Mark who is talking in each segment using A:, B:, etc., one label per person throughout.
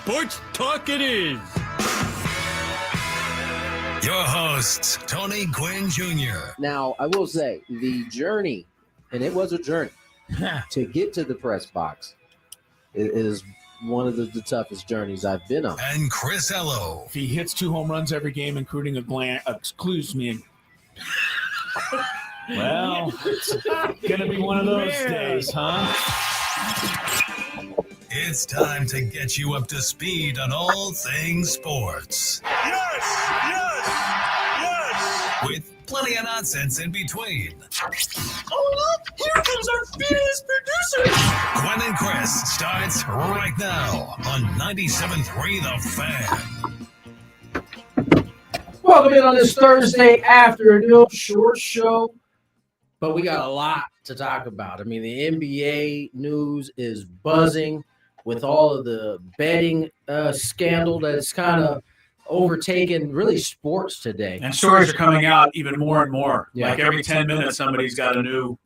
A: Sports Talk it is.
B: Your hosts, Tony Gwynn Jr.
C: Now, I will say the journey, and it was a journey, to get to the press box is one of the toughest journeys I've been on.
B: And Chris Ello.
D: If he hits 2 home runs every game, including excuse me. Well, it's going to be one of those days, huh?
B: It's time to get you up to speed on all things sports. Yes! With plenty of nonsense in between.
A: Oh, look! Here comes our fearless producer!
B: Gwynn and Chris starts right now on 97.3 The Fan.
C: Welcome in on this Thursday afternoon short show. But we got a lot to talk about. I mean, the NBA news is buzzing with all of the betting scandal that's kind of overtaken really sports today.
D: And stories are coming out even more and more.
C: Yeah.
D: Like every 10 minutes, somebody's got a new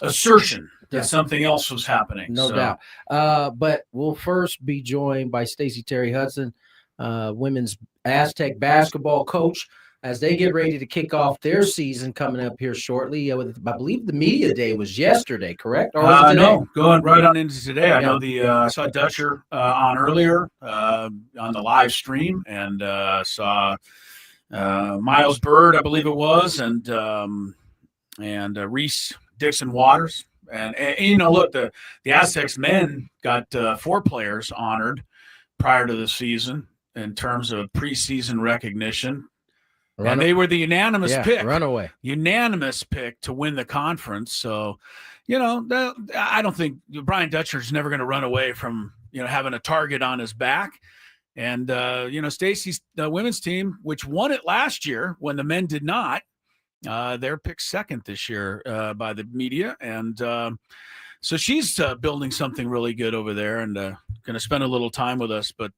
D: assertion that something else was happening.
C: No doubt. But we'll first be joined by Stacie Terry-Hutson, women's Aztec basketball coach, as they get ready to kick off their season coming up here shortly. I believe the media day was yesterday, correct? Or was it today?
D: No, going right on into today. I know I saw Dutcher on earlier on the live stream, and saw Miles Bird, I believe it was, and Reese Dixon Waters. And look, the Aztecs men got 4 players honored prior to the season in terms of preseason recognition. And they were the unanimous pick. Unanimous pick to win the conference. So, I don't think Brian Dutcher's never going to run away from, having a target on his back. And, Stacie's women's team, which won it last year when the men did not, they're picked second this year by the media. And so she's building something really good over there and going to spend a little time with us. But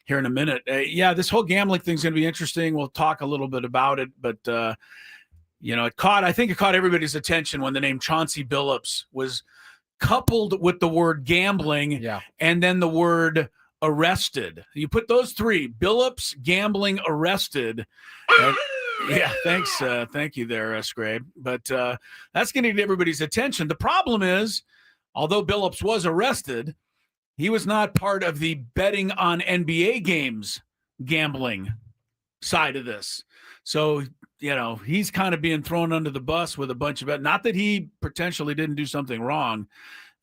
D: here in a minute. This whole gambling thing's going to be interesting. We'll talk a little bit about it, but I think it caught everybody's attention when the name Chauncey Billups was coupled with the word gambling and then the word arrested. You put those 3, Billups, gambling, arrested. Thanks. Thank you there, Skraby. But that's going to get everybody's attention. The problem is, although Billups was arrested, he was not part of the betting on NBA games gambling side of this. So, he's kind of being thrown under the bus with a bunch of not that he potentially didn't do something wrong,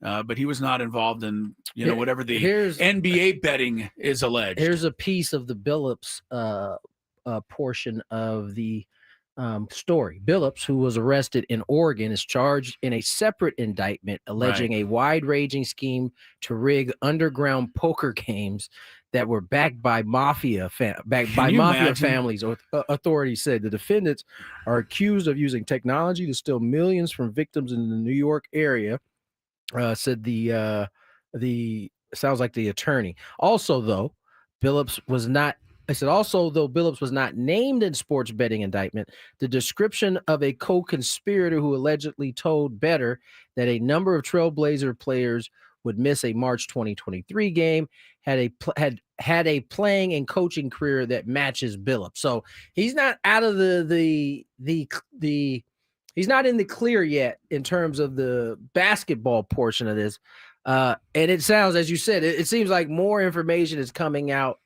D: but he was not involved in, whatever the NBA betting is alleged.
C: Here's a piece of the Billups portion of the story. Billups, who was arrested in Oregon, is charged in a separate indictment alleging a wide-ranging scheme to rig underground poker games that were backed by mafia families. Authorities said the defendants are accused of using technology to steal millions from victims in the New York area. Said the sounds like the attorney. Also, though Billups was not named in sports betting indictment, the description of a co-conspirator who allegedly told Better that a number of Trailblazer players would miss a March 2023 game had a playing and coaching career that matches Billups. So he's not out of he's not in the clear yet in terms of the basketball portion of this. And it sounds, as you said, it seems like more information is coming out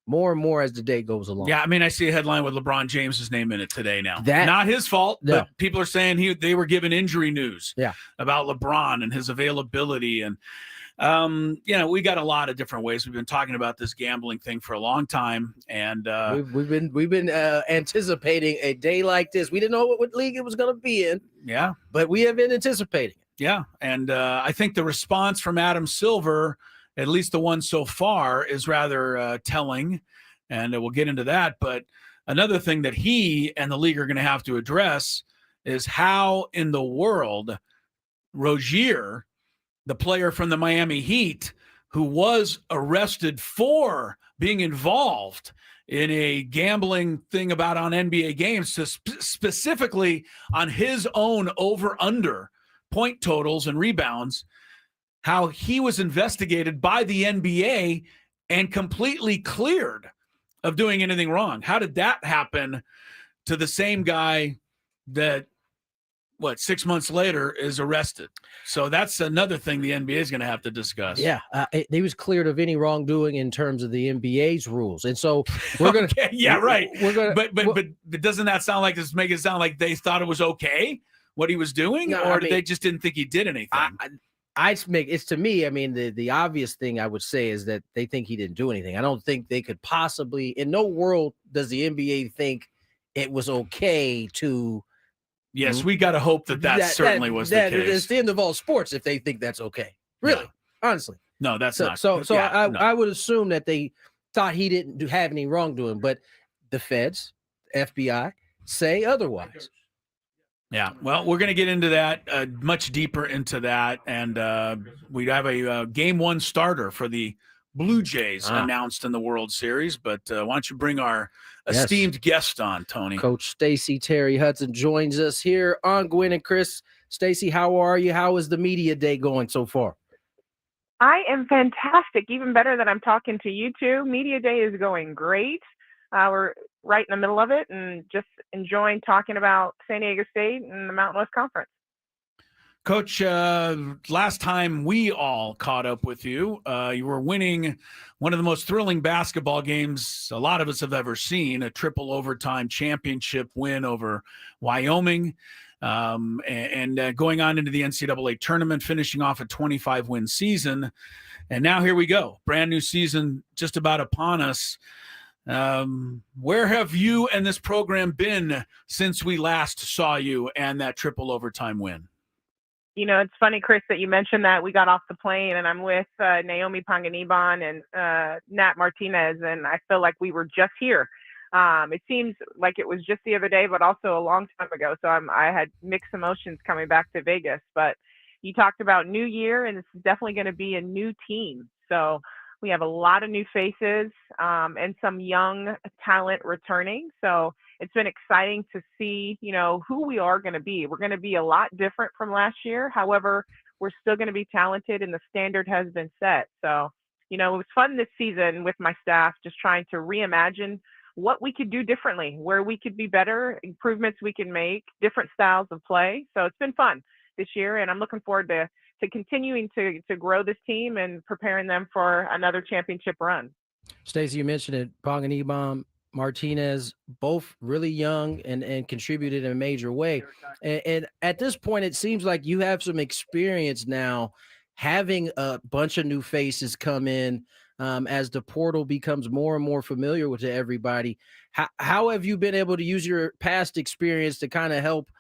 C: more and more as the day goes along.
D: Yeah, I mean, I see a headline with LeBron James's name in it today now. Not his fault, but people are saying they were given injury news about LeBron and his availability. And, we got a lot of different ways. We've been talking about this gambling thing for a long time. And
C: we've been anticipating a day like this. We didn't know what league it was going to be in.
D: Yeah.
C: But we have been anticipating it.
D: Yeah. And I think the response from Adam Silver, at least the one so far, is rather telling, and we'll get into that. But another thing that he and the league are going to have to address is how in the world Rozier, the player from the Miami Heat, who was arrested for being involved in a gambling thing about on NBA games, specifically on his own over-under point totals and rebounds, how he was investigated by the NBA and completely cleared of doing anything wrong. How did that happen to the same guy that, 6 months later is arrested? So that's another thing the NBA is going to have to discuss.
C: Yeah, he was cleared of any wrongdoing in terms of the NBA's rules, and so we're going to.
D: Okay, yeah, right.
C: We're going,
D: but doesn't that sound like this? Make it sound like they thought it was okay what he was doing, or they just didn't think he did anything?
C: It's to me. I mean, the obvious thing I would say is that they think he didn't do anything. I don't think they could possibly. In no world does the NBA think it was okay to.
D: Yes, we got to hope that certainly was the case.
C: It's the end of all sports if they think that's okay. Really, honestly.
D: No, that's not.
C: So I would assume that they thought he didn't have any wrongdoing, but the feds, FBI, say otherwise.
D: Yeah, well, we're going to get into that, much deeper into that, and we have a Game 1 starter for the Blue Jays announced in the World Series. But why don't you bring our esteemed guest on, Tony?
C: Coach Stacie Terry-Hutson joins us here on Gwynn and Chris. Stacie, how are you? How is the media day going so far?
E: I am fantastic, even better than I'm talking to you two. Media day is going great. We're right in the middle of it and just enjoying talking about San Diego State and the Mountain West Conference.
D: Coach, last time we all caught up with you, you were winning one of the most thrilling basketball games a lot of us have ever seen, a triple overtime championship win over Wyoming, and going on into the NCAA tournament, finishing off a 25-win season. And now here we go, brand new season just about upon us. Where have you and this program been since we last saw you and that triple overtime win?
E: You know, it's funny, Chris, that you mentioned that. We got off the plane and I'm with Naomi Panganiban and Nat Martinez, and I feel like we were just here. It seems like it was just the other day, but also a long time ago. So I had mixed emotions coming back to Vegas. But you talked about new year, and it's definitely going to be a new team. So we have a lot of new faces and some young talent returning. So it's been exciting to see, you know, who we are going to be. We're going to be a lot different from last year. However, we're still going to be talented and the standard has been set. So, you know, it was fun this season with my staff, just trying to reimagine what we could do differently, where we could be better, improvements we can make, different styles of play. So it's been fun this year, and I'm looking forward to continuing to grow this team and preparing them for another championship run.
C: Stacie, you mentioned it, Panganiban, Martinez, both really young and contributed in a major way. And at this point, it seems like you have some experience now having a bunch of new faces come in as the portal becomes more and more familiar with everybody. How have you been able to use your past experience to kind of help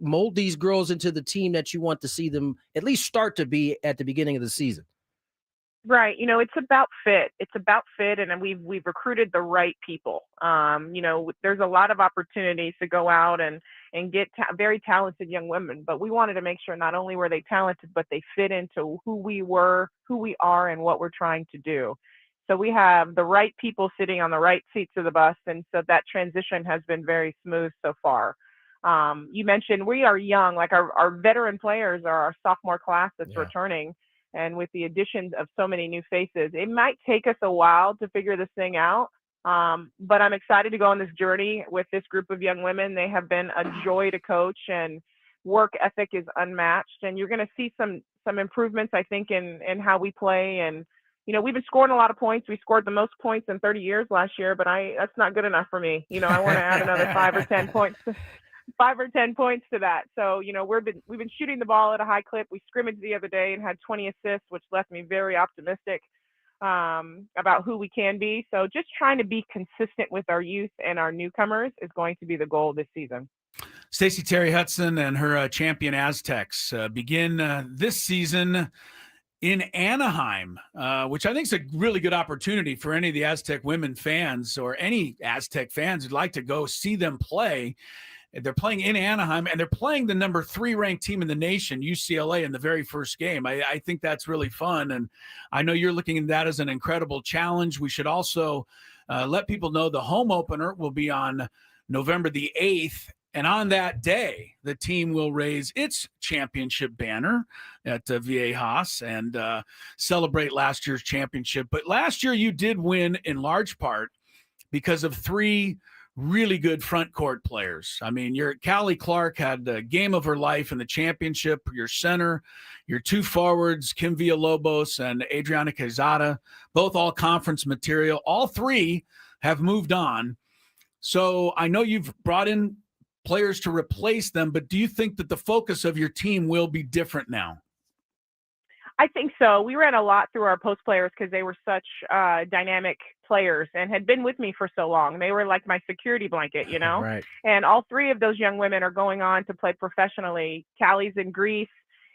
C: mold these girls into the team that you want to see them at least start to be at the beginning of the season?
E: Right. You know, it's about fit. It's about fit. And we've recruited the right people. You know, there's a lot of opportunities to go out and get very talented young women, but we wanted to make sure not only were they talented, but they fit into who we are, and what we're trying to do. So we have the right people sitting on the right seats of the bus. And so that transition has been very smooth so far. You mentioned we are young, like our veteran players are our sophomore class that's returning. And with the additions of so many new faces, it might take us a while to figure this thing out. But I'm excited to go on this journey with this group of young women. They have been a joy to coach, and work ethic is unmatched. And you're going to see some improvements, I think, in how we play. And, you know, we've been scoring a lot of points. We scored the most points in 30 years last year, but that's not good enough for me. You know, I want to add another 5 or 10 points. 5 or 10 points to that. So, you know, we've been shooting the ball at a high clip. We scrimmaged the other day and had 20 assists, which left me very optimistic about who we can be. So just trying to be consistent with our youth and our newcomers is going to be the goal this season.
D: Stacie Terry-Hutson and her champion Aztecs begin this season in Anaheim, which I think is a really good opportunity for any of the Aztec women fans or any Aztec fans who'd like to go see them play. They're playing in Anaheim, and they're playing the number 3 ranked team in the nation, UCLA, in the very first game. I think that's really fun, and I know you're looking at that as an incredible challenge. We should also let people know the home opener will be on November the 8th And on that day, the team will raise its championship banner at Viejas and celebrate last year's championship. But last year you did win in large part because of 3 really good front court players. I mean, your Callie Clark had the game of her life in the championship. Your center, your 2 forwards, Kim Villalobos and Adriana Quezada, both all conference material. All 3 have moved on. So I know you've brought in players to replace them, but do you think that the focus of your team will be different now?
E: I think so. We ran a lot through our post players because they were such dynamic players and had been with me for so long. They were like my security blanket, you know?
C: Right.
E: And all 3 of those young women are going on to play professionally. Callie's in Greece.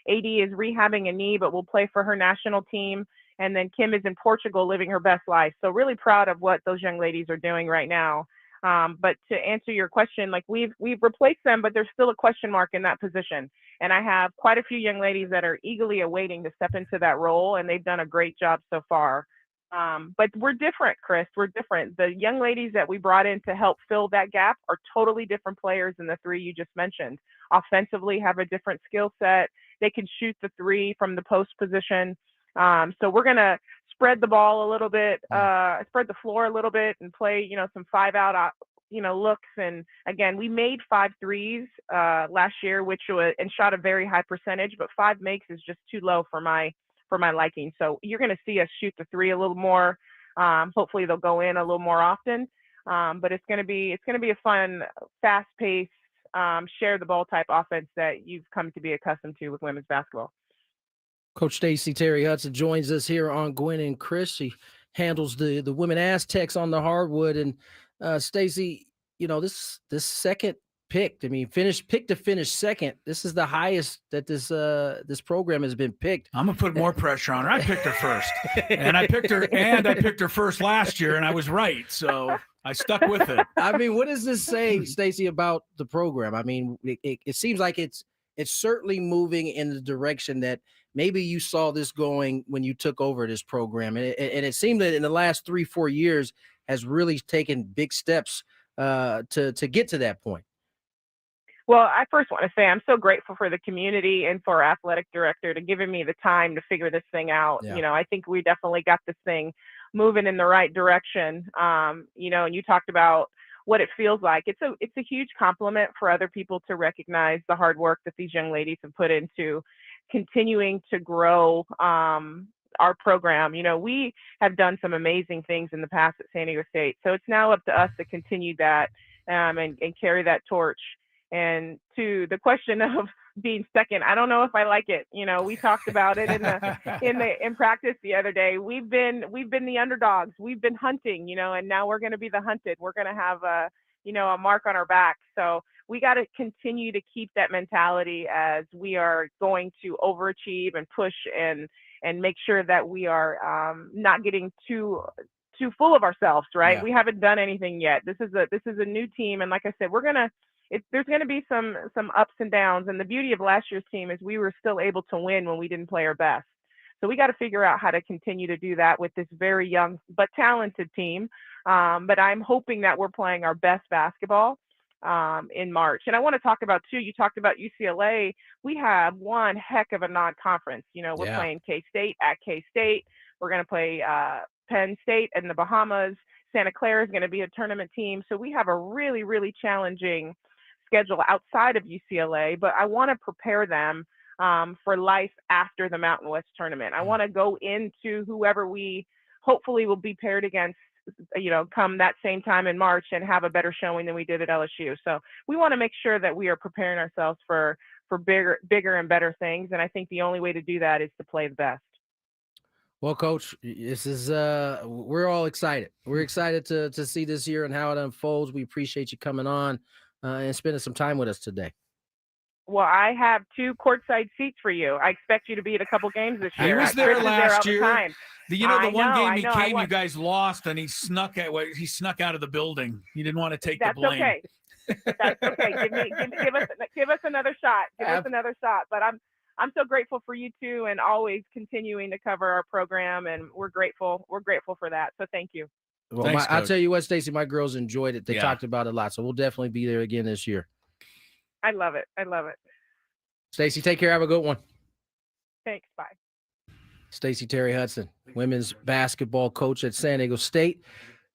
E: AD is rehabbing a knee, but will play for her national team. And then Kim is in Portugal living her best life. So really proud of what those young ladies are doing right now. But to answer your question, like we've replaced them, but there's still a question mark in that position. And I have quite a few young ladies that are eagerly awaiting to step into that role, and they've done a great job so far. But we're different, Chris. We're different. The young ladies that we brought in to help fill that gap are totally different players than the 3 you just mentioned. Offensively, have a different skill set. They can shoot the 3 from the post position. So we're going to spread the ball a little bit, spread the floor a little bit and play, some 5-out, looks. And again, we made 5 threes last year, and shot a very high percentage, but 5 makes is just too low for my liking. So you're going to see us shoot the 3 a little more. Hopefully they'll go in a little more often. But it's going to be a fun, fast paced, share the ball type offense that you've come to be accustomed to with women's basketball.
C: Coach Stacie Terry-Hutson joins us here on Gwynn and Chris. She handles the women Aztecs on the hardwood. And Stacie, this second picked, picked to finish second. This is the highest that this program has been picked.
D: I'm gonna put more pressure on her. I picked her first, and I picked her first last year, and I was right. So I stuck with it.
C: What does this say, Stacie, about the program? It seems like it's certainly moving in the direction that maybe you saw this going when you took over this program. And it seemed that in the last 3-4 years has really taken big steps to get to that point.
E: Well, I first want to say I'm so grateful for the community and for our athletic director to giving me the time to figure this thing out.
C: Yeah.
E: I think we definitely got this thing moving in the right direction. And you talked about what it feels like. It's a huge compliment for other people to recognize the hard work that these young ladies have put into continuing to grow our program. We have done some amazing things in the past at San Diego State. So it's now up to us to continue that and carry that torch. And to the question of being second, I don't know if I like it. We talked about it in practice the other day. We've been the underdogs. We've been hunting, and now we're going to be the hunted. We're going to have a mark on our back. So we got to continue to keep that mentality as we are going to overachieve and push and make sure that we are not getting too full of ourselves. Right?
C: Yeah.
E: We haven't done anything yet. This is a new team, and like I said, there's going to be some ups and downs. And the beauty of last year's team is we were still able to win when we didn't play our best. So we got to figure out how to continue to do that with this very young but talented team. But I'm hoping that we're playing our best basketball in March. And I want to talk about, too, you talked about UCLA. We have one heck of a non-conference. We're playing K-State at K-State. We're going to play Penn State in the Bahamas. Santa Clara is going to be a tournament team. So we have a really, really challenging schedule outside of UCLA, but I want to prepare them for life after the Mountain West tournament. I want to go into whoever we hopefully will be paired against, come that same time in March and have a better showing than we did at LSU. So we want to make sure that we are preparing ourselves for bigger and better things. And I think the only way to do that is to play the best.
C: Well, Coach, this is we're all excited. We're excited to see this year and how it unfolds. We appreciate you coming on and spending some time with us today.
E: Well, I have 2 courtside seats for you. I expect you to be at a couple games this year.
D: He was there last year. The one game he came, you guys lost, and he snuck out of the building. He didn't want to take the blame.
E: Okay. That's okay. Give us another shot. Give us another shot. But I'm so grateful for you too, and always continuing to cover our program, and we're grateful. We're grateful for that. So thank you.
C: Well, I'll tell you what, Stacie, my girls enjoyed it. They talked about it a lot, so we'll definitely be there again this year.
E: I love it. I love it.
C: Stacie, take care. Have a good one.
E: Thanks. Bye.
C: Stacie Terry-Hutson, women's basketball coach at San Diego State.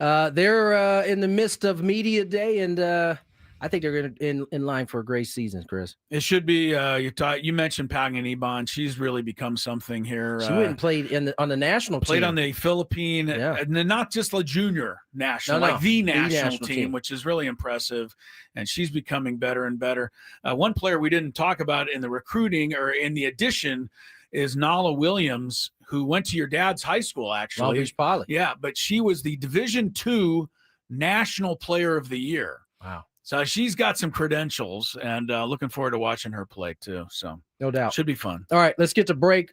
C: They're in the midst of media day, and I think they're going to in line for a great season, Chris.
D: It should be. You mentioned Paganiban. She's really become something here.
C: She went and played on the national team.
D: Played on the Philippine, and then not just the junior national, the national team, which is really impressive. And she's becoming better and better. One player we didn't talk about in the recruiting or in the addition is Nala Williams, who went to your dad's high school, actually.
C: Long Beach Poly.
D: Yeah, but she was the Division II National Player of the Year.
C: Wow.
D: So she's got some credentials, and looking forward to watching her play too. So
C: no doubt.
D: Should be fun.
C: All right, let's get to break.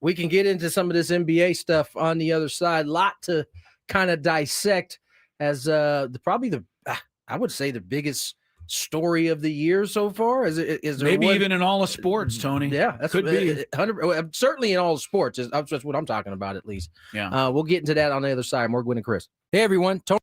C: We can get into some of this NBA stuff on the other side. Lot to kind of dissect as I would say the biggest story of the year so far. Is there
D: maybe even in all of sports, Tony?
C: Yeah, that could be 100. Certainly in all of sports. That's what I'm talking about, at least.
D: Yeah.
C: We'll get into that on the other side. More Gwynn and Chris. Hey everyone, Tony.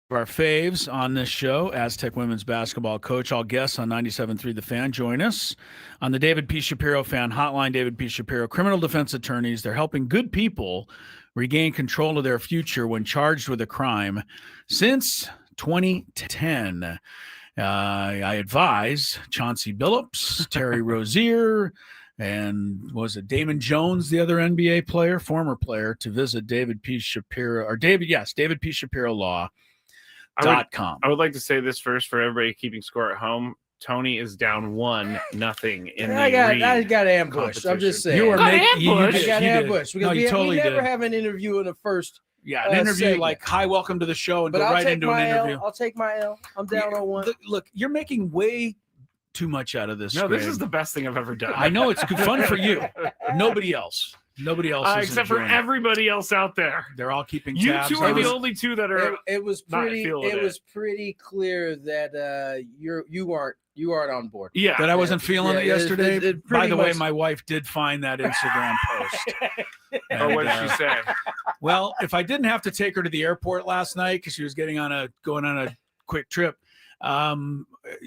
D: Our faves on this show, Aztec women's basketball coach. All guests on 97.3 The Fan join us on the David P. Shapiro Fan Hotline. David P. Shapiro, criminal defense attorneys. They're helping good people regain control of their future when charged with a crime. Since 2010, I advise Chauncey Billups, Terry Rozier, and was it Damon Jones, the other NBA player, former player, to visit David P. Shapiro, or David P. Shapiro Law.com.
F: I would like to say this first for everybody keeping score at home. Tony is down 1-0 in the
C: I got ambushed. I'm just saying.
F: You were
C: I got ambushed because
D: you totally
C: we never
D: did.
C: have an interview in the first.
D: Yeah, an interview
C: segment.
D: like, hi, welcome to the show, and
C: But
D: go
C: I'll
D: right
C: take
D: into an
C: my
D: interview.
C: I'll take my L. I'm down on 1.
D: Look, you're making way too much out of this.
F: No, this
D: Scrape.
F: is the best thing I've ever done.
D: I know it's good fun for you. Nobody else. Nobody else is
F: except for
D: enjoying it.
F: everybody else out there.
D: They're all keeping
F: You
D: tabs.
F: two are the only two that are.
C: It was
F: not
C: pretty.
F: feeling
C: It
F: it.
C: was pretty clear that you aren't on board.
F: Yeah.
D: That I wasn't feeling it
C: Yeah,
D: yesterday.
C: it
D: By
C: pretty
D: the way,
C: much-
D: my wife did find that Instagram post.
F: Or what did she say?
D: Well, if I didn't have to take her to the airport last night because she was going on a quick trip,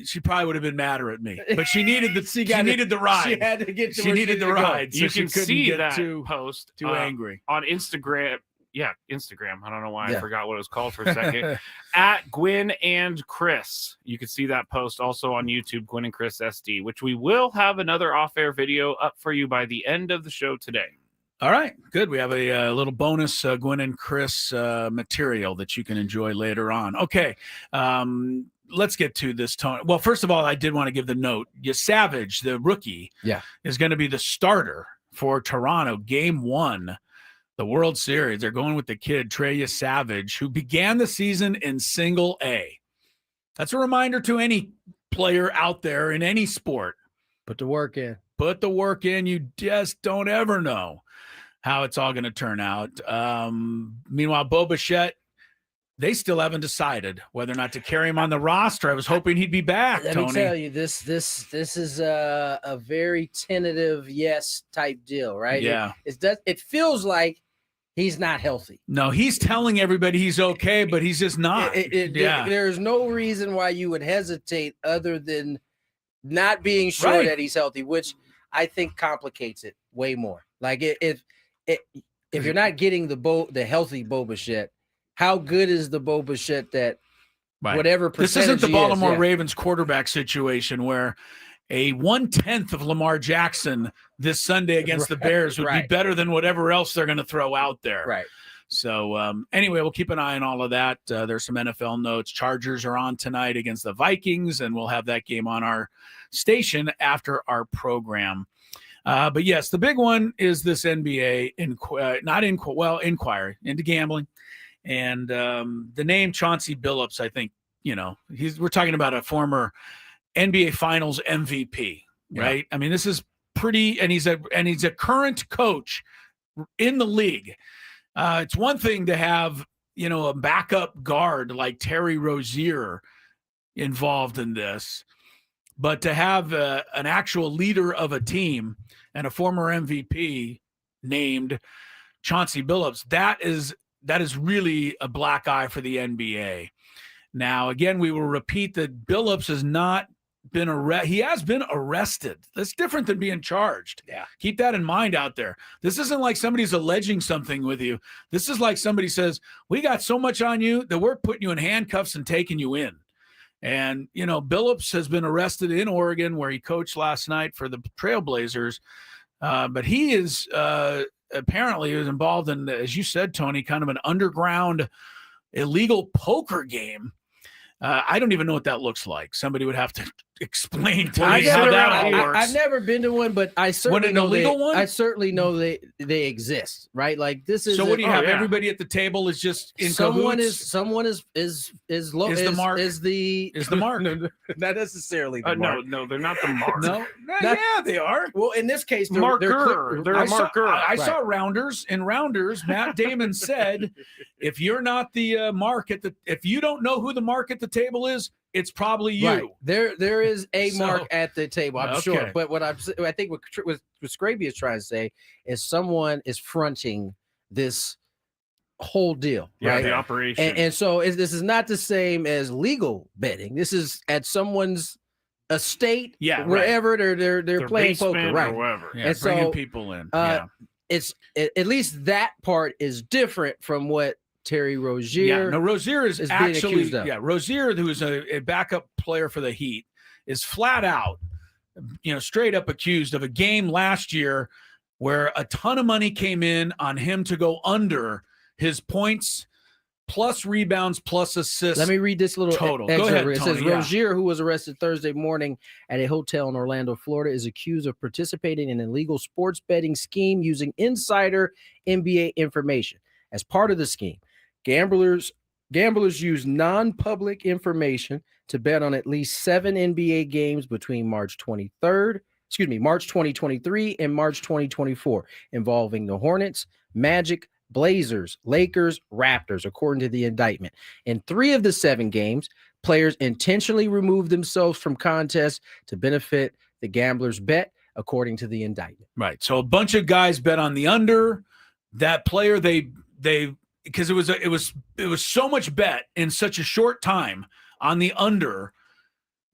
D: she probably would have been madder at me. But she needed the needed the ride.
C: She had to get to
D: She
C: where
D: needed the
C: to go.
D: ride. So
F: You
D: she
F: can
D: couldn't
F: see
D: get
F: that
D: too
F: post
D: angry.
F: on Instagram. Yeah, Instagram. I don't know why I
C: Yeah.
F: forgot what it was called for a second. At Gwynn and Chris. You can see that post also on YouTube, Gwynn and Chris SD, which we will have another off-air video up for you by the end of the show today.
D: All right, good. We have a little bonus Gwynn and Chris material that you can enjoy later on. Okay, let's get to this, Tony. Well, first of all, I did want to give the note. Savage, the rookie, is going to be the starter for Toronto, Game 1, the World Series. They're going with the kid, Trey Savage, who began the season in Single A. That's a reminder to any player out there in any sport.
C: Put the work in.
D: Put the work in. You just don't ever know how it's all going to turn out. Meanwhile, Bo Bichette, they still haven't decided whether or not to carry him on the roster. I was hoping he'd be back,
C: Let
D: Tony.
C: me tell you, this is a very tentative yes type deal, right?
D: Yeah.
C: It feels like he's not healthy.
D: No, he's telling everybody he's okay, but he's just not.
C: There's no reason why you would hesitate other than not being sure
D: Right.
C: that he's healthy, which I think complicates it way more. Like if you're not getting the healthy Bo Bichette, how good is the Bo Bichette that
D: Right.
C: whatever
D: This
C: percentage
D: isn't the
C: he
D: Baltimore
C: is, yeah.
D: Ravens quarterback situation where a 1/10 of Lamar Jackson this Sunday against the Bears would be
C: Right.
D: better than whatever else they're going to throw out there.
C: Right.
D: So anyway, we'll keep an eye on all of that. There's some NFL notes. Chargers are on tonight against the Vikings, and we'll have that game on our station after our program. But yes, the big one is this NBA inquiry into gambling, and the name Chauncey Billups. I think we're talking about a former NBA Finals MVP, right? I mean, this is pretty, and he's a current coach in the league. It's one thing to have a backup guard like Terry Rozier involved in this, but to have an actual leader of a team and a former MVP named Chauncey Billups, that is really a black eye for the NBA. Now, again, we will repeat that Billups has not been arrested. He has been arrested. That's different than being charged.
C: Yeah.
D: Keep that in mind out there. This isn't like somebody's alleging something with you. This is like somebody says, we got so much on you that we're putting you in handcuffs and taking you in. And, Billups has been arrested in Oregon where he coached last night for the Trailblazers. But he is apparently was involved in, as you said, Tony, kind of an underground illegal poker game. I don't even know what that looks like. Somebody would have to explain to me how that all works.
C: I've never been to one, but I certainly know
D: one?
C: I certainly know they exist, right? Like this is.
D: So what do you have? Everybody at the table is just in
C: someone
D: cahoots?
C: is low.
D: Is the mark?
C: Is the
D: mark?
C: No, not necessarily the mark.
F: No, they're not the mark.
D: No, yeah, they are.
C: Well, in this case,
F: They're a marker.
D: I saw Rounders. In Rounders, Matt Damon said, "If you're not the mark if you don't know who the mark at the table is, it's probably you."
C: Right. There is a mark at the table, I'm sure.
D: Okay.
C: But I think what Skraby is trying to say is someone is fronting this whole deal,
F: Yeah,
C: right?
F: the operation.
C: And so this is not the same as legal betting. This is at someone's estate, wherever they're
F: Their
C: playing poker,
F: basement
C: right?
F: or whatever.
D: Yeah,
C: And
D: bringing
C: so,
D: people in.
C: It's at least that part is different from what Terry Rozier.
D: Yeah, no, Rozier is
C: being
D: actually
C: accused of.
D: Rozier, who is a backup player for the Heat, is flat out, straight up accused of a game last year where a ton of money came in on him to go under his points plus rebounds plus assists.
C: Let me read this little
D: total.
C: excerpt.
D: Go ahead,
C: It
D: Tony,
C: says Rozier, who was arrested Thursday morning at a hotel in Orlando, Florida, is accused of participating in an illegal sports betting scheme using insider NBA information. As part of the scheme, gamblers use non-public information to bet on at least 7 NBA games between March 2023 and March 2024, involving the Hornets, Magic, Blazers, Lakers, Raptors, according to the indictment. In 3 of the 7 games, players intentionally removed themselves from contests to benefit the gamblers' bet, according to the indictment.
D: Right. So a bunch of guys bet on the under. That player, they because it was so much bet in such a short time on the under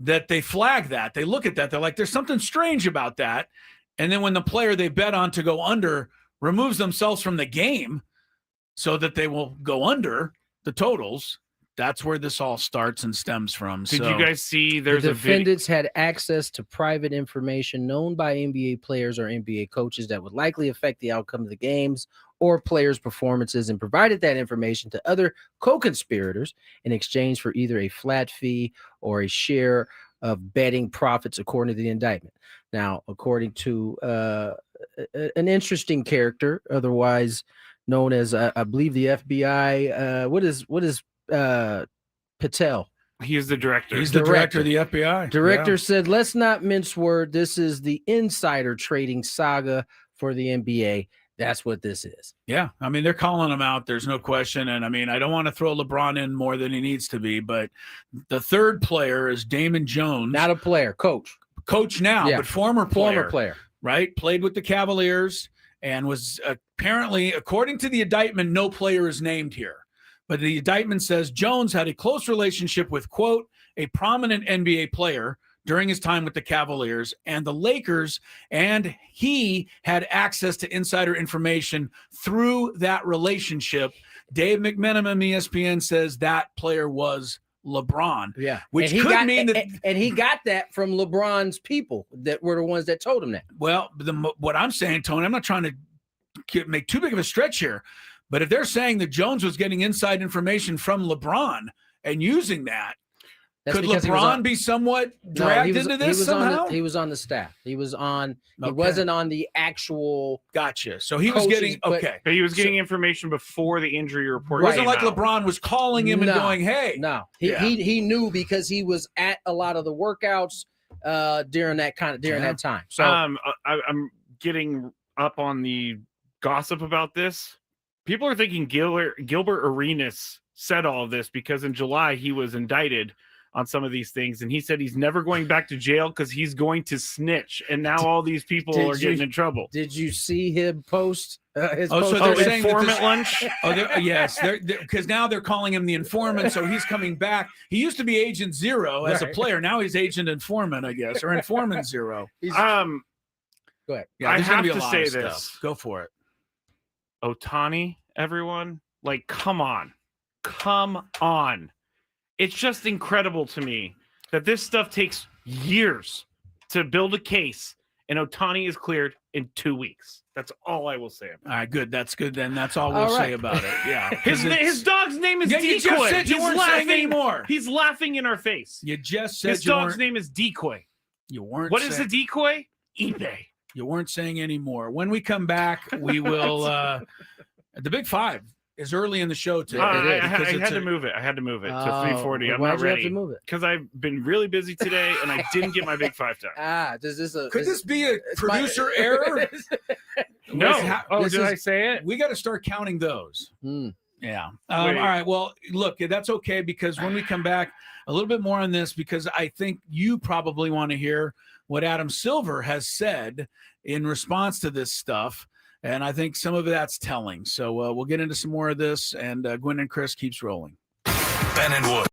D: that they flag that. They look at that. They're like, there's something strange about that. And then when the player they bet on to go under removes themselves from the game so that they will go under the totals, that's where this all starts and stems from.
F: Did you guys see there's
C: the
F: a video?
C: defendants had access to private information known by NBA players or NBA coaches that would likely affect the outcome of the games or players' performances, and provided that information to other co-conspirators in exchange for either a flat fee or a share of betting profits, according to the indictment. Now, according to an interesting character, otherwise known as, I believe, the FBI. What is Patel?
F: He is the director.
D: He's the director of the FBI.
C: Director said, let's not mince word. This is the insider trading saga for the NBA. That's what this is.
D: Yeah. I mean, they're calling him out. There's no question. And I mean, I don't want to throw LeBron in more than he needs to be, but the third player is Damon Jones.
C: Not a player, coach.
D: Coach now, but former player. Right? Played with the Cavaliers and was apparently, according to the indictment, no player is named here. But the indictment says Jones had a close relationship with, quote, a prominent NBA player during his time with the Cavaliers and the Lakers, and he had access to insider information through that relationship. Dave McMenamin, ESPN, says that player was LeBron.
C: Yeah.
D: Which could mean that...
C: And he got that from LeBron's people that were the ones that told him that.
D: Well, what I'm saying, Tony, I'm not trying to make too big of a stretch here, but if they're saying that Jones was getting inside information from LeBron and using that, could LeBron be somewhat dragged into this somehow?
C: He was on the staff. He wasn't on the actual.
D: Gotcha. So he was getting
F: But he was getting information before the injury report.
D: It wasn't like LeBron was calling him and going, "Hey."
C: No, he knew because he was at a lot of the workouts during that time. So
F: I'm getting up on the gossip about this. People are thinking Gilbert Arenas said all of this because in July he was indicted on some of these things, and he said he's never going back to jail because he's going to snitch, and now all these people are getting in trouble.
C: Did you see him post his
D: so they're saying
F: informant lunch?
D: Yes, because now they're calling him the informant, so he's coming back. He used to be Agent Zero as a player. Now he's Agent Informant, I guess, or Informant Zero.
C: Go ahead.
D: Yeah,
F: I have
D: be a
F: to
D: lot
F: say
D: of
F: this.
D: stuff. Go for it.
F: Ohtani, everyone, like, come on. It's just incredible to me that this stuff takes years to build a case, and Ohtani is cleared in 2 weeks. That's all I will say about it.
D: All right, good. That's good. Then that's all we'll say about it. Yeah.
F: His dog's name is Decoy.
D: You just said you weren't saying anymore.
F: He's laughing in our face.
D: You just said
F: his dog's name is Decoy.
D: You weren't.
F: What is the decoy? eBay.
D: You weren't saying anymore. When we come back, we will. The Big Five is early in the show today.
F: I had to move it. I had to move it to 3:40. I'm not ready because I've been really busy today and I didn't get my Big Five time.
D: Could this be a producer error?
F: No. Did I say it?
D: We got to start counting those. Yeah. All right. Well, look, that's okay because when we come back, a little bit more on this because I think you probably want to hear what Adam Silver has said in response to this stuff. And I think some of that's telling. So we'll get into some more of this, and Gwynn and Chris keeps rolling.
B: Ben and Wood.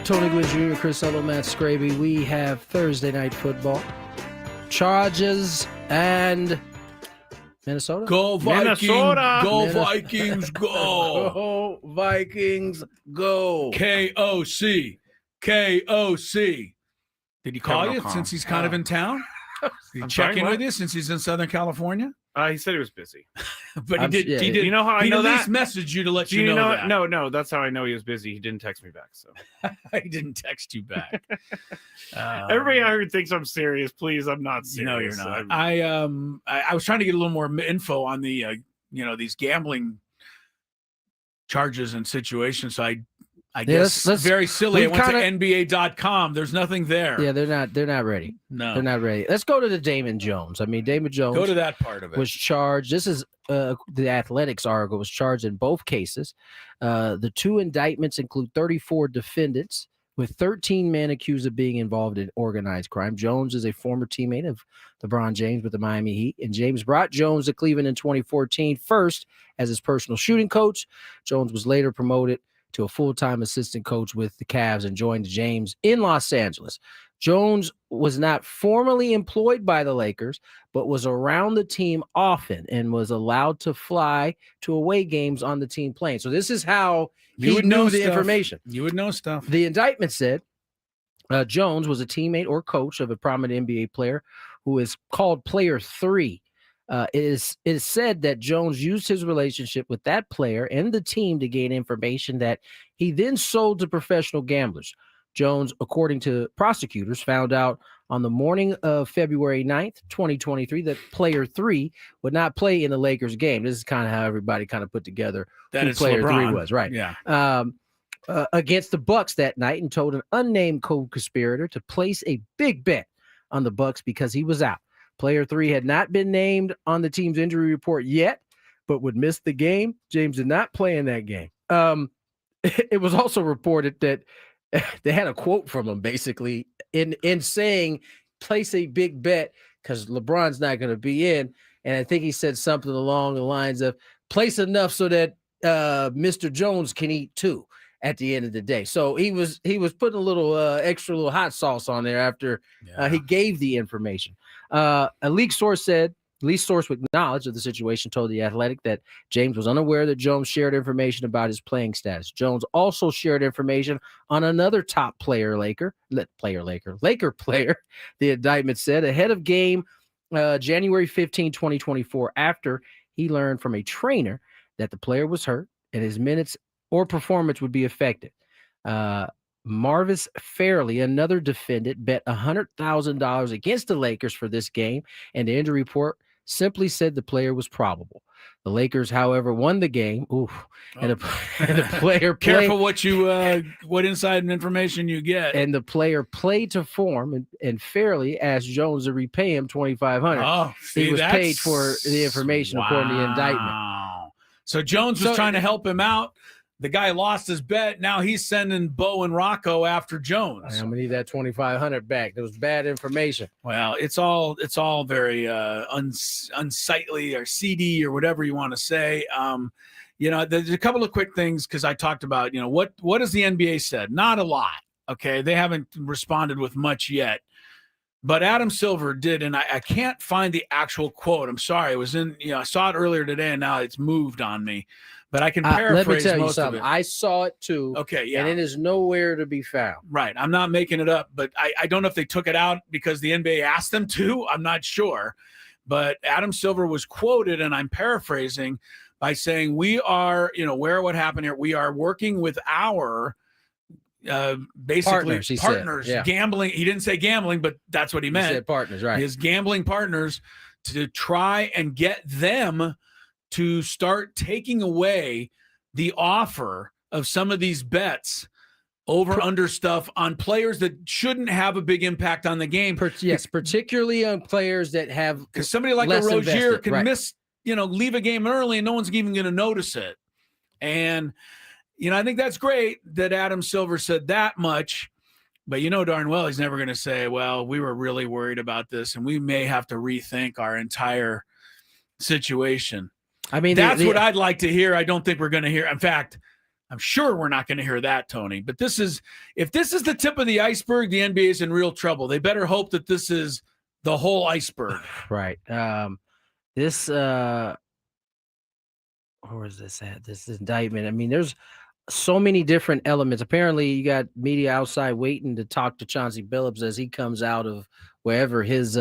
C: Tony Gwynn Jr., Chris Ello, Matt Skraby. We have Thursday night football. Chargers and Minnesota.
D: Go Vikings!
F: Minnesota!
D: Go Vikings! Go!
C: Go Vikings, go.
D: KOC. KOC. Did he call
F: Kevin
D: you
F: O'Connell.
D: since he's kind of in town? Did he
F: I'm
D: check
F: sorry,
D: in
F: what?
D: with you since he's in Southern California?
F: He said he was busy.
D: But he
C: I'm-
D: did.
C: yeah,
D: He did.
F: You know how I
D: he
F: know
D: at
F: that?
D: least messaged you to let
F: Do
D: you know that.
F: No, that's how I know he was busy. He didn't text me back. So
D: He didn't text you back.
F: everybody out here thinks I'm serious. Please, I'm not serious.
D: No, you're not.
F: I'm-
D: I was trying to get a little more info on the these gambling charges and situations. So I guess
C: let's-
D: very silly. I
C: we've
D: went to
C: kinda-
D: NBA.com. There's nothing there.
C: Yeah, they're not ready.
D: No.
C: They're not ready. Let's go to the Damon Jones. I mean, Damon Jones
D: Go to that part of it.
C: was charged. This is the Athletics article, was charged in both cases. The two indictments include 34 defendants, with 13 men accused of being involved in organized crime. Jones is a former teammate of LeBron James with the Miami Heat, and James brought Jones to Cleveland in 2014, first as his personal shooting coach. Jones was later promoted to a full-time assistant coach with the Cavs and joined James in Los Angeles. Jones was not formally employed by the Lakers, but was around the team often and was allowed to fly to away games on the team plane. So this is how
D: You
C: he
D: would know
C: knew the
D: stuff.
C: information.
D: You would know stuff.
C: The indictment said Jones was a teammate or coach of a prominent NBA player who is called Player 3. It is said that Jones used his relationship with that player and the team to gain information that he then sold to professional gamblers. Jones, according to prosecutors, found out on the morning of February 9th, 2023, that Player 3 would not play in the Lakers game. This is kind of how everybody kind of put together
D: That
C: who
D: it's
C: Player 3
D: LeBron.
C: was, right?
D: Yeah.
C: Against the Bucks that night, and told an unnamed co-conspirator to place a big bet on the Bucks because he was out. Player 3 had not been named on the team's injury report yet, but would miss the game. James did not play in that game. It was also reported that they had a quote from him basically in saying, place a big bet because LeBron's not going to be in. And I think he said something along the lines of, place enough so that Mr. Jones can eat too at the end of the day. So he was putting a little extra little hot sauce on there after he gave the information. A leak source with knowledge of the situation told The Athletic that James was unaware that Jones shared information about his playing status. Jones also shared information on another top Laker player. The indictment said ahead of game January 15, 2024, after he learned from a trainer that the player was hurt and his minutes or performance would be affected. Marvis Fairley, another defendant, bet $100,000 against the Lakers for this game, and the injury report simply said the player was probable. The Lakers, however, won the game. And the player
D: Careful what inside information you get.
C: And the player played to form, and Fairley asked Jones to repay him $2,500.
D: Oh,
C: he was paid for the information according to the indictment.
D: So Jones was trying to help him out. The guy lost his bet. Now he's sending Bo and Rocco after Jones.
C: I'm gonna need that $2,500 back. That was bad information.
D: Well, it's all very unsightly or seedy or whatever you want to say. There's a couple of quick things because I talked about what has the NBA said? Not a lot. Okay, they haven't responded with much yet. But Adam Silver did, and I can't find the actual quote. I'm sorry. It was I saw it earlier today, and now it's moved on me. But I can paraphrase
C: let me tell you
D: most
C: something.
D: of it.
C: I saw it too.
D: Okay, yeah.
C: And it is nowhere to be found.
D: Right. I'm not making it up, but I don't know if they took it out because the NBA asked them to. I'm not sure. But Adam Silver was quoted, and I'm paraphrasing, by saying, we are, aware of what happened here. We are working with our basically partners
C: yeah.
D: Gambling. He didn't say gambling, but that's what he meant.
C: He said partners, right.
D: His gambling partners to try and get them to start taking away the offer of some of these bets over under stuff on players that shouldn't have a big impact on the game.
C: Yes, particularly on players that have,
D: because somebody like a Rozier can miss, leave a game early and no one's even going to notice it. And, I think that's great that Adam Silver said that much, but darn well he's never going to say, well, we were really worried about this and we may have to rethink our entire situation. I mean, that's what I'd like to hear. I don't think we're going to hear. In fact, I'm sure we're not going to hear that, Tony. But if this is the tip of the iceberg, the NBA is in real trouble. They better hope that this is the whole iceberg.
C: Right. This where is this at? This indictment. I mean, there's so many different elements. Apparently, you got media outside waiting to talk to Chauncey Billups as he comes out of wherever his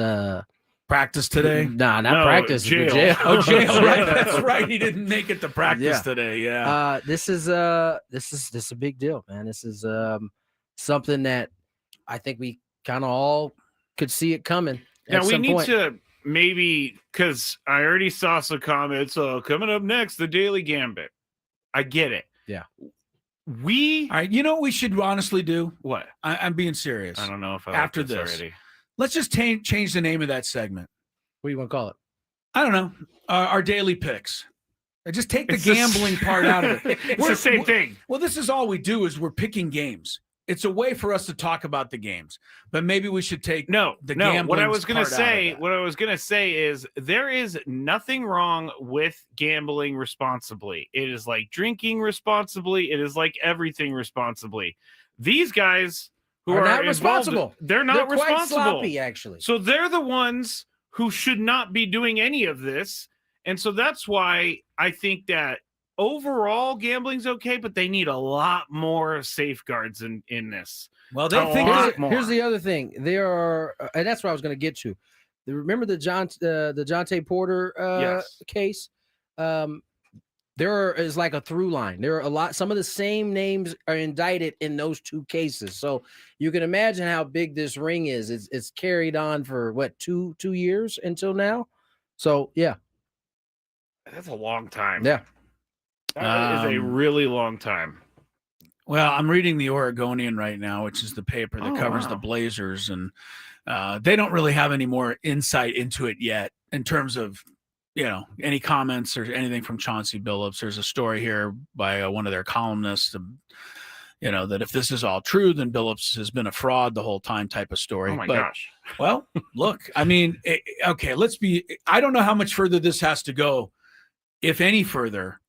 D: practice today.
C: Nah, not practice.
F: Jail.
D: Oh, jail. Right. That's right. He didn't make it to practice today. Yeah.
C: This is a big deal, man. This is something that I think we kind of all could see it coming.
F: Now we need to maybe, because I already saw some comments. Coming up next, the Daily Gambit. I get it.
C: Yeah.
D: All right. You know what we should honestly do?
F: What?
D: I'm being serious.
F: I don't know if I
D: after
F: like
D: this
F: already.
D: Let's just change the name of that segment.
C: What do you want to call it?
D: I don't know. Our daily picks. Just take the gambling part out of it.
F: It's the same thing.
D: Well, this is all we do is we're picking games. It's a way for us to talk about the games, but maybe we should take the gambling.
F: What I was going to say, is there is nothing wrong with gambling responsibly. It is like drinking responsibly. It is like everything responsibly. These guys who are
C: not responsible.
F: They're not responsible.
C: Quite sloppy, actually.
F: So they're the ones who should not be doing any of this, and so that's why I think that overall gambling's okay, but they need a lot more safeguards in this.
D: Well, they think
C: here's the other thing. There are, and that's what I was going to get to. Remember the Jonte Porter case? There is like a through line. There are some of the same names are indicted in those two cases. So you can imagine how big this ring is. It's carried on for what, two years until now. So yeah,
F: that's a long time.
C: Yeah.
F: That is a really long time.
D: Well, I'm reading the Oregonian right now, which is the paper that covers the Blazers, and they don't really have any more insight into it yet in terms of, any comments or anything from Chauncey Billups. There's a story here by one of their columnists, that if this is all true, then Billups has been a fraud the whole time type of story.
F: Oh my gosh.
D: Well, look, I mean, okay, I don't know how much further this has to go, if any further.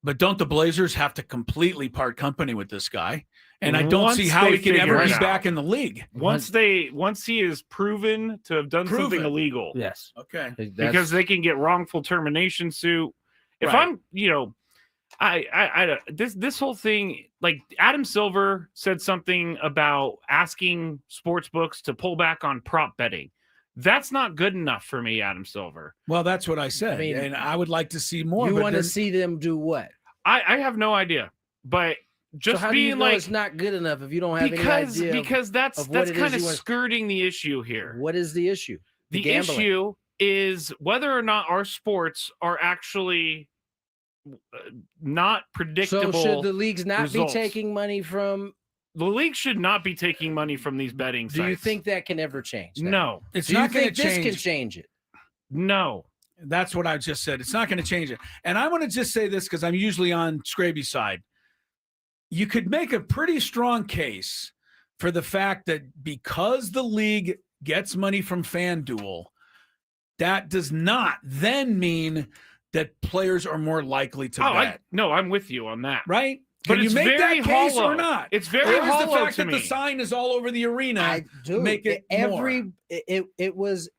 D: But don't the Blazers have to completely part company with this guy? And I don't see how he can ever be back in the league.
F: Once he is proven to have done something illegal.
C: Yes.
D: Okay.
F: Because they can get wrongful termination suit. If I'm, this whole thing, like Adam Silver said something about asking sports books to pull back on prop betting. That's not good enough for me, Adam Silver.
D: Well, that's what I said. And I would like to see more.
C: You want to see them do what?
F: I have no idea. But just
C: so
F: being like,
C: it's not good enough if you don't have any idea.
F: Because that's kind of skirting the issue here.
C: What is the issue?
F: The issue is whether or not our sports are actually not predictable.
C: So should the leagues not be taking money from?
F: The league should not be taking money from these betting sites.
C: Do you think that can ever change?
F: No.
D: It's not going to change.
C: This can change it?
F: No.
D: That's what I just said. It's not going to change it. And I want to just say this because I'm usually on Skraby's side. You could make a pretty strong case for the fact that because the league gets money from FanDuel, that does not then mean that players are more likely to bet.
F: I'm with you on that.
D: Right?
F: But
D: Can you make that case or not?
F: It's very hollow
D: the fact
F: to
D: that
F: me.
D: The sign is all over the arena. Make it more.
C: It was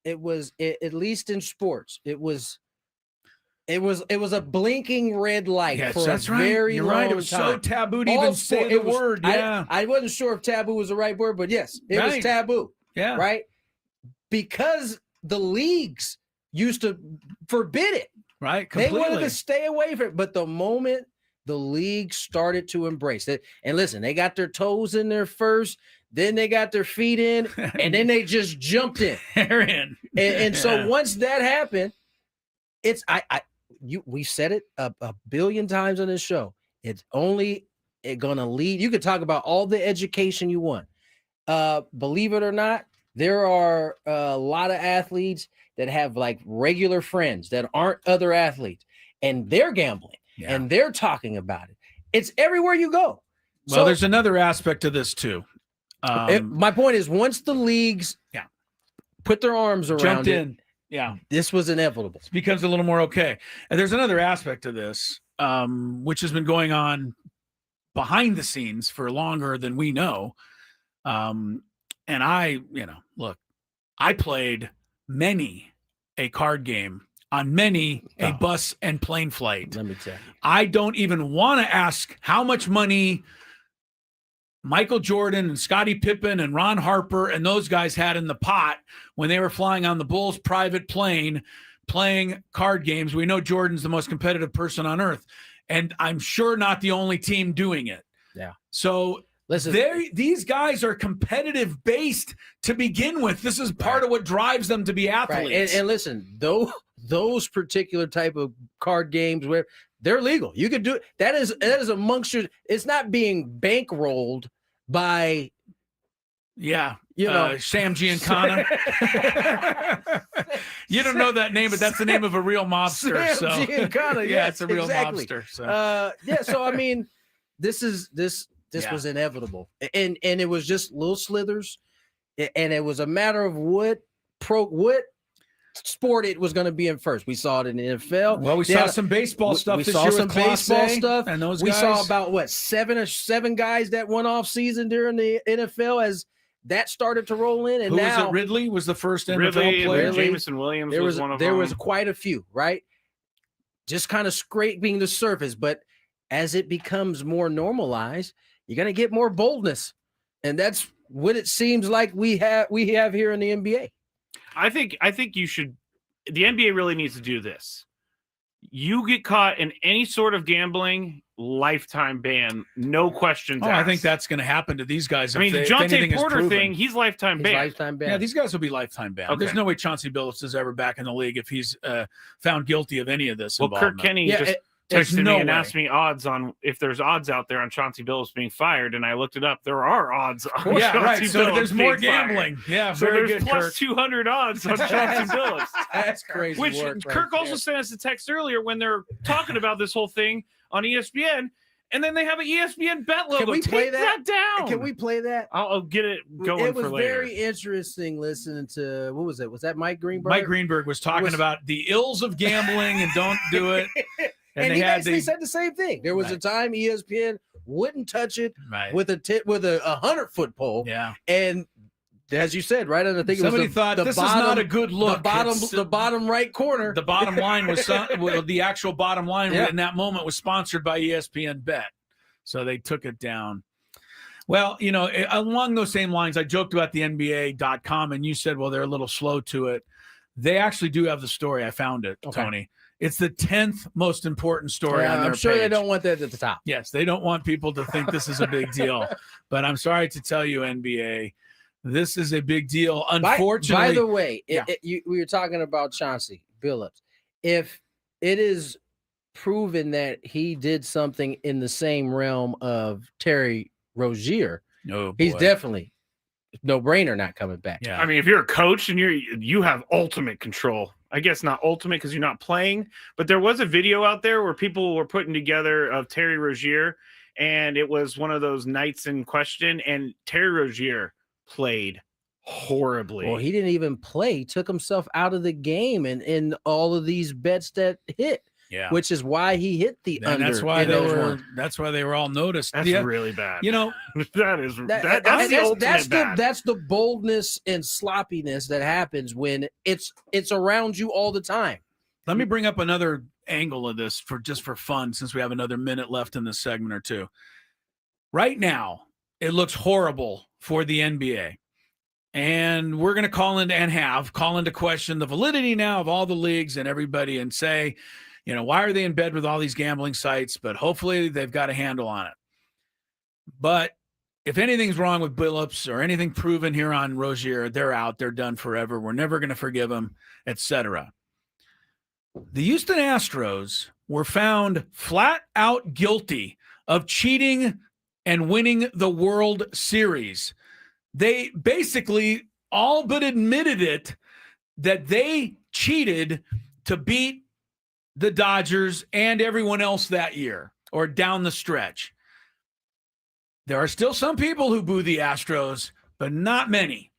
C: at least in sports. It was a blinking red light for a very long time.
D: It was so taboo to even say the word. Yeah,
C: I wasn't sure if taboo was the right word, but yes, it was taboo.
D: Yeah,
C: right. Because the leagues used to forbid it.
D: Right, completely.
C: They wanted to stay away from it, but the moment the league started to embrace it. And listen, they got their toes in there first, then they got their feet in, and then they just jumped in.
D: They're in.
C: And so once that happened, it's we said it a billion times on this show. It's only gonna lead. You could talk about all the education you want. Believe it or not, there are a lot of athletes that have like regular friends that aren't other athletes, and they're gambling. Yeah. And they're talking about it. It's everywhere you go.
D: Well, there's another aspect to this too.
C: My point is, once the leagues put their arms around
D: jumped in,
C: this was inevitable.
D: It becomes a little more okay. And there's another aspect to this. which has been going on behind the scenes for longer than we know. And I played many a card game on many a bus and plane flight.
C: Let me tell you.
D: I don't even want to ask how much money Michael Jordan and Scottie Pippen and Ron Harper and those guys had in the pot when they were flying on the Bulls private plane playing card games. We know Jordan's the most competitive person on earth, and I'm sure not the only team doing it.
C: Yeah.
D: So listen, these guys are competitive based to begin with. This is part of what drives them to be athletes.
C: Right. And listen, those particular type of card games where they're legal, you could do it. That is amongst your. It's not being bankrolled by.
D: Yeah, Sam Giancana. You don't know that name, but that's the name of a real mobster.
C: Sam Giancana,
D: yeah, it's a real mobster. So.
C: So I mean, this was inevitable, and it was just little slithers, and it was a matter of what sport it was going to be in first. We saw it in the NFL.
D: Well, we saw some baseball stuff.
C: We
D: this
C: saw
D: year
C: some
D: with
C: baseball stuff,
D: and those
C: we
D: guys.
C: saw about seven guys that went off season during the NFL as that started to roll in. And
D: who
C: now
D: was it? Ridley was the first NFL player.
F: Jameson Williams was one of them.
C: There was quite a few, right? Just kind of scraping the surface, but as it becomes more normalized, you're going to get more boldness, and that's what it seems like we have here in the NBA.
F: I think you should. The NBA really needs to do this. You get caught in any sort of gambling, lifetime ban, no questions asked.
D: I think that's going to happen to these guys.
F: I mean, the Jonte Porter thing, he's lifetime ban.
C: Yeah,
D: these guys will be lifetime banned. Okay. There's no way Chauncey Billups is ever back in the league if he's found guilty of any of this.
F: Well, Kirk Kenny texted me and asked me odds on if there's odds out there on Chauncey Billups being fired, and I looked it up. There are odds on Chauncey Billups.
D: So there's more gambling. Fired. Yeah,
F: so
D: very
F: there's
D: good,
F: plus
D: Kirk.
F: 200 odds on Chauncey Billups.
C: That's crazy.
F: Which Kirk also sent us a text earlier when they're talking about this whole thing on ESPN, and then they have an ESPN bet logo.
C: Can we play that
F: down?
C: Can we play that?
F: I'll get it going for later.
C: It was very interesting listening to, what was it? Was that Mike Greenberg?
D: Mike Greenberg was talking about the ills of gambling and don't do it.
C: And he basically said the same thing. There was a time ESPN wouldn't touch it with a 100-foot pole.
D: Yeah.
C: And as you said, right? And I think
D: somebody thought this is not a good look.
C: The bottom right corner.
D: The bottom line was the actual bottom line in that moment was sponsored by ESPN Bet. So they took it down. Well, along those same lines, I joked about the NBA.com, and you said, well, they're a little slow to it. They actually do have the story. I found it, Tony. It's the 10th most important story on their
C: I'm sure
D: page.
C: they don't want that at the top.
D: Yes, they don't want people to think this is a big deal. But I'm sorry to tell you, NBA, this is a big deal. Unfortunately.
C: By the way, we were talking about Chauncey Billups. If it is proven that he did something in the same realm of Terry Rozier, he's definitely no-brainer not coming back.
F: Yeah. I mean, if you're a coach and you have ultimate control. I guess not ultimate because you're not playing, but there was a video out there where people were putting together of Terry Rozier, and it was one of those nights in question, and Terry Rozier played horribly.
C: Well, he didn't even play. He took himself out of the game and in all of these bets that hit.
D: Yeah,
C: which is why he hit the under.
D: That's why they were all noticed.
F: That's really bad. That's the ultimate bad.
C: That's the boldness and sloppiness that happens when it's around you all the time.
D: Let me bring up another angle of this for fun, since we have another minute left in this segment or two. Right now, it looks horrible for the NBA. And we're going to call into question the validity now of all the leagues and everybody and say, why are they in bed with all these gambling sites? But hopefully they've got a handle on it. But if anything's wrong with Billups or anything proven here on Rozier, they're out. They're done forever. We're never going to forgive them, etc. The Houston Astros were found flat out guilty of cheating and winning the World Series. They basically all but admitted it, that they cheated to beat the Dodgers and everyone else that year or down the stretch. There are still some people who boo the Astros, but not many.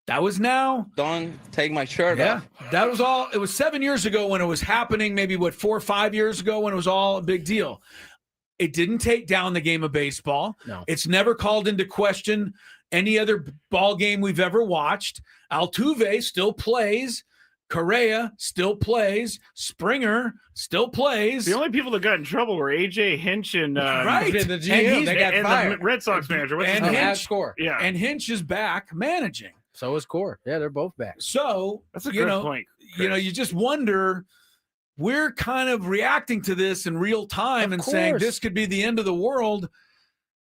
D: That was now.
G: Don't take my shirt off.
D: That was all. It was 7 years ago when it was happening, maybe 4 or 5 years ago when it was all a big deal. It didn't take down the game of baseball.
C: No.
D: It's never called into question any other ball game we've ever watched. Altuve still plays. Correa still plays. Springer still plays.
F: The only people that got in trouble were AJ Hinch and
D: right.
C: The GM, they got fired.
F: the Red Sox manager. What's his
D: And
F: name?
D: Hinch,
C: Score.
F: Yeah,
D: and Hinch is back managing.
C: So is Core. Yeah, they're both back.
D: So
F: that's a good point. Chris.
D: You just wonder. We're kind of reacting to this in real time and saying this could be the end of the world.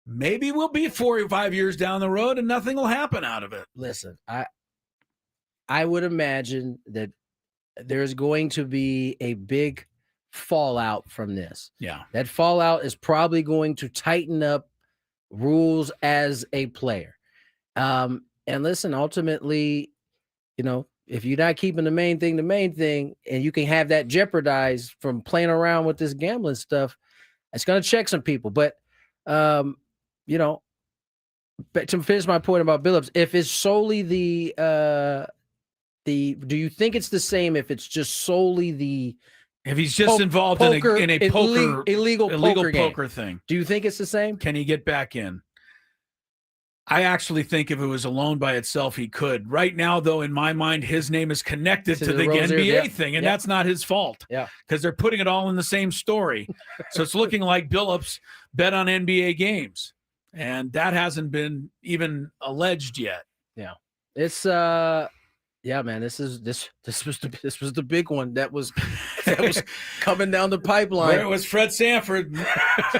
D: Maybe we'll be 4 or 5 years down the road and nothing will happen out of it.
C: Listen, I would imagine that there's going to be a big fallout from this.
D: Yeah.
C: That fallout is probably going to tighten up rules as a player. And listen, ultimately, if you're not keeping the main thing, and you can have that jeopardized from playing around with this gambling stuff, it's going to check some people. But, but to finish my point about Billups, if it's solely do you think it's the same if it's just solely
D: if he's just involved
C: poker,
D: in a poker
C: illegal
D: poker thing?
C: Do you think it's the same?
D: Can he get back in? I actually think if it was alone by itself, he could. Right now, though, in my mind, his name is connected to the NBA thing, and that's not his fault.
C: Yeah,
D: because they're putting it all in the same story. So it's looking like Billups bet on NBA games, and that hasn't been even alleged yet.
C: Yeah, it's yeah, man. This was the big one that was coming down the pipeline.
D: Where was Fred Sanford?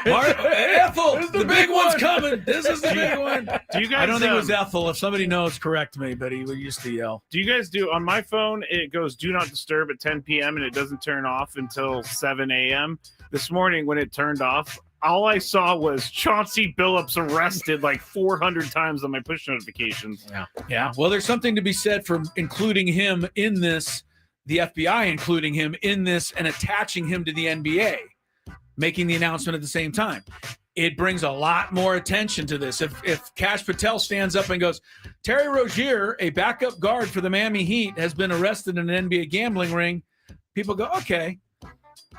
D: Ethel, the big one's coming. This is the big one.
F: Do you guys?
D: I don't think it was Ethel. If somebody knows, correct me. But he used to yell.
F: Do you guys do on my phone? It goes do not disturb at 10 p.m. and it doesn't turn off until 7 a.m. This morning when it turned off, all I saw was Chauncey Billups arrested like 400 times on my push notifications.
D: Yeah. Well, there's something to be said for including him in this, the FBI including him in this and attaching him to the NBA, making the announcement at the same time. It brings a lot more attention to this. If Kash Patel stands up and goes, Terry Rozier, a backup guard for the Miami Heat, has been arrested in an NBA gambling ring, people go, okay.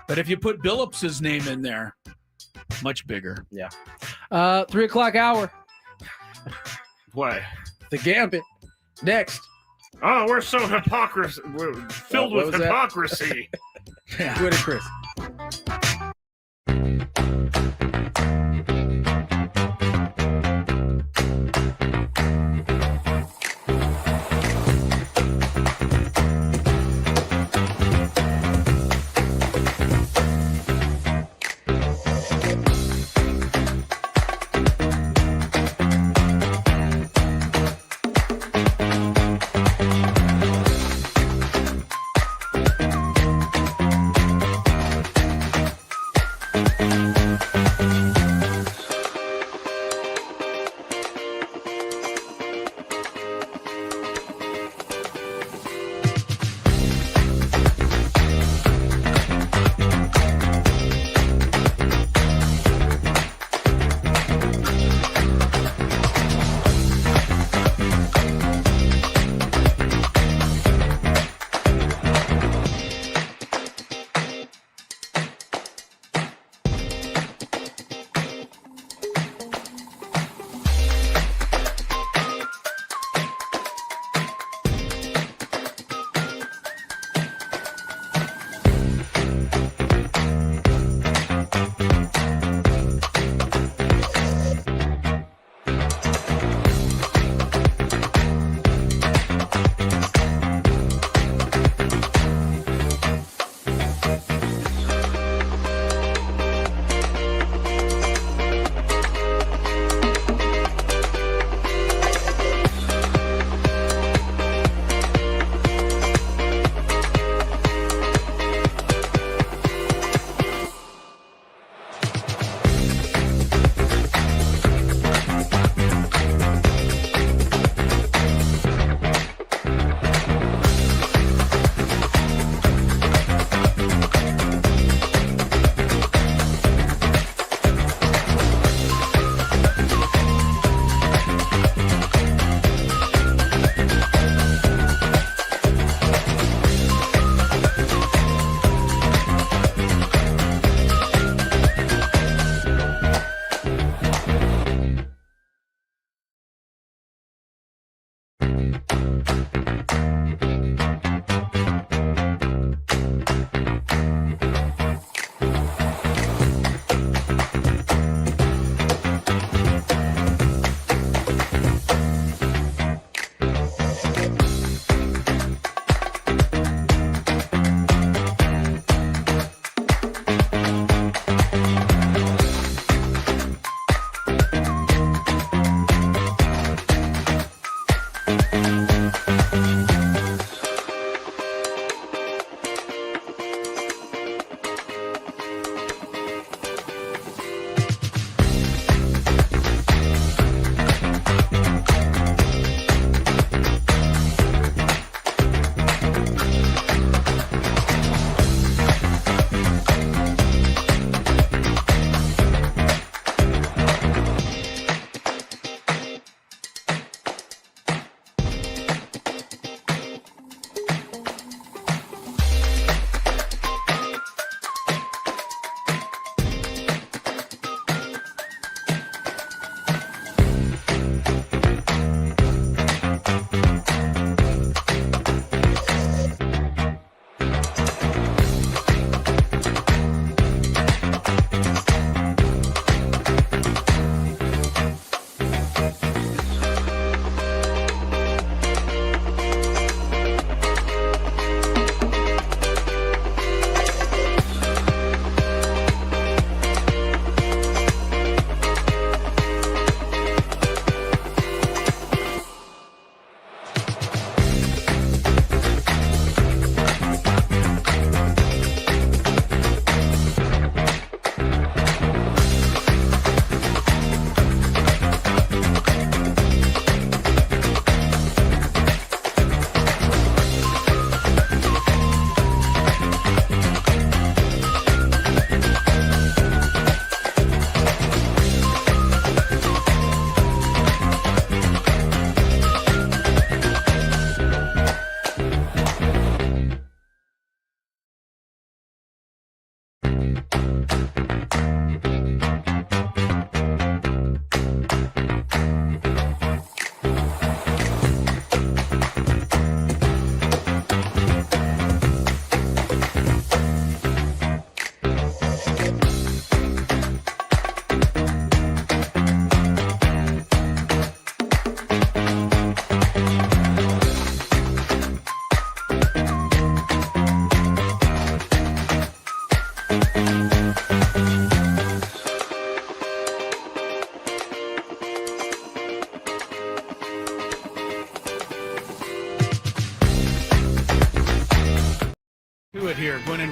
D: But if you put Billups' name in there, much bigger.
C: Yeah. 3 o'clock hour.
F: What?
C: The Gambit. Next.
F: Oh, we're so hypocrisy. We're filled with hypocrisy.
C: Gwynn and Chris.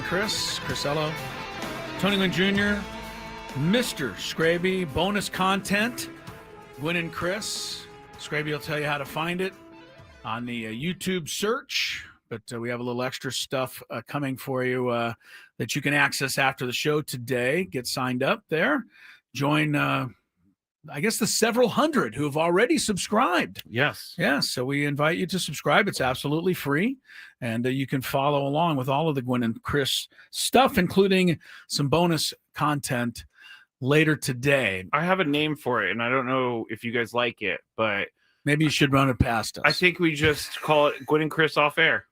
D: and Chris Ello, Tony Gwynn Jr., Mr. Skraby, bonus content, Gwynn and Chris. Skraby will tell you how to find it on the YouTube search, but we have a little extra stuff coming for you that you can access after the show today. Get signed up there. Join, I guess, the several hundred who have already subscribed.
F: Yes.
D: Yeah, so we invite you to subscribe. It's absolutely free, and you can follow along with all of the Gwynn and Chris stuff, including some bonus content later today.
F: I have a name for it, and I don't know if you guys like it, but
D: maybe you should run it past us.
F: I think we just call it Gwynn and Chris off air.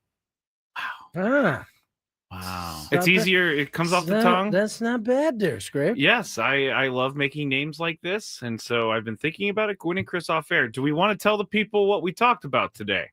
D: Wow.
F: It's easier. It comes off the tongue.
C: That's not bad there, Scrape.
F: Yes, I love making names like this, and so I've been thinking about it. Gwynn and Chris off air. Do we want to tell the people what we talked about today?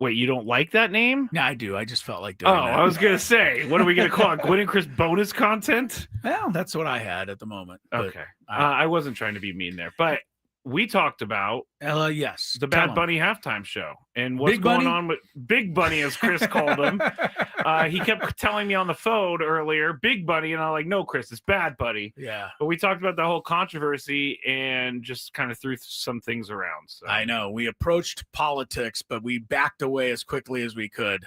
F: Wait, you don't like that name?
D: Yeah, I do. I just felt like doing that.
F: I was going to say, what are we going to call it? Gwynn and Chris bonus content?
D: Well, that's what I had at the moment.
F: Okay. I wasn't trying to be mean there, but we talked about
D: yes,
F: the Bad Bunny halftime show and what's going on with Big Bunny, as Chris called him. He kept telling me on the phone earlier, Big Bunny, and I'm like, no, Chris, it's Bad Bunny.
D: Yeah.
F: But we talked about the whole controversy and just kind of threw some things around. So.
D: I know. We approached politics, but we backed away as quickly as we could.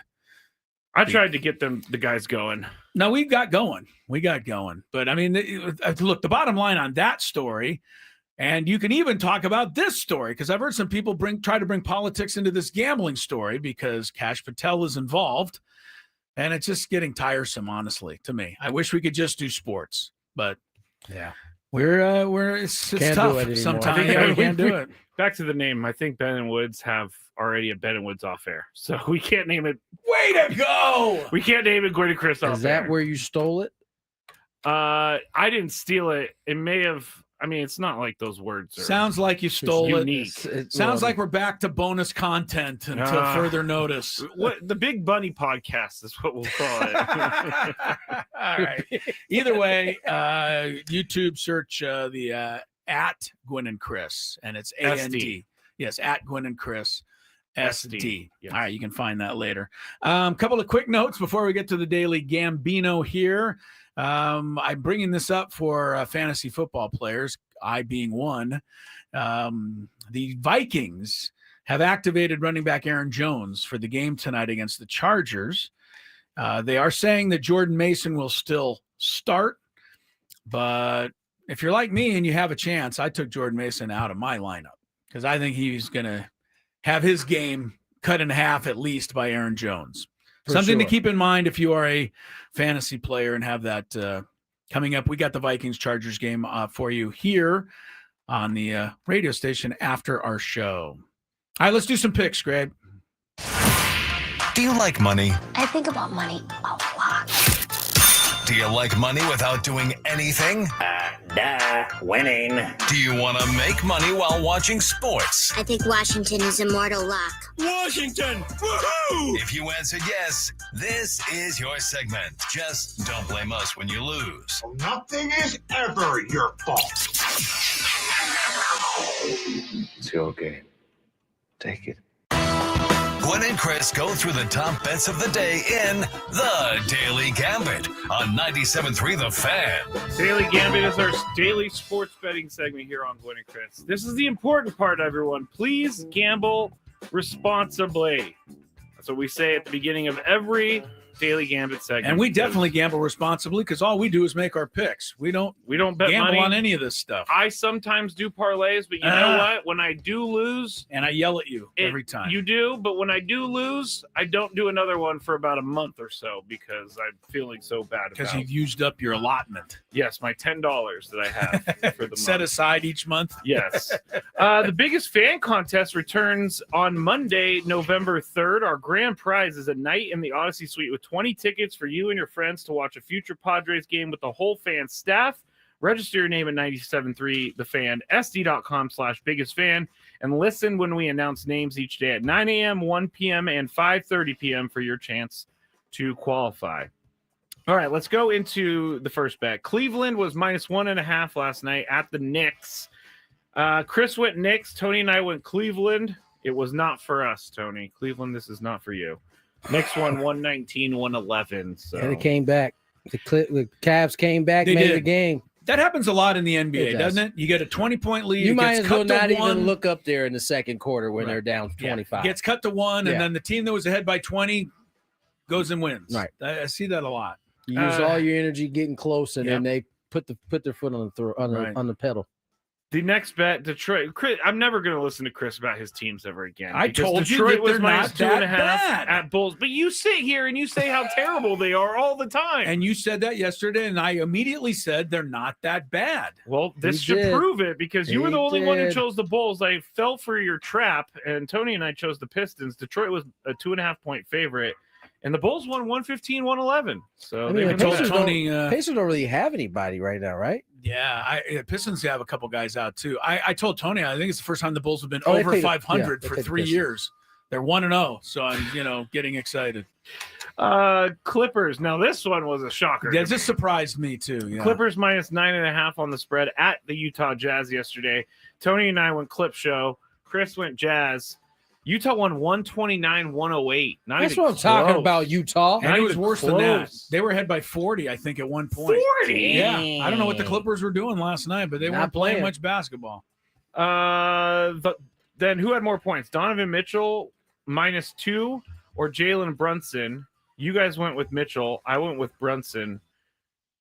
F: I tried to get the guys going.
D: No, we got going. But I mean, look, the bottom line on that story. And you can even talk about this story, because I've heard some people try to bring politics into this gambling story because Kash Patel is involved, and it's just getting tiresome, honestly, to me. I wish we could just do sports, but
C: yeah,
D: it's tough sometimes. We can't do it.
F: Back to the name. I think Ben and Woods have already a Ben and Woods off air, so we can't name it.
D: Way to go!
F: We can't name it Gwynn and Chris off air.
C: Is that where you stole it?
F: I didn't steal it. It may have. I mean, it's not like those words are.
D: Sounds like you stole it. Sounds like we're back to bonus content until further notice.
F: What the Big Bunny podcast is what we'll call it.
D: All right. Either way, YouTube search the at Gwynn and Chris, and it's AND. Yes, at Gwynn and Chris. SD. Yes. All right, you can find that later. Couple of quick notes before we get to the Daily Gambino here. I'm bringing this up for fantasy football players, I being one. The Vikings have activated running back Aaron Jones for the game tonight against the Chargers. They are saying that Jordan Mason will still start, but if you're like me and you have a chance, I took Jordan Mason out of my lineup because I think he's going to have his game cut in half at least by Aaron Jones. Something to keep in mind if you are a fantasy player and have that coming up. We got the Vikings-Chargers game for you here on the radio station after our show. All right, let's do some picks, Greg.
B: Do you like money?
H: I think about money a lot.
B: Do you like money without doing anything?
I: Winning.
B: Do you want to make money while watching sports?
H: I think Washington is immortal luck.
B: Washington! Woohoo! If you answered yes, this is your segment. Just don't blame us when you lose.
A: Nothing is ever your fault.
I: It's your game. Take it.
B: Gwynn and Chris go through the top bets of the day in The Daily Gambit on 97.3 The Fan.
F: Daily Gambit is our daily sports betting segment here on Gwynn and Chris. This is the important part, everyone. Please gamble responsibly. That's what we say at the beginning of every Daily Gambit segment.
D: And we definitely gamble responsibly because all we do is make our picks. We don't
F: bet
D: gamble
F: money
D: on any of this stuff.
F: I sometimes do parlays, but you know what? When I do lose,
D: and I yell at you every time.
F: You do, but when I do lose, I don't do another one for about a month or so because I'm feeling so bad
D: because you've used up your allotment.
F: Yes, my $10 that I have for the
D: set
F: month.
D: aside each month.
F: Yes. The biggest fan contest returns on Monday, November 3rd. Our grand prize is a night in the Odyssey Suite with 20 tickets for you and your friends to watch a future Padres game with the whole fan staff. Register your name at 97.3 The Fan, sd.com/biggestfan, and listen when we announce names each day at 9 a.m., 1 p.m., and 5:30 p.m. for your chance to qualify. All right, let's go into the first bet. Cleveland was -1.5 last night at the Knicks. Chris went Knicks. Tony and I went Cleveland. It was not for us, Tony. Cleveland, this is not for you. Next one, 119, 111. So
C: Yeah, they came back. The Cavs came back,
D: They
C: made
D: did.
C: the game.
D: That happens a lot in the NBA,
C: It does.
D: doesn't it? You get a 20-point lead.
C: You
D: it
C: might
D: gets
C: as well
D: cut to
C: not
D: one,
C: even look up there in the second quarter when
D: Right.
C: they're down 25.
D: Gets cut to one,
C: Yeah.
D: and then the team that was ahead by 20 goes and wins.
C: Right.
D: I see that a lot.
C: You use all your energy getting close, and
D: yeah.
C: then they put their foot on the
D: Right.
C: on the pedal.
F: the next bet, Detroit. Chris, I'm never going to listen to Chris about his teams ever again.
D: I
F: because
D: told you
F: Detroit
D: that
F: was
D: they're
F: minus
D: not
F: 2.5
D: that bad.
F: at Bulls, but you sit here and you say how terrible they are all the time.
D: And you said that yesterday, and I immediately said they're not that bad.
F: Well, this
C: He
F: should
C: did.
F: prove it because you were
C: He
F: the only one who
C: did.
F: chose the Bulls. I fell for your trap, and Tony and I chose the Pistons. Detroit was a 2.5-point favorite, and the Bulls won 115-111. So
C: I
F: they
C: mean,
F: were
C: the
F: the
C: Pacers,
F: best.
D: Tony,
C: Pacers don't really have anybody right now, right?
D: Yeah, Pistons have a couple guys out too. I told Tony I think it's the first time the Bulls have been
C: Oh, they
D: over
C: played-
D: 500
C: yeah,
D: for
C: they played
D: 3
C: Pistons.
D: years. They're 1-0, so I'm getting excited.
F: Clippers. Now this one was a shocker.
D: That
F: to
D: just
F: me.
D: surprised me too. Yeah.
F: Clippers minus 9.5 on the spread at the Utah Jazz yesterday. Tony and I went Clip Show. Chris went Jazz. Utah won 129-108. Not
C: That's
F: even
C: what I'm talking
F: close.
C: about, Utah.
D: And
F: Not
D: it was
F: even
D: worse than that.
F: close.
D: They were ahead by 40, I think, at one point.
F: 40?
D: Yeah. I don't know what the Clippers were doing last night, but they
C: Not
D: weren't playing
C: playing.
D: much basketball.
F: Then who had more points? Donovan Mitchell -2 or Jalen Brunson? You guys went with Mitchell. I went with Brunson.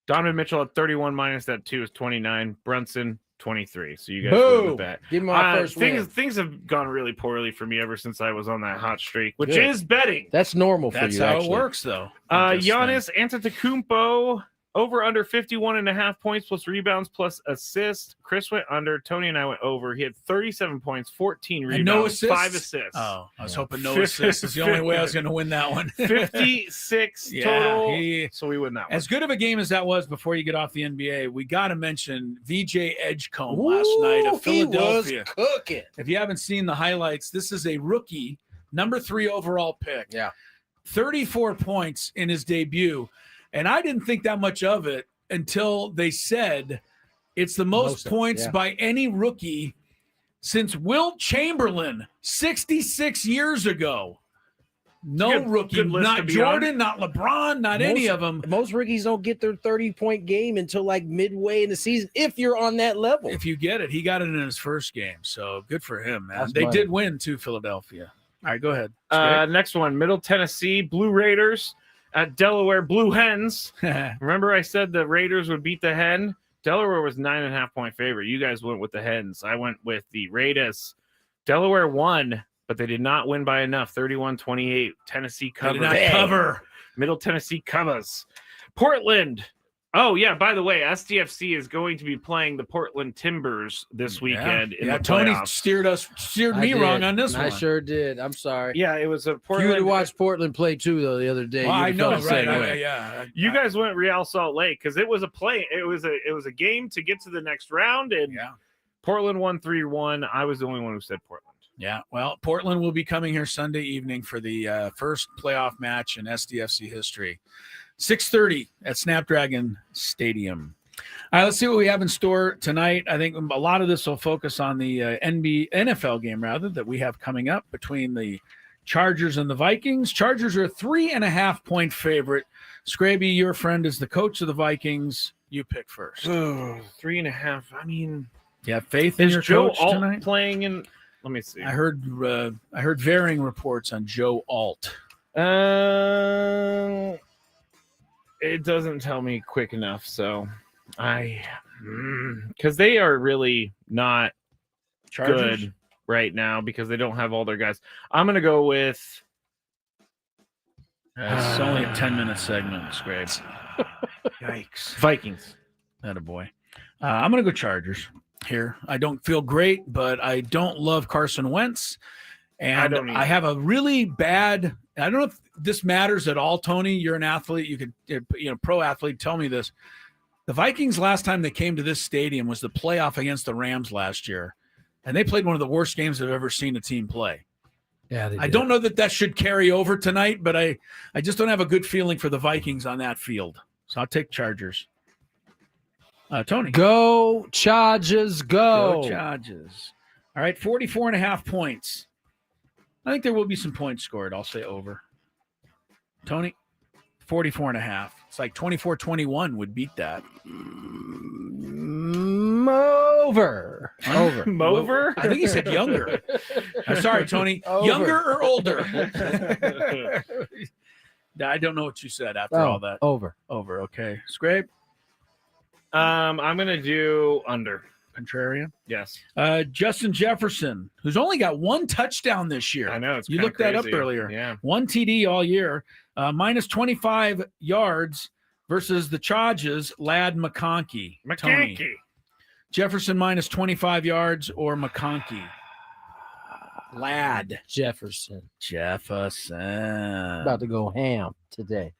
F: Donovan Mitchell at 31 minus that 2 is 29. Brunson 23. So you guys went
C: Boom.
F: with that.
C: Give me my first win.
F: Things have gone really poorly for me ever since I was on that hot streak, which
C: Good.
F: is betting.
C: That's normal for
D: That's
C: you,
D: how
C: actually.
D: it works, though. with this
F: Giannis Antetokounmpo over under 51.5 points plus rebounds plus assists. Chris went under. Tony and I went over. He had 37 points, 14
D: thing.
F: rebounds,
D: And no assists?
F: 5 assists.
D: Oh, I was
C: Yeah.
D: hoping no assists. It's the only way I was going to win that one.
F: 56
D: Yeah,
F: total. So we win that one.
D: As good of a game as that was before you get off the NBA, we got to mention VJ Edgecombe last night of Philadelphia.
C: He was cooking.
D: If you haven't seen the highlights, this is a rookie, number 3 overall pick.
C: Yeah.
D: 34 points in his debut. And I didn't think that much of it until they said it's the most points
C: yeah.
D: by any rookie since Wilt Chamberlain 66 years ago. No
F: Good-
D: rookie,
F: good list to
D: not
F: be
D: Jordan, not LeBron, not any of them.
C: Most rookies don't get their 30-point game until like midway in the season, if you're on that level.
D: If you get it, he got it in his first game. So good for him, man.
C: That's
D: They
C: money.
D: did win too, Philadelphia. All right, go ahead.
F: Next one, Middle Tennessee, Blue Raiders at Delaware, Blue Hens. Remember I said the Raiders would beat the Hen? Delaware was 9.5-point favorite. You guys went with the Hens. I went with the Raiders. Delaware won, but they did not win by enough. 31-28. Tennessee
D: They
F: covered.
D: did not cover.
F: Middle Tennessee covers. Portland. Oh, yeah, by the way, SDFC is going to be playing the Portland Timbers this weekend in the
D: Tony
F: playoffs.
D: steered
C: I
D: me
C: did.
D: wrong on this
C: I
D: one.
C: sure did. I'm sorry.
F: Yeah, it was a
C: You
F: Portland.
C: would have watched Portland play too, though, the other day.
D: Well, I
C: You'd
D: know,
C: have felt the
D: right?
C: same way.
D: Yeah.
F: You guys went Real Salt Lake because it was a play. It was a game to get to the next round, and
D: Yeah.
F: Portland won 3-1. I was the only one who said Portland.
D: Yeah. Well, Portland will be coming here Sunday evening for the first playoff match in SDFC history. 6:30 at Snapdragon Stadium. All right, let's see what we have in store tonight. I think a lot of this will focus on the NFL game, rather, that we have coming up between the Chargers and the Vikings. Chargers are a 3.5-point favorite. Skraby, your friend, is the coach of the Vikings. You pick first.
F: 3.5. I mean,
D: You have faith in
F: is
D: your
F: Joe
D: coach
F: Alt
D: tonight?
F: playing in? Let me see.
D: I heard varying reports on Joe Alt.
F: It doesn't tell me quick enough, so because they are really not
D: Chargers?
F: good right now because they don't have all their guys. I'm gonna go with.
D: It's only a 10-minute segment, Scrapes.
F: Yikes! Vikings.
D: Attaboy. I'm going to go Chargers here. I don't feel great, but I don't love Carson Wentz. And
F: I don't either.
D: I have a really bad – I don't know if this matters at all, Tony. You're an athlete. You could, pro athlete. Tell me this. The Vikings, last time they came to this stadium was the playoff against the Rams last year. And they played one of the worst games I've ever seen a team play.
C: Yeah,
D: I don't know that should carry over tonight, but I just don't have a good feeling for the Vikings on that field. So I'll take Chargers. Tony.
C: Go Chargers, go.
D: Go Chargers. All right, 44.5 points. I think there will be some points scored. I'll say over. Tony, 44.5. It's like 24-21 would beat that.
C: Over.
F: Mover?
D: I think he said younger. Sorry, Tony.
C: Over.
D: Younger or older? I don't know what you said after all that.
C: Over.
D: Okay. Scrape?
F: I'm going to do under.
D: Contrarian?
F: Yes.
D: Justin Jefferson, who's only got one touchdown this year.
F: I know. It's
D: You
F: kinda
D: looked that up
F: crazy.
D: earlier.
F: Yeah.
D: One TD all year. Minus 25 yards versus the Chargers, Lad McConkey. Tony.
F: McCankey.
D: Jefferson minus 25 yards or McConkey? Lad.
C: Jefferson. About to go ham today.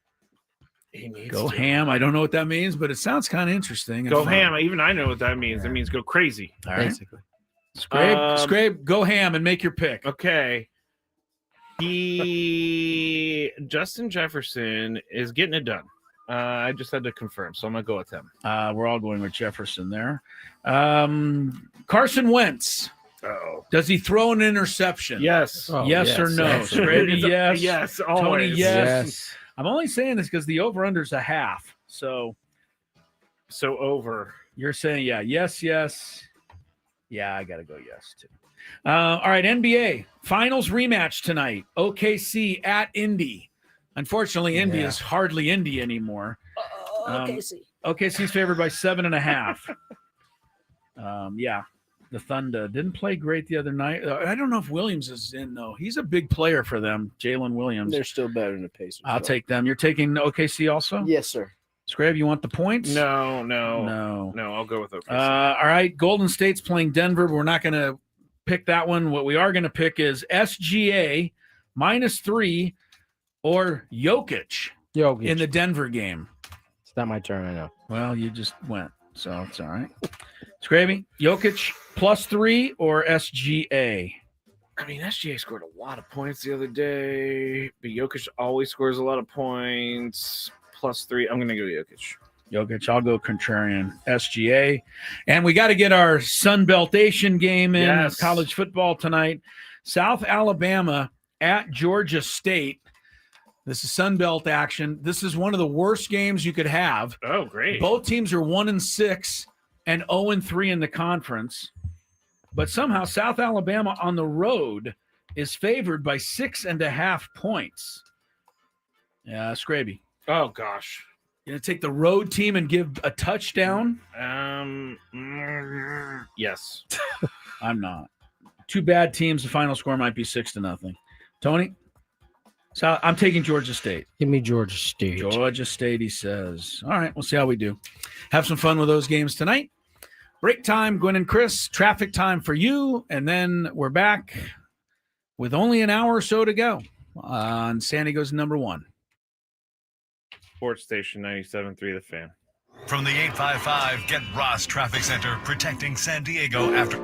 F: He needs
D: Go
F: to.
D: ham. I don't know what that means, but it sounds kind of interesting. and
F: Go
D: fun.
F: ham. Even I know what that means. It means go crazy.
D: All right.
C: Basically.
D: Scrape, go ham and make your pick.
F: Okay. Justin Jefferson is getting it done. I just had to confirm, so I'm going to go with him.
D: We're all going with Jefferson there. Carson Wentz.
F: Oh.
D: Does he throw an interception?
F: Yes.
C: Oh,
D: yes or no?
C: absolutely.
D: Scraby, yes.
F: Yes, always.
D: Tony, yes.
C: Yes.
D: I'm only saying this because the over-under's a half. So
F: over.
D: you're saying, yeah, yes. Yeah, I got to go yes, too. All right, NBA. Finals rematch tonight. OKC at Indy. Unfortunately, Indy is hardly Indy anymore. OKC's favored by 7.5. Yeah, the Thunder didn't play great the other night. I don't know if Williams is in, though. He's a big player for them, Jalen Williams.
J: They're still better than the Pacers.
D: I'll take them. You're taking OKC also?
J: Yes, sir.
D: Scrabe, you want the points?
F: No.
D: No.
F: I'll go with OKC.
D: All right, Golden State's playing Denver, but we're not going to pick that one. What we are going to pick is SGA -3 or Jokic in the Denver game.
C: It's not my turn, I know.
D: Well, you just went, so it's all right. Scraby, Jokic +3 or SGA?
F: I mean, SGA scored a lot of points the other day, but Jokic always scores a lot of points. +3. I'm going to go
D: Jokic, I'll go contrarian. SGA. And we got to get our Sun Beltation game in
F: Yes.
D: college football tonight. South Alabama at Georgia State. This is Sun Belt action. This is one of the worst games you could have.
F: Oh, great.
D: Both teams are 1-6 and 0-3 in the conference. But somehow South Alabama on the road is favored by 6.5 points. Yeah, Scraby.
F: Oh, gosh.
D: You going to take the road team and give a touchdown?
F: Yes.
D: I'm not. Two bad teams. The final score might be 6-0. Tony? So I'm taking Georgia State.
C: Give me Georgia State.
D: Georgia State, he says. All right, we'll see how we do. Have some fun with those games tonight. Break time, Gwynn and Chris. Traffic time for you. And then we're back with only an hour or so to go on San Diego's number one.
F: Sports Station 97.3 The Fan.
B: From the 855 Get Ross Traffic Center, protecting San Diego after.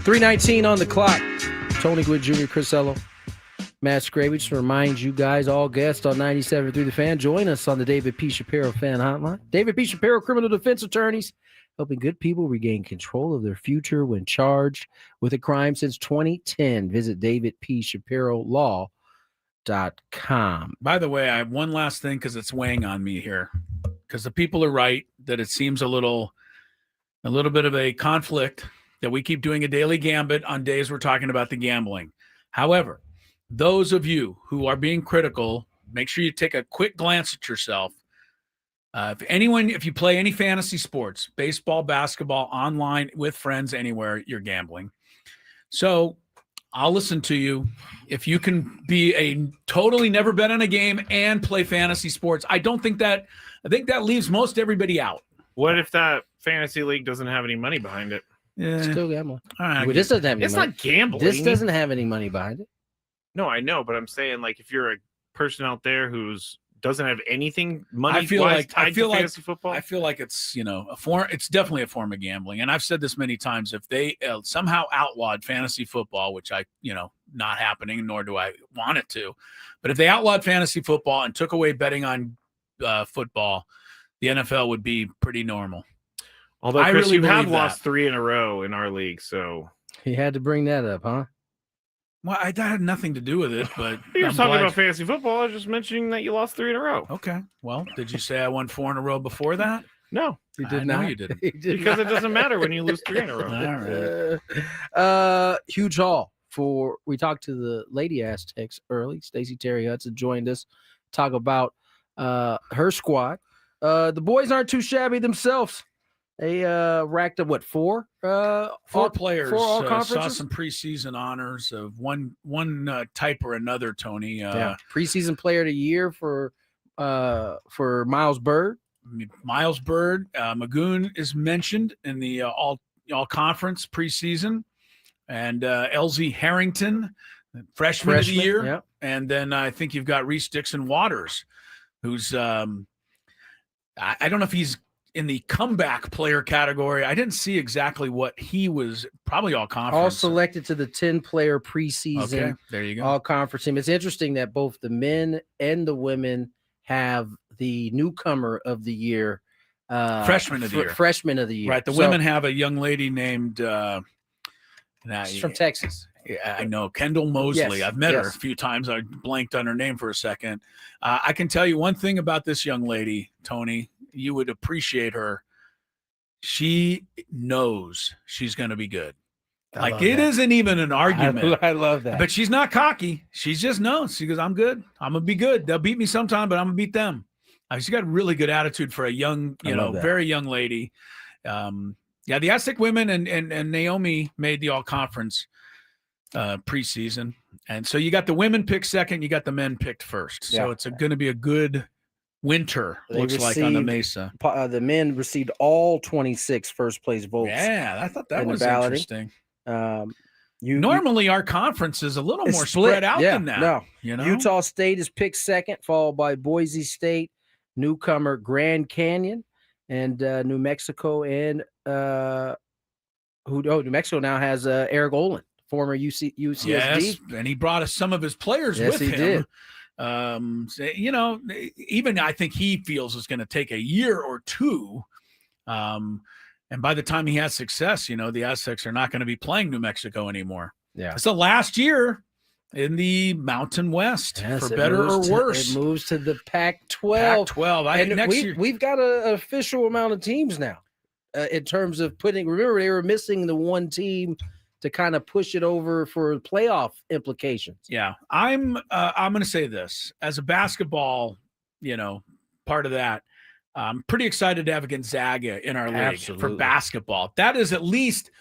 C: 3:19 on the clock. Tony Gwynn Jr., Chris Ello, Matt Skraby. Just to remind you guys, all guests on 97.3 The Fan, join us on the David P. Shapiro Fan Hotline. David P. Shapiro, criminal defense attorneys, helping good people regain control of their future when charged with a crime since 2010. Visit davidpshapirolaw.com.
D: By the way, I have one last thing because it's weighing on me here. Because the people are right that it seems a little bit of a conflict that we keep doing a daily gambit on days we're talking about the gambling. However, those of you who are being critical, make sure you take a quick glance at yourself. If you play any fantasy sports, baseball, basketball, online, with friends, anywhere, you're gambling. So I'll listen to you. If you can be a totally never bet on a game and play fantasy sports, I think that leaves most everybody out.
F: What if that fantasy league doesn't have any money behind it?
D: Yeah.
C: Still gambling.
D: All right.
C: Well, this doesn't have any
F: It's
C: money.
F: not gambling.
C: This doesn't have any money behind it.
F: No, I know, but I'm saying, like, if you're a person out there who's doesn't have anything money
D: I feel
F: like fantasy football.
D: I feel like it's a form. It's definitely a form of gambling, and I've said this many times. If they somehow outlawed fantasy football, which not happening, nor do I want it to, but if they outlawed fantasy football and took away betting on football, the NFL would be pretty normal.
F: Although, Chris, you have lost 3 in a row in our league, so
C: You had to bring that up, huh?
D: Well, that had nothing to do with it, but
F: you're talking about fantasy football. I was just mentioning that you lost 3 in a row.
D: Okay. Well, did you say I won 4 in a row before that?
F: No,
C: you did
D: not.
C: not.
D: You didn't.
F: Because it doesn't matter when you lose 3 in a row.
D: All right.
C: Huge haul we talked to the Lady Aztecs early. Stacie Terry-Hutson joined us, talk about her squad. The boys aren't too shabby themselves. They racked up 4
D: players.
C: 4 all
D: saw
C: conferences.
D: some preseason honors of one type or another. Tony,
C: preseason player of the year for Miles Bird.
D: Miles Bird, Magoon is mentioned in the all conference preseason, and LZ Harrington, freshman of the year,
C: yep.
D: And then I think you've got Reese Dixon Waters, who's I don't know if he's in the comeback player category. I didn't see exactly what he was. Probably all conference.
C: All selected to the 10-player preseason.
D: Okay, there you go.
C: All conference team. It's interesting that both the men and the women have the newcomer of the year,
D: freshman of the year.
C: Freshman of the year.
D: Right. The women have a young lady named.
C: She's from Texas.
D: Yeah, I know, Kendall Mosley.
C: Yes,
D: I've met her a few times. I blanked on her name for a second. I can tell you one thing about this young lady, Tony. You would appreciate her. She knows she's going to be good. Like, it isn't even an argument.
C: I love that.
D: But she's not cocky. She just knows. She goes, I'm good. I'm going to be good. They'll beat me sometime, but I'm going to beat them. She's got a really good attitude for a young, very young lady. The Aztec women and Naomi made the all-conference preseason. And so you got the women picked second, you got the men picked first. So it's going to be a good winter, looks like, on the Mesa.
C: The men received all 26 first-place votes.
D: Yeah, I thought that was interesting. Normally, our conference is a little more spread out than that.
C: No,
D: you know?
C: Utah State is picked second, followed by Boise State, newcomer Grand Canyon, and New Mexico. And New Mexico now has Eric Olin, former UCSD.
D: Yes, and he brought us some of his players with him.
C: Did.
D: Even I think he feels it's going to take a year or two. And by the time he has success, the Aztecs are not going to be playing New Mexico anymore.
C: Yeah.
D: It's the last year in the Mountain West, for better or worse.
C: It moves to the Pac-12.
D: Pac-12.
C: We've got an official amount of teams now in terms of remember, they were missing the one team to kind of push it over for playoff implications.
D: Yeah. I'm going to say this as a basketball, part of that. I'm pretty excited to have Gonzaga in our league for basketball. That is at least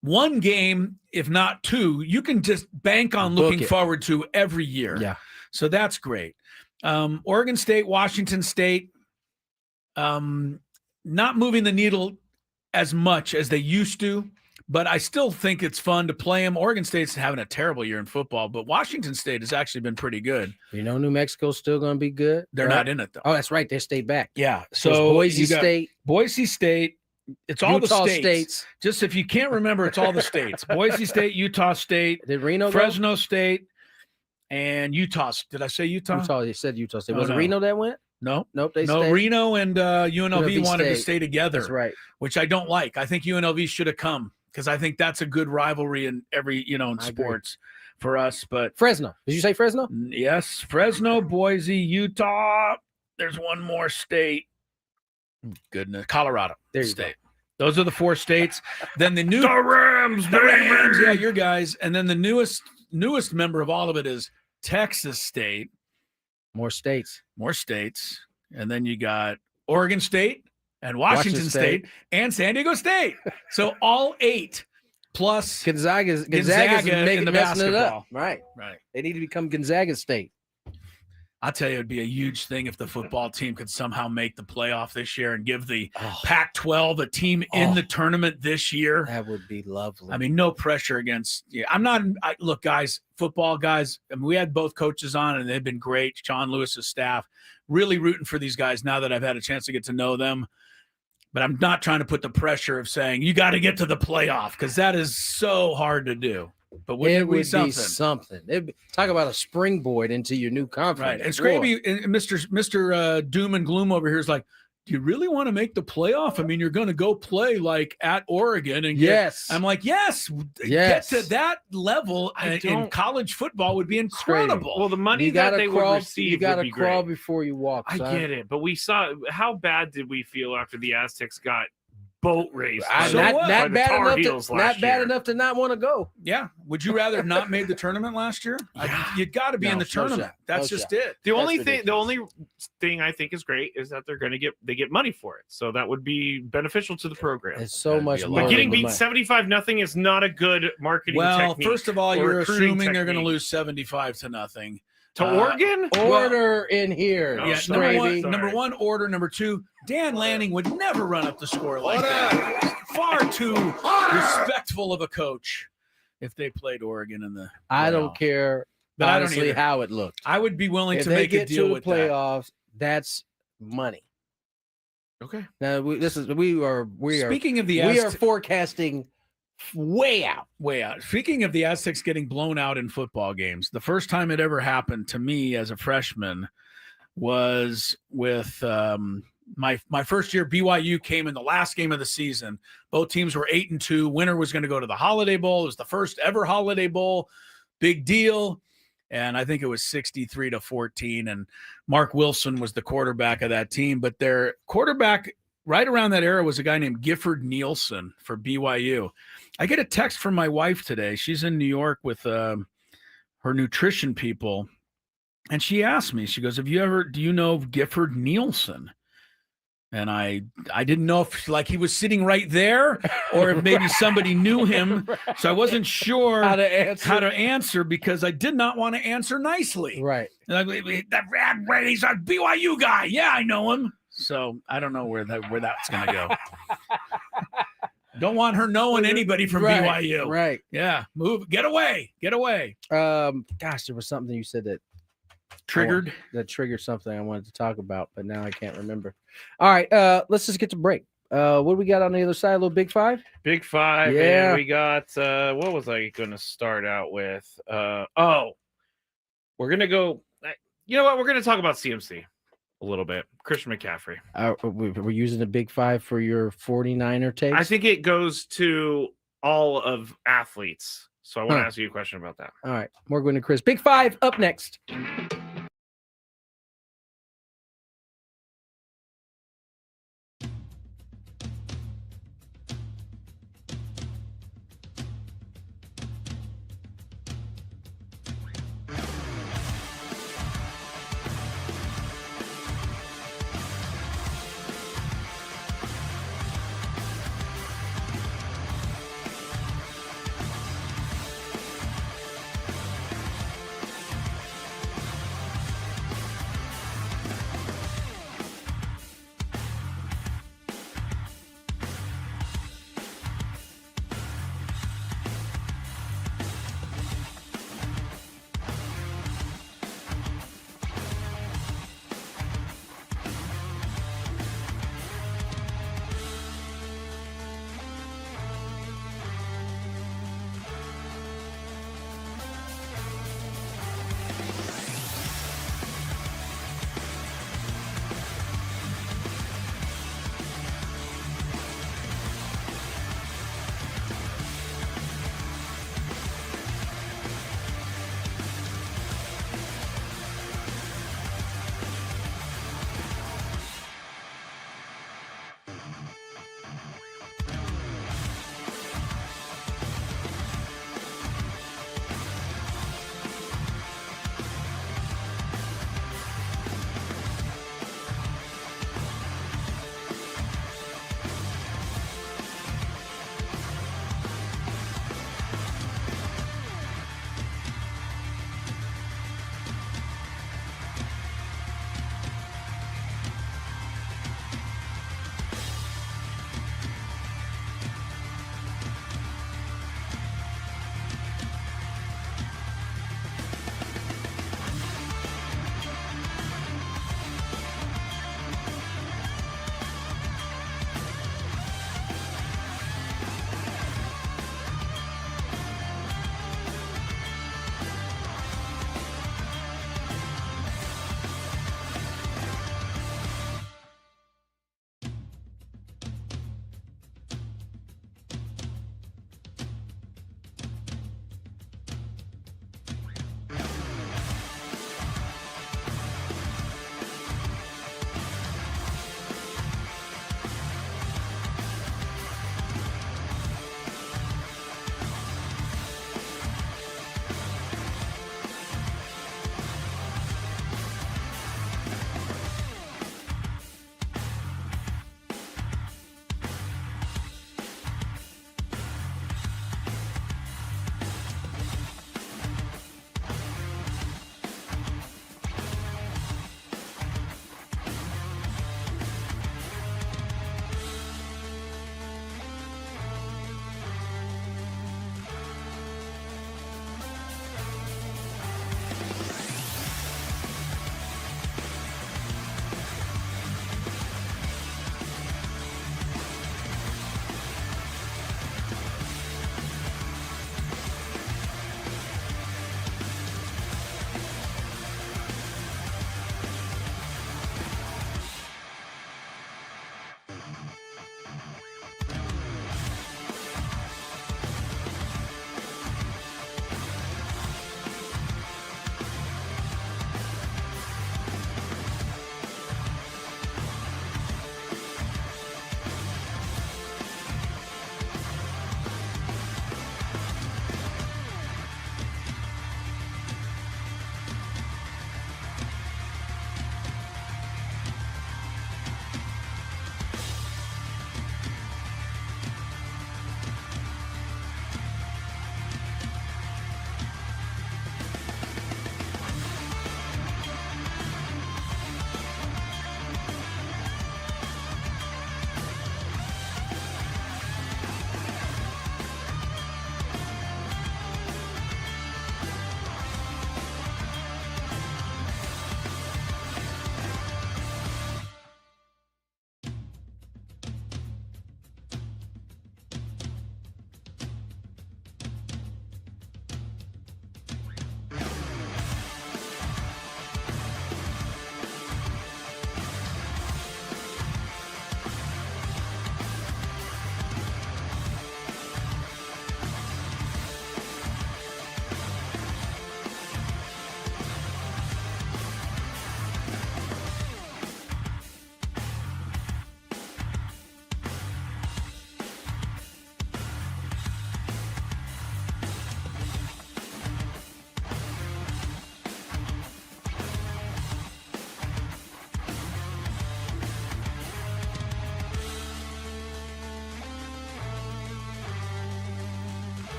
D: one game, if not 2, you can just bank on looking forward to every year.
C: Yeah.
D: So that's great. Oregon State, Washington State, not moving the needle as much as they used to, but I still think it's fun to play them. Oregon State's having a terrible year in football, but Washington State has actually been pretty good.
C: New Mexico's still going to be good.
D: They're not in it, though.
C: Oh, that's right. They stayed back.
D: Yeah. So
C: Boise State.
D: Boise State, It's all
C: Utah
D: the states. Just if you can't remember, it's all the states. Boise State, Utah State,
C: Did Reno go?
D: Fresno State, and Utah. Did I say Utah?
C: Utah. You said Utah State.
D: Oh,
C: Was it
D: no.
C: Reno that went?
D: No.
C: Nope. They
D: No,
C: stayed.
D: Reno and UNLV wanted to stay together.
C: That's right.
D: Which I don't like. I think UNLV should have come because I think that's a good rivalry in every, in sports for us. But
C: Fresno. Did you say Fresno?
D: Yes. Fresno, Boise, Utah. There's one more state. Goodness. Colorado State. Those are the 4 states. Then the
F: Rams.
D: Yeah, your guys. And then the newest member of all of it is Texas State.
C: More states.
D: And then you got Oregon State and Washington State and San Diego State. So all 8 plus
C: Gonzaga's
D: in the basketball.
C: Right. They need to become Gonzaga State.
D: I'll tell you, it'd be a huge thing if the football team could somehow make the playoff this year and give the Pac-12 a team in the tournament this year.
C: That would be lovely.
D: I mean, no pressure against – look, guys, football guys, I mean, we had both coaches on, and they've been great. Sean Lewis's staff, really rooting for these guys now that I've had a chance to get to know them. But I'm not trying to put the pressure of saying, you got to get to the playoff because that is so hard to do. But
C: it would be something. Talk about a springboard into your new conference.
D: Right. And Skraby and Mr. Doom and Gloom over here is like, do you really want to make the playoff? I mean, you're going to go play like at Oregon and I'm like, yes. Get to that level in college football would be incredible.
F: Well, the money that they would receive,
C: you got to crawl
F: great.
C: before you walk.
F: I get it, but we saw how bad did we feel after the Aztecs got boat raced?
C: Not bad enough to not want to go.
D: Yeah. Would you rather not made the tournament last year?
F: Yeah.
D: You got to be in the tournament. That's just it.
F: The only thing I think is great is that they get money for it, so that would be beneficial to the program.
C: It's so much more.
F: But getting beat 75-0 is not a good marketing technique.
D: First of all, you're assuming they're going to lose 75-0
F: to Oregon.
C: Order in here.
D: Number one, order. Number 2, Dan Lanning would never run up the score like that. Far too respectful of a coach if they played Oregon in the playoffs.
C: I don't care, but honestly, how it looked.
D: I would be willing to make a deal with
C: playoffs. That's money.
F: Okay.
C: Now we are
D: speaking of the
C: we are forecasting way out.
D: Speaking of the Aztecs getting blown out in football games, the first time it ever happened to me as a freshman was with my first year. BYU came in the last game of the season. Both teams were 8-2. Winner was going to go to the Holiday Bowl. It was the first ever Holiday Bowl. Big deal. And I think it was 63-14. And Mark Wilson was the quarterback of that team. But their quarterback right around that era was a guy named Gifford Nielsen for BYU. I get a text from my wife today. She's in New York with her nutrition people. And she asked me, she goes, do you know of Gifford Nielsen? And I didn't know if he was sitting right there or if maybe somebody knew him. So I wasn't sure how to answer because I did not want to answer nicely.
C: Right.
D: That he's a BYU guy. Yeah, I know him. So I don't know where that's going to go. Don't want her knowing anybody from BYU.
C: Right.
D: Yeah. Move. Get away.
C: Gosh, there was something you said that
D: triggered
C: something I wanted to talk about, but now I can't remember. All right. Let's just get to break. What do we got on the other side? A little Big Five?
F: Big Five.
C: Yeah.
F: And we got, what was I going to start out with? We're going to go, you know what? We're going to talk about CMC a little bit. Christian McCaffrey.
C: We're using the Big Five for your 49er takes?
F: I think it goes to all of athletes. So I want to ask you a question about that.
C: All right. More Gwynn and Chris. Big Five up next.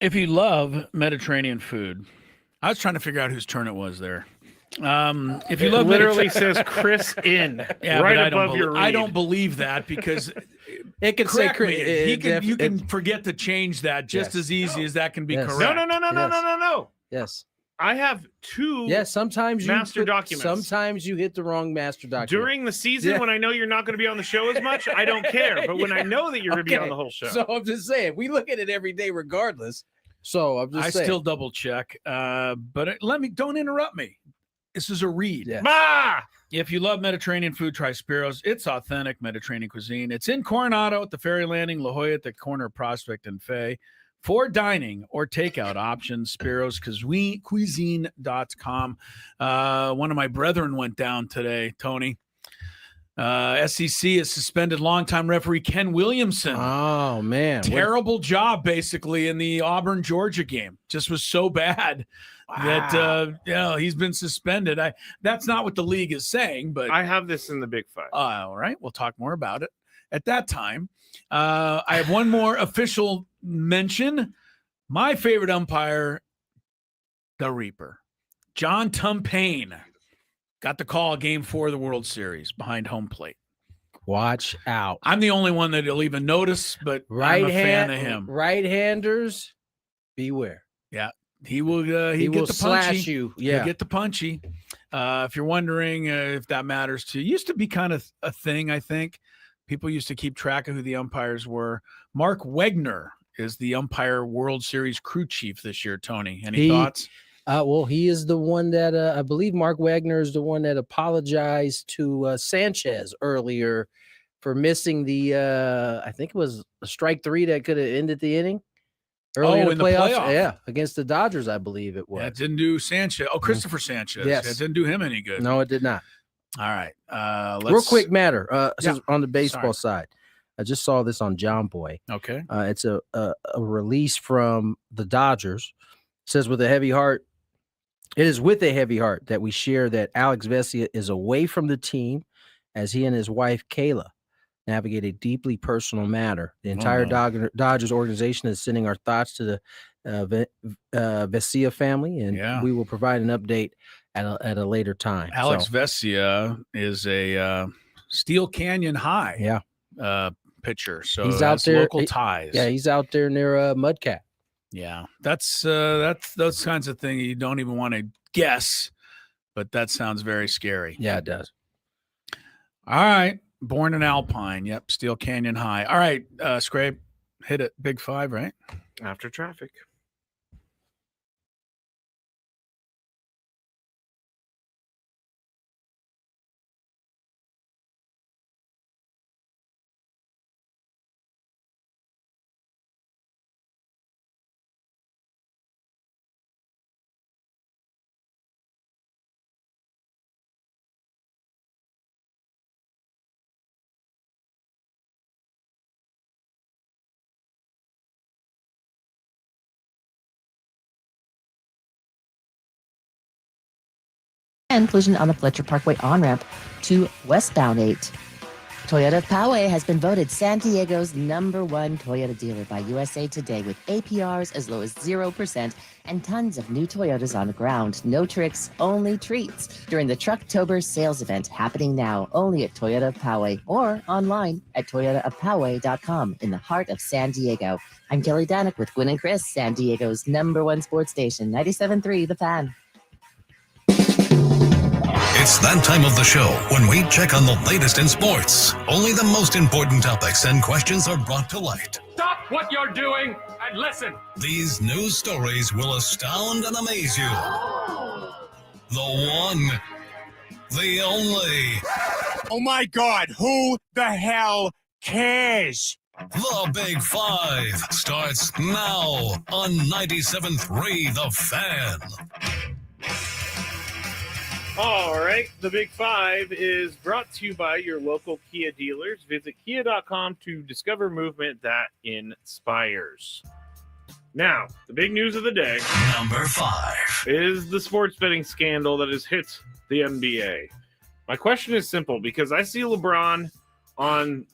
D: If you love Mediterranean food, I was trying to figure out whose turn it was there. If you love
F: literally says Chris in right above your read.
D: I don't believe that because
C: it can say
D: you can forget to change that just as easy as that can be correct.
F: No.
C: Yes.
F: I have two
C: sometimes
F: master documents.
C: Sometimes you hit the wrong master document.
F: During the season when I know you're not going to be on the show as much, I don't care. But when I know that you're going to be on the whole show.
C: So I'm just saying, we look at it every day regardless. So I'm just saying.
D: I still double check. But don't interrupt me. This is a read.
C: Yeah.
F: Bah!
D: If you love Mediterranean food, try Spiro's. It's authentic Mediterranean cuisine. It's in Coronado at the Ferry Landing, La Jolla at the corner of Prospect and Fay. For dining or takeout options, Spiro's Cuisine.com. One of my brethren went down today, Tony. SEC has suspended longtime referee Ken Williamson.
C: Oh, man.
D: Terrible job, basically, in the Auburn-Georgia game. Just was so bad that he's been suspended. That's not what the league is saying, but
F: I have this in the Big Five.
D: All right, we'll talk more about it at that time. I have one more official mention. My favorite umpire, the Reaper, John Tumpane, got the call Game 4 of the World Series behind home plate.
C: Watch out.
D: I'm the only one that'll even notice, but I'm a fan of him.
C: Right-handers, beware.
D: Yeah, he will get
C: will
D: the
C: slash
D: punchy.
C: you. Yeah.
D: He'll get the punchy. If you're wondering if that matters to you, used to be kind of a thing, I think. People used to keep track of who the umpires were. Mark Wegner is the umpire World Series crew chief this year, Tony. Any thoughts?
C: Well, he is the one that I believe Mark Wagner is the one that apologized to Sanchez earlier for missing the I think it was a strike 3 that could have ended the inning earlier in the playoffs. Yeah, against the Dodgers, I believe it was.
D: Yeah, it didn't do Sanchez. Oh, Christopher Sanchez.
C: Yes.
D: It didn't do him any good.
C: No, it did not.
D: All right.
C: Real quick matter on the baseball side. I just saw this on John Boy.
D: Okay.
C: It's a release from the Dodgers. It says, with a heavy heart, it is with a heavy heart that we share that Alex Vesia is away from the team as he and his wife, Kayla, navigate a deeply personal matter. The entire Dodgers organization is sending our thoughts to the Vesia family, and we will provide an update at a later time.
D: Alex Vesia is a Steel Canyon High pitcher. So
C: he's out there.
D: Local ties.
C: Yeah, he's out there near Mudcat.
D: Yeah, that's those kinds of things you don't even want to guess, but that sounds very scary.
C: Yeah, it does.
D: All right, born in Alpine. Yep, Steel Canyon High. All right, Scrape, hit it. Big five, right?
F: After traffic.
J: And collision on the Fletcher Parkway on-ramp to westbound 8. Toyota of Poway has been voted San Diego's #1 Toyota dealer by USA Today with APRs as low as 0% and tons of new Toyotas on the ground. No tricks, only treats during the Trucktober sales event happening now only at Toyota of Poway or online at toyotaofpoway.com in the heart of San Diego. I'm Kelly Danick with Gwynn and Chris, San Diego's #1 sports station, 97.3 The Fan.
B: It's that time of the show when we check on the latest in sports. Only the most important topics and questions are brought to light.
K: Stop what you're doing and listen.
B: These news stories will astound and amaze you. The one, the only.
K: Oh my God, who the hell cares?
B: The Big Five starts now on 97.3 The Fan.
F: All right, the Big Five is brought to you by your local Kia dealers. Visit kia.com to discover movement that inspires. Now, the big news of the day,
B: number 5,
F: is the sports betting scandal that has hit the NBA. My question is simple because I see LeBron on,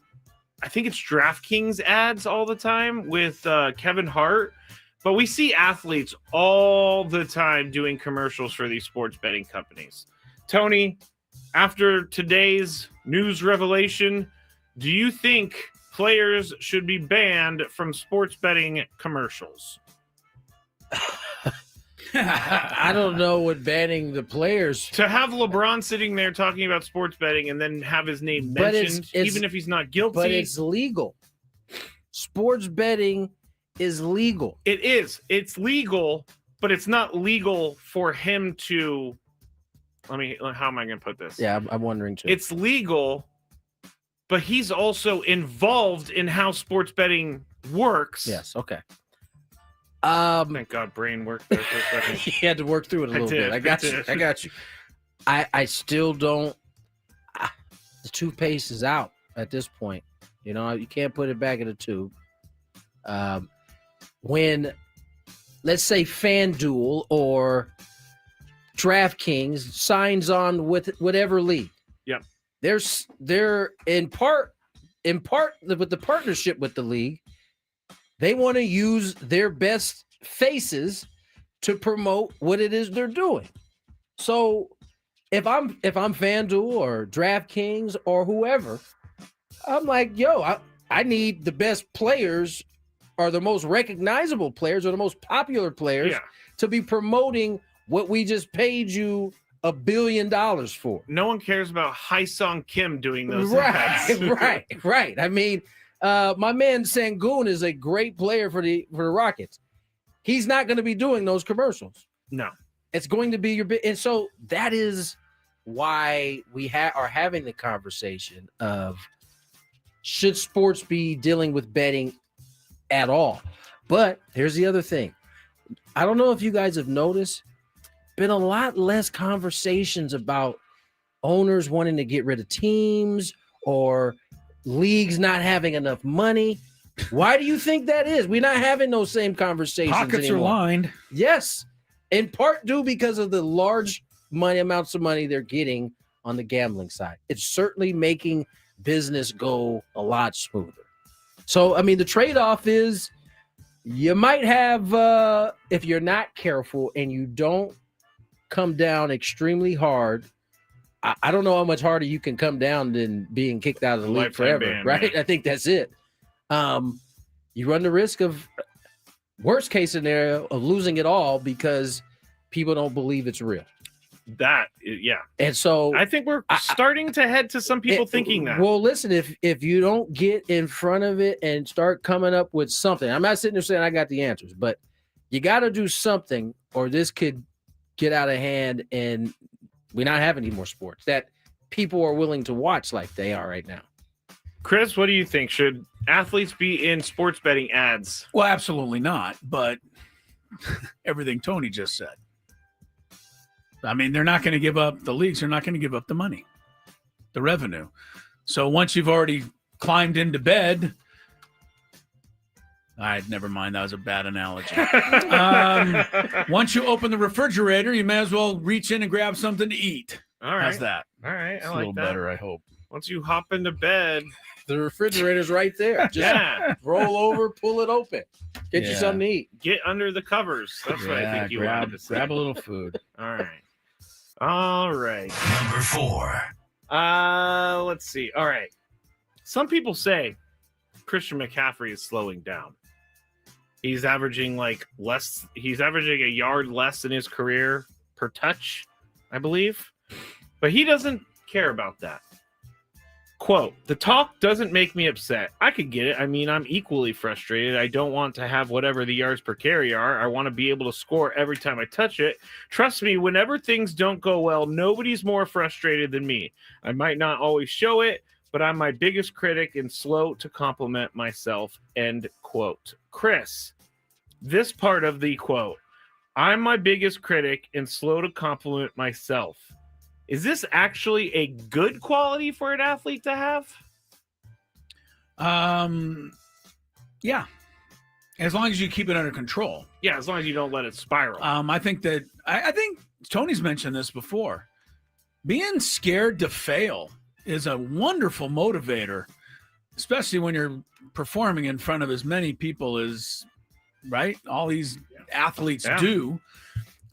F: I think it's DraftKings ads all the time with Kevin Hart, but we see athletes all the time doing commercials for these sports betting companies. Tony, after today's news revelation, do you think players should be banned from sports betting commercials?
C: I don't know what banning the players.
F: To have LeBron sitting there talking about sports betting and then have his name mentioned, even if he's not guilty.
C: But it's legal. Sports betting is legal.
F: It is. It's legal, but it's not legal for him to... how am I going to put this?
C: Yeah, I'm wondering too.
F: It's legal, but he's also involved in how sports betting works.
C: Yes, okay.
F: Thank God brain worked there for a second.
C: He had to work through it a little bit. I got you. I still don't... the toothpaste is out at this point. You know, you can't put it back in the tube. When, let's say, FanDuel or DraftKings signs on with whatever league.
F: Yep.
C: They're in part with the partnership with the league. They want to use their best faces to promote what it is they're doing. So if I'm FanDuel or DraftKings or whoever, I'm like, yo, I need the best players or the most recognizable players or the most popular players to be promoting what we just paid you $1 billion for.
F: No one cares about Haesung Kim doing those
C: ads. Right. I mean, my man Sangoon is a great player for the Rockets. He's not going to be doing those commercials.
F: No.
C: It's going to be your bit. And so that is why we are having the conversation of should sports be dealing with betting at all? But here's the other thing. I don't know if you guys have noticed, been a lot less conversations about owners wanting to get rid of teams or leagues not having enough money. Why do you think that is? We're not having those same conversations
D: Pockets
C: anymore.
D: are lined.
C: Yes. In part due because of the large amounts of money they're getting on the gambling side. It's certainly making business go a lot smoother. So, I mean, the trade-off is you might have, if you're not careful and you don't come down extremely hard, I don't know how much harder you can come down than being kicked out of the league forever,
F: ban,
C: right?
F: man.
C: I think that's it. you run the risk of worst case scenario of losing it all because people don't believe it's real.
F: And
C: so
F: I think we're starting to head to some people thinking that.
C: Well, listen, if you don't get in front of it and start coming up with something, I'm not sitting there saying I got the answers, but you got to do something or this could get out of hand and we not have any more sports that people are willing to watch like they are right now.
F: Chris, what do you think? Should athletes be in sports betting ads?
D: Well, absolutely not. But everything Tony just said. I mean, they're not going to give up the leagues. They're not going to give up the money, the revenue. So once you've already climbed into bed, never mind. That was a bad analogy. Once you open the refrigerator, you may as well reach in and grab something to eat.
F: All right.
D: How's that?
F: All right.
D: It's
F: I
D: a
F: like
D: little
F: that.
D: better, I hope.
F: Once you hop into bed,
C: the refrigerator's right there. Just roll over, pull it open. Get you something to eat.
F: Get under the covers. That's what I think you wanted to say.
D: Grab a little food.
F: All right.
B: Number 4.
F: Let's see. All right. Some people say Christian McCaffrey is slowing down. He's averaging he's averaging a yard less in his career per touch, I believe. But he doesn't care about that. Quote, the talk doesn't make me upset. I could get it. I mean, I'm equally frustrated. I don't want to have whatever the yards per carry are. I want to be able to score every time I touch it. Trust me, whenever things don't go well, nobody's more frustrated than me. I might not always show it, but I'm my biggest critic and slow to compliment myself. End quote. Chris, this part of the quote, I'm my biggest critic and slow to compliment myself. Is this actually a good quality for an athlete to have?
D: Yeah. As long as you keep it under control.
F: Yeah, as long as you don't let it spiral.
D: I think that I think Tony's mentioned this before. Being scared to fail is a wonderful motivator, especially when you're performing in front of as many people as all these athletes do.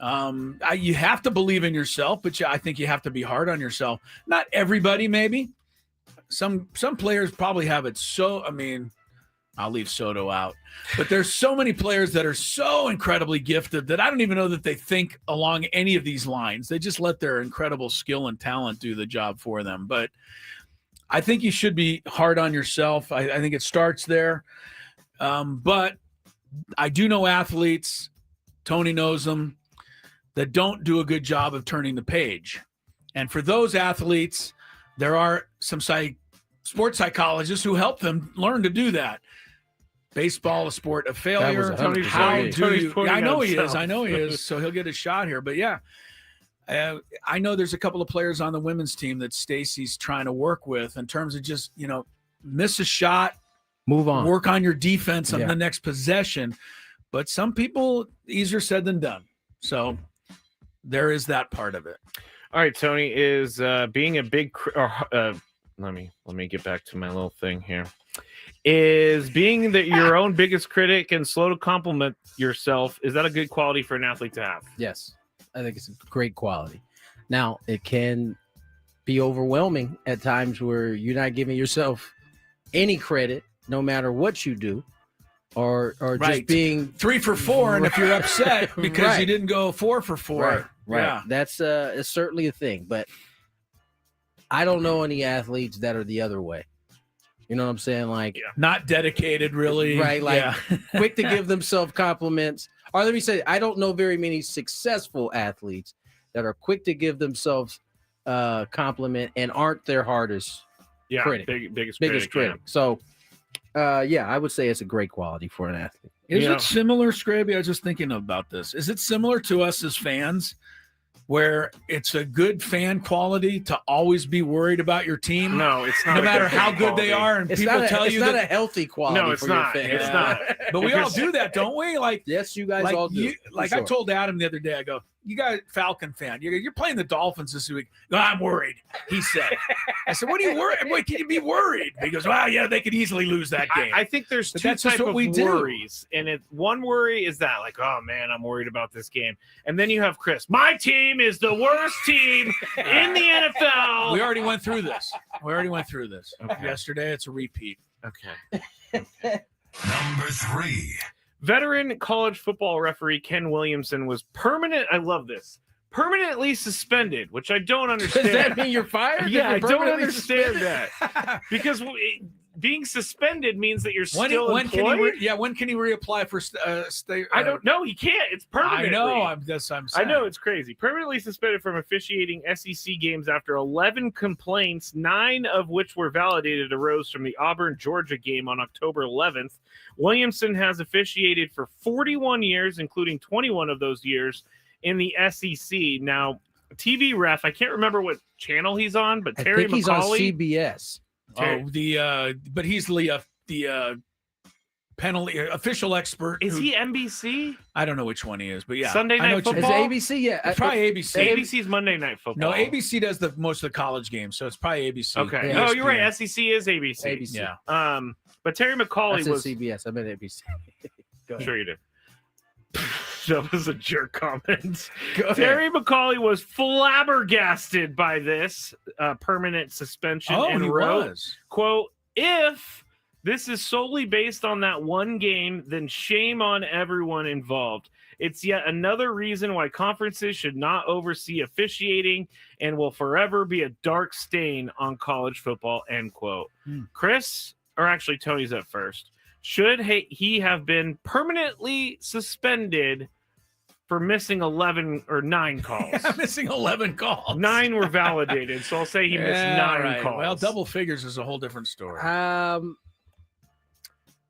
D: You have to believe in yourself, but I think you have to be hard on yourself. Not everybody, maybe. Some players probably have it so. I mean, I'll leave Soto out, but there's so many players that are so incredibly gifted that I don't even know that they think along any of these lines. They just let their incredible skill and talent do the job for them. But I think you should be hard on yourself. I think it starts there. But I do know athletes, Tony knows them, that don't do a good job of turning the page. And for those athletes, there are some sports psychologists who help them learn to do that. Baseball, a sport of failure. How do you? I know he is. So he'll get a shot here. But yeah, I know there's a couple of players on the women's team that Stacie's trying to work with in terms of just, miss a shot,
C: move on,
D: work on your defense on the next possession. But some people, easier said than done. So there is that part of it.
F: All right, Tony, is being a big let me get back to my little thing here. Is being your own biggest critic and slow to compliment yourself, is that a good quality for an athlete to have?
C: Yes, I think it's a great quality. Now, it can be overwhelming at times where you're not giving yourself any credit, no matter what you do, or just being
D: 3 for 4, and if you're upset because you didn't go 4 for 4,
C: right?
D: Yeah.
C: That's it's certainly a thing, but I don't know any athletes that are the other way. You know what I'm saying? Like,
D: not dedicated, really.
C: Right. Like, quick to give themselves compliments. Or let me say, I don't know very many successful athletes that are quick to give themselves compliment and aren't their hardest critic.
F: Biggest critic.
C: Yeah. So, I would say it's a great quality for an athlete.
D: Is it similar, Skraby? I was just thinking about this. Is it similar to us as fans, where it's a good fan quality to always be worried about your team?
F: No, it's not.
D: No matter how good they are, and people tell you
C: it's not a healthy quality.
F: No, it's
C: for
F: not.
C: Your fan.
F: It's not.
D: But we all do that, don't we? Like,
C: yes, you guys all do.
D: I told Adam the other day, I go, you got a Falcon fan. You're playing the Dolphins this week. No, I'm worried, he said. I said, what are you worried? Wait, can you be worried? He goes, well, yeah, they could easily lose that game.
F: I think there's two types of worries. And one worry is that, like, oh, man, I'm worried about this game. And then you have Chris. My team is the worst team in the NFL.
D: We already went through this. Okay. Yesterday. It's a repeat.
F: Okay.
B: Number 3.
F: Veteran college football referee Ken Williamson was permanently suspended, which I don't understand.
C: Does that mean you're fired?
F: Yeah, I don't
C: Permanently
F: understand
C: suspended?
F: that. Because being suspended means that you're still
D: when
F: employed.
D: when can he reapply for stay?
F: I don't know. He can't. It's permanently.
D: I know. I'm saying.
F: I know, it's crazy. Permanently suspended from officiating SEC games after 11 complaints, 9 of which were validated, arose from the Auburn-Georgia game on October 11th. Williamson has officiated for 41 years, including 21 of those years in the SEC. Now, TV ref, I can't remember what channel he's on, but Terry
C: I think he's on CBS.
D: But he's the penalty official expert.
F: Is he NBC?
D: I don't know which one he is, but yeah,
F: Sunday Night Football.
C: Is it ABC? Yeah,
D: it's probably ABC.
F: ABC's Monday Night Football.
D: No, ABC does most of the college games, so it's probably ABC.
F: Okay.
C: Yeah.
F: No, you're right. SEC is ABC.
C: ABC.
D: Yeah.
F: But Terry McCauley was
C: CBS. I meant ABC.
F: I'm sure you did. That was a jerk comment.
C: Go ahead.
F: Terry McCauley was flabbergasted by this permanent suspension and wrote, quote, "If this is solely based on that one game, then shame on everyone involved. It's yet another reason why conferences should not oversee officiating and will forever be a dark stain on college football," end quote. Chris, or actually Tony's up first. Should he have been permanently suspended for missing 11 or 9 calls?
D: Yeah, missing 11 calls.
F: 9 were validated, so I'll say he missed 9 calls.
D: Well, double figures is a whole different story.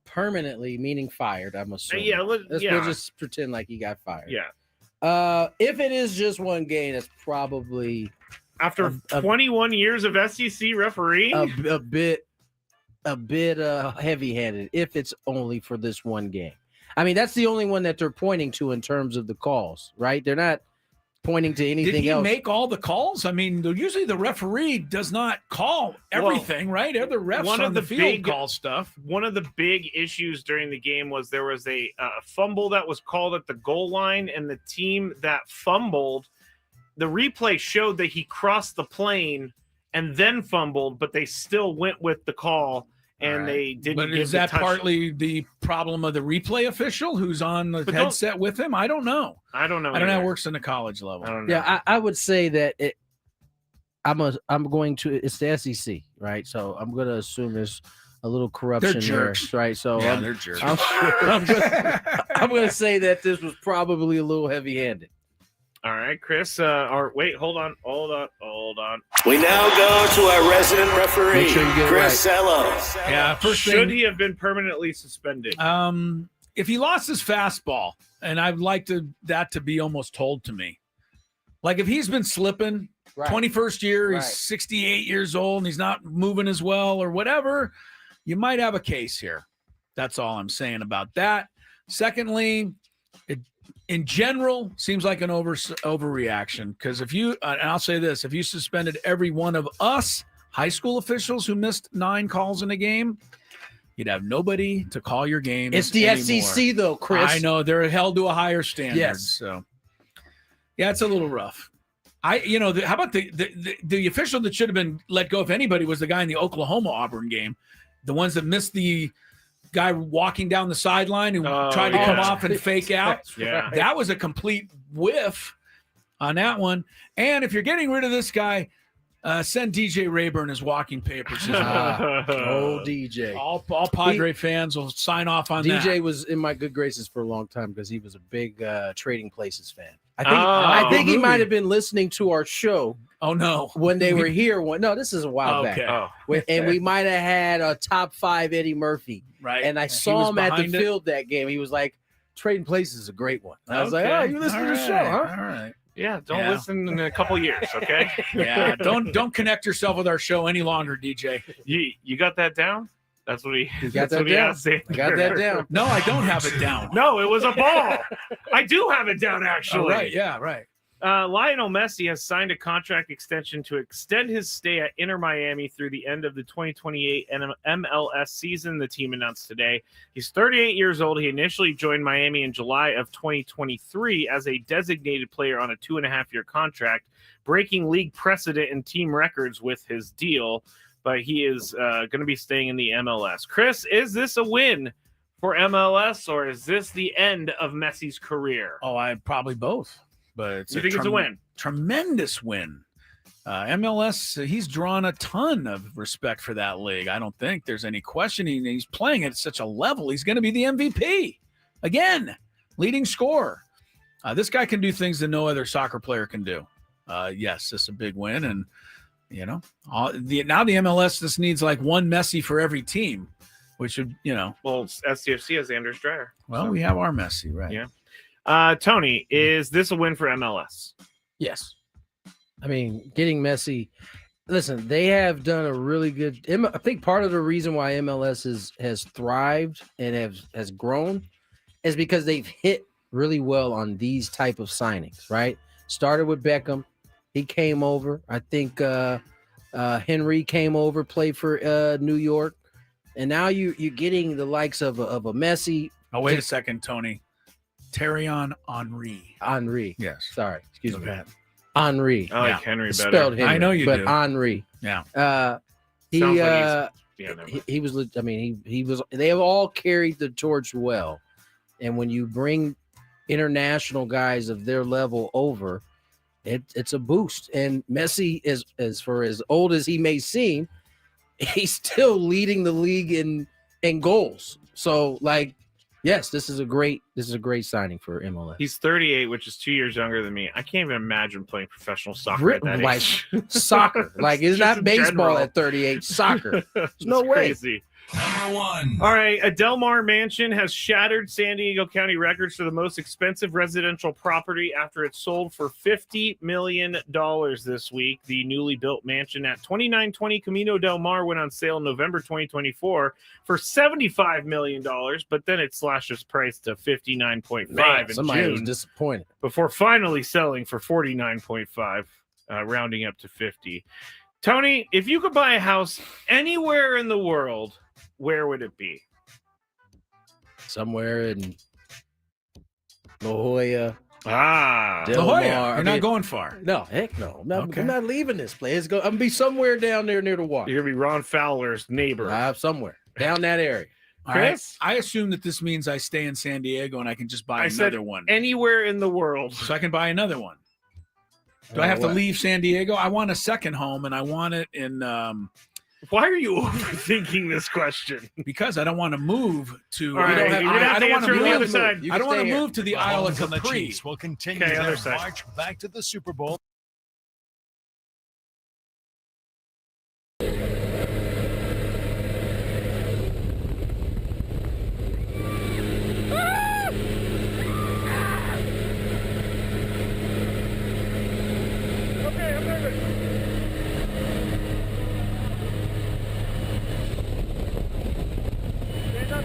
C: Permanently, meaning fired, I'm assuming.
F: Yeah,
C: We'll just pretend like he got fired.
F: Yeah.
C: If it is just one game, that's probably
F: after 21 years of SEC refereeing,
C: a bit heavy-handed if it's only for this one game. I mean, that's the only one that they're pointing to in terms of the calls, right? They're not pointing to anything else.
D: Did he make all the calls? I mean, usually the referee does not call everything, right? Other refs on the field call stuff.
F: One of the big issues during the game was there was a fumble that was called at the goal line, and the team that fumbled, the replay showed that he crossed the plane and then fumbled, but they still went with the call, and they didn't.
D: But
F: give
D: is that
F: the
D: partly the problem of the replay official who's on the headset with him? I don't know.
F: I don't know.
D: I don't know how it works in the college level.
F: I don't know.
C: Yeah, I would say that I'm going to. It's the SEC, right? So I'm going to assume there's a little corruption
D: They're jerks.
C: there, right? So
D: yeah, they're jerks.
C: I'm going to say that this was probably a little heavy-handed.
F: All right, Chris. Or wait, hold on.
L: We now go to our resident referee,
C: Make sure you get it
L: Chris
C: right.
L: Ello.
D: Yeah, first
F: Should
D: thing,
F: he have been permanently suspended?
D: if he lost his fastball, and I'd like that to be almost told to me, like if he's been slipping, 21st year, he's 68 years old, and he's not moving as well or whatever, you might have a case here. That's all I'm saying about that. Secondly, in general, seems like an overreaction, because if you, and I'll say this, if you suspended every one of us high school officials who missed 9 calls in a game, you'd have nobody to call your game.
C: It's the SEC, though, Chris.
D: I know they're held to a higher standard.
C: Yes.
D: So, yeah, it's a little rough. How about the official that should have been let go, if anybody, was the guy in the Oklahoma Auburn game, the ones that missed the guy walking down the sideline who tried to come off and fake out.
F: Yeah.
D: That was a complete whiff on that one. And if you're getting rid of this guy, send DJ Rayburn his walking papers.
C: Oh, DJ.
D: All Padre fans will sign off on that.
C: DJ was in my good graces for a long time because he was a big Trading Places fan. I think he might have been listening to our show.
D: Oh, no.
C: When they were here. No, this is a while back.
F: Oh.
C: And we might have had a top 5 Eddie Murphy.
D: Right.
C: And I saw him at the field that game. He was like, Trading Places is a great one. And I was like, oh, you listen to the show, huh?
D: All right.
F: Yeah, don't listen in a couple years, okay?
D: Yeah, don't connect yourself with our show any longer, DJ.
F: You got that down? That's what he
C: got that down. I got that down.
D: No, I don't have it down.
F: No, it was a ball. I do have it down, actually.
D: Oh, right, yeah, right.
F: Lionel Messi has signed a contract extension to extend his stay at Inter Miami through the end of the 2028 MLS season, the team announced today. He's 38 years old. He initially joined Miami in July of 2023 as a designated player on a 2.5-year contract, breaking league precedent and team records with his deal. but he is going to be staying in the MLS. Chris, is this a win for MLS, or is this the end of Messi's career?
D: Oh, I probably both. But it's
F: you think it's a win?
D: Tremendous win. MLS, he's drawn a ton of respect for that league. I don't think there's any questioning. He's playing at such a level. He's going to be the MVP. Again, leading scorer. This guy can do things that no other soccer player can do. Yes, this is a big win. And, now the MLS just needs like one Messi for every team, which would,
F: Well, SCFC has Anders Dreyer.
D: Well, we have our Messi, right?
F: Yeah. Tony, is this a win for MLS?
C: Yes. I mean, getting Messi. Listen, they have done a really good. I think part of the reason why MLS has thrived and has grown is because they've hit really well on these type of signings. Right? Started with Beckham. He came over. I think Henry came over, played for New York, and now you're getting the likes of a Messi.
D: Oh, wait a second, Tony. Henry.
C: Yes. Sorry. Excuse me.
D: Bad.
C: Henry.
F: I like Henry better.
C: Spelled Henry,
D: I know you
C: but
D: do.
C: Henry.
D: Yeah.
C: He
F: was.
C: I mean, he was. They have all carried the torch well, and when you bring international guys of their level over, it's a boost. And Messi is, as for as old as he may seem, he's still leading the league in goals. So, like, yes, this is a great signing for MLS.
F: He's 38, which is 2 years younger than me. I can't even imagine playing professional soccer at that age.
C: Soccer. Like, it's not baseball at 38. Soccer. There's no way.
F: Crazy.
B: Number one.
F: All right, a Del Mar mansion has shattered San Diego County records for the most expensive residential property after it sold for $50 million this week. The newly built mansion at 2920 Camino Del Mar went on sale in November 2024 for $75 million, but then it slashed its price to $59.5 in
C: somebody
F: June
C: was disappointed.
F: before finally selling for $49.5, rounding up to $50. Tony, if you could buy a house anywhere in the world, where would it be?
C: Somewhere in La Jolla.
F: La
D: Jolla. You're not going far.
C: No, heck no.
D: Okay.
C: I'm not leaving this place. I'm gonna be somewhere down there near the water.
F: You're gonna be Ron Fowler's neighbor.
C: Somewhere down that area.
F: Chris?
D: I assume that this means I stay in San Diego and I can just buy another one.
F: Anywhere in the world.
D: So I can buy another one. Do I have to leave San Diego? I want a second home, and I want it in.
F: Why are you overthinking this question?
D: Because I don't want to move to.
F: All right,
D: I don't want to
F: move. The other side.
D: I don't want to move to the Isle of
I: The
D: Capri.
I: Chiefs will continue
F: Okay,
I: their
F: other side.
I: march back to the Super Bowl.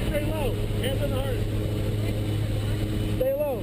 A: Stay low. Hands on the heart. Stay low.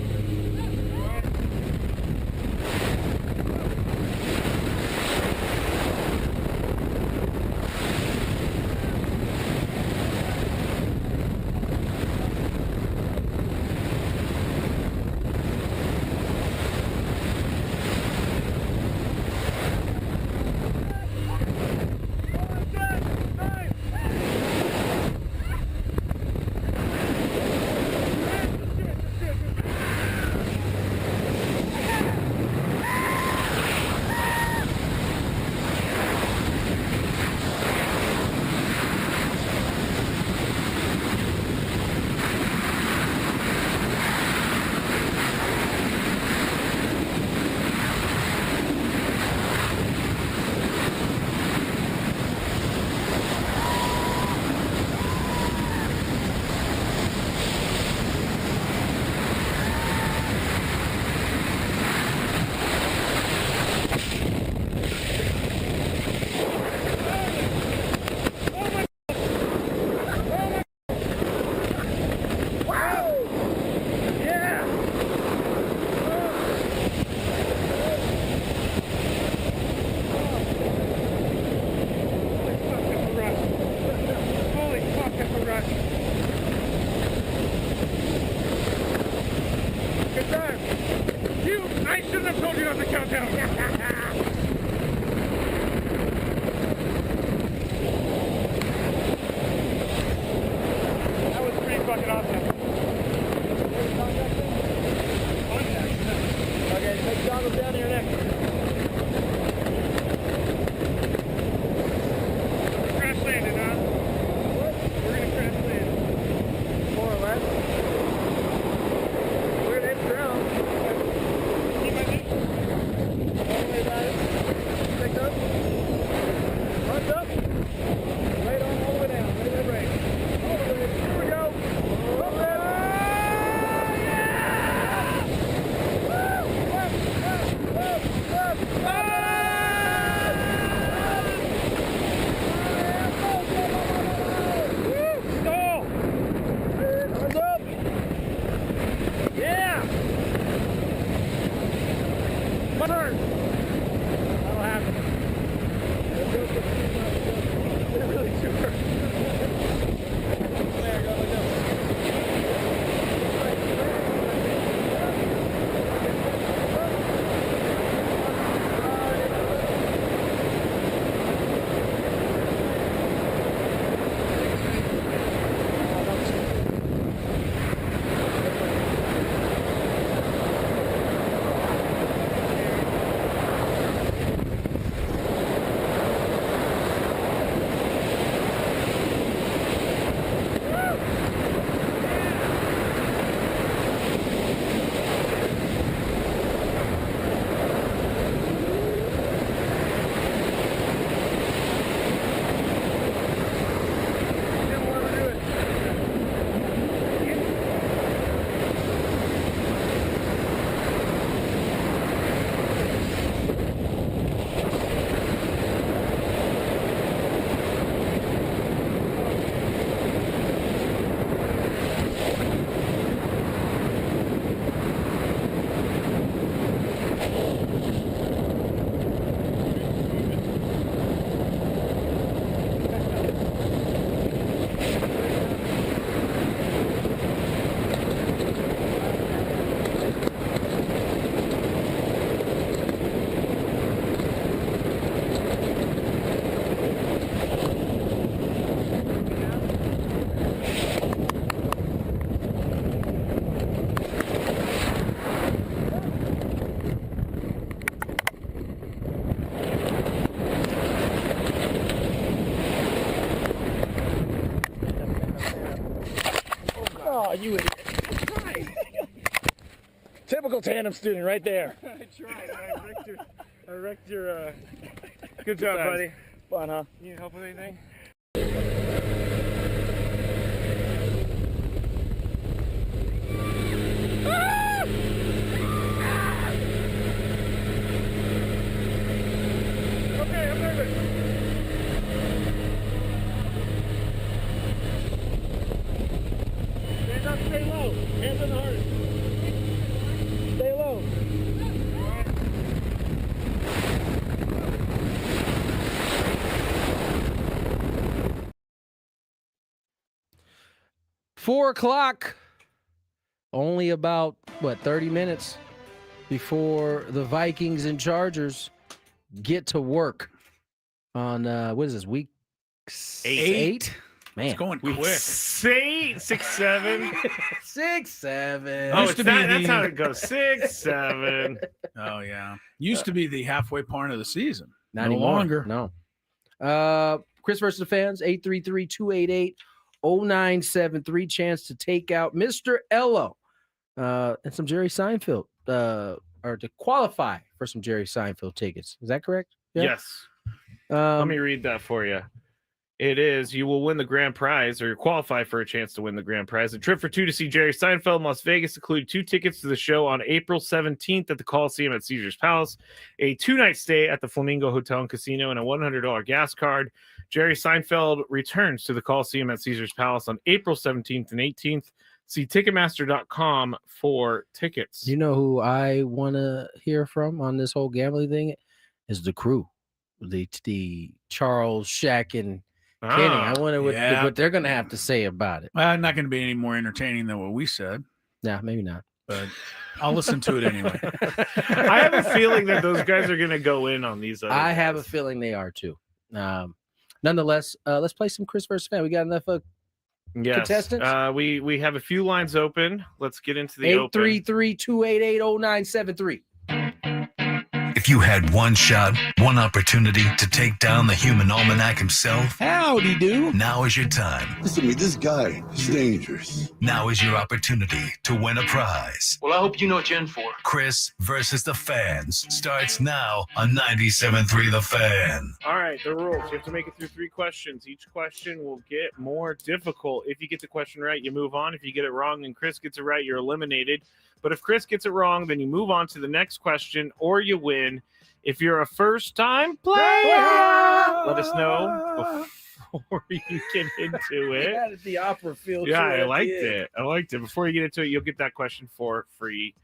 A: My turn. That'll happen. They're really super. There, go. Oh, you idiot. Typical tandem student right there. I tried. I wrecked your good job, buddy. Fun, huh? You need help with anything? Okay, I'm nervous. Stand up, stay low. Hands on the heart. Stay low.
C: 4 o'clock. Only about, 30 minutes before the Vikings and Chargers get to work on, what is this, week 8? Man,
D: it's going quick.
F: 6, 7.
C: 6, 7.
F: Oh, that's how it goes. 6, 7.
D: Oh, yeah. Used to be the halfway point of the season.
C: Not
D: no
C: anymore.
D: longer.
C: No. Chris versus the fans, 833-288-0973. Chance to take out Mr. Ello and some Jerry Seinfeld, or to qualify for some Jerry Seinfeld tickets. Is that correct? Yeah?
F: Yes. Let me read that for you. It is, you will win the grand prize, or you qualify for a chance to win the grand prize. A trip for 2 to see Jerry Seinfeld in Las Vegas, including 2 tickets to the show on April 17th at the Coliseum at Caesars Palace, a 2-night stay at the Flamingo Hotel and Casino, and a $100 gas card. Jerry Seinfeld returns to the Coliseum at Caesars Palace on April 17th and 18th. See Ticketmaster.com for tickets.
C: You know who I want to hear from on this whole gambling thing is the crew, the Charles, Shaq, and Kenny. I wonder what they're going to have to say about it.
D: Well, not going to be any more entertaining than what we said.
C: Yeah, maybe not.
D: But I'll listen to it anyway.
F: I have a feeling that those guys are going to go in on these other guys.
C: have a feeling they are too. Nonetheless, let's play some Chris versus fan. We got enough contestants?
F: We have a few lines open. Let's get into the
C: 833-288-0973.
B: If you had one shot, one opportunity to take down the human almanac himself,
K: Howdy do.
B: now is your time.
M: Listen to me, this guy is dangerous.
B: Now is your opportunity to win a prize.
L: Well, I hope you know what you're in for.
B: Chris versus the fans starts now on 97.3 The Fan.
F: All right, the rules. You have to make it through 3 questions. Each question will get more difficult. If you get the question right, you move on. If you get it wrong and Chris gets it right, you're eliminated. But if Chris gets it wrong, then you move on to the next question or you win. If you're a first-time player, let us know before you get into it.
C: Yeah, the opera field.
F: Yeah, I liked it. Before you get into it, you'll get that question for free.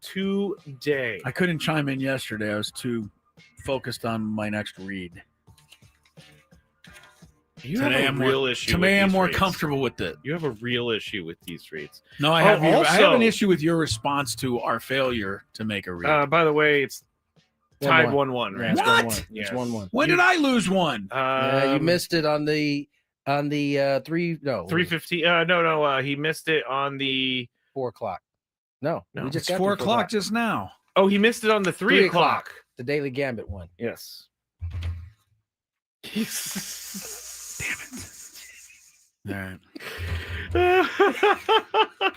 F: today.
D: I couldn't chime in yesterday. I was too focused on my next read.
F: You have a real issue.
D: Today I'm more
F: reads.
D: comfortable with it.
F: You have a real issue with these reads.
D: No, I have. I have an issue with your response to our failure to make a read.
F: By the way, it's tied 1-1. Right?
D: What?
F: Yes.
C: It's 1-1.
D: When did I lose one?
C: Yeah, you missed it on the
F: 3:15. No. He missed it on the
C: 4 o'clock. No,
D: we just got 4 o'clock just now.
F: Oh, he missed it on the 3 o'clock.
C: The Daily Gambit one.
F: Yes.
D: Damn it. All right.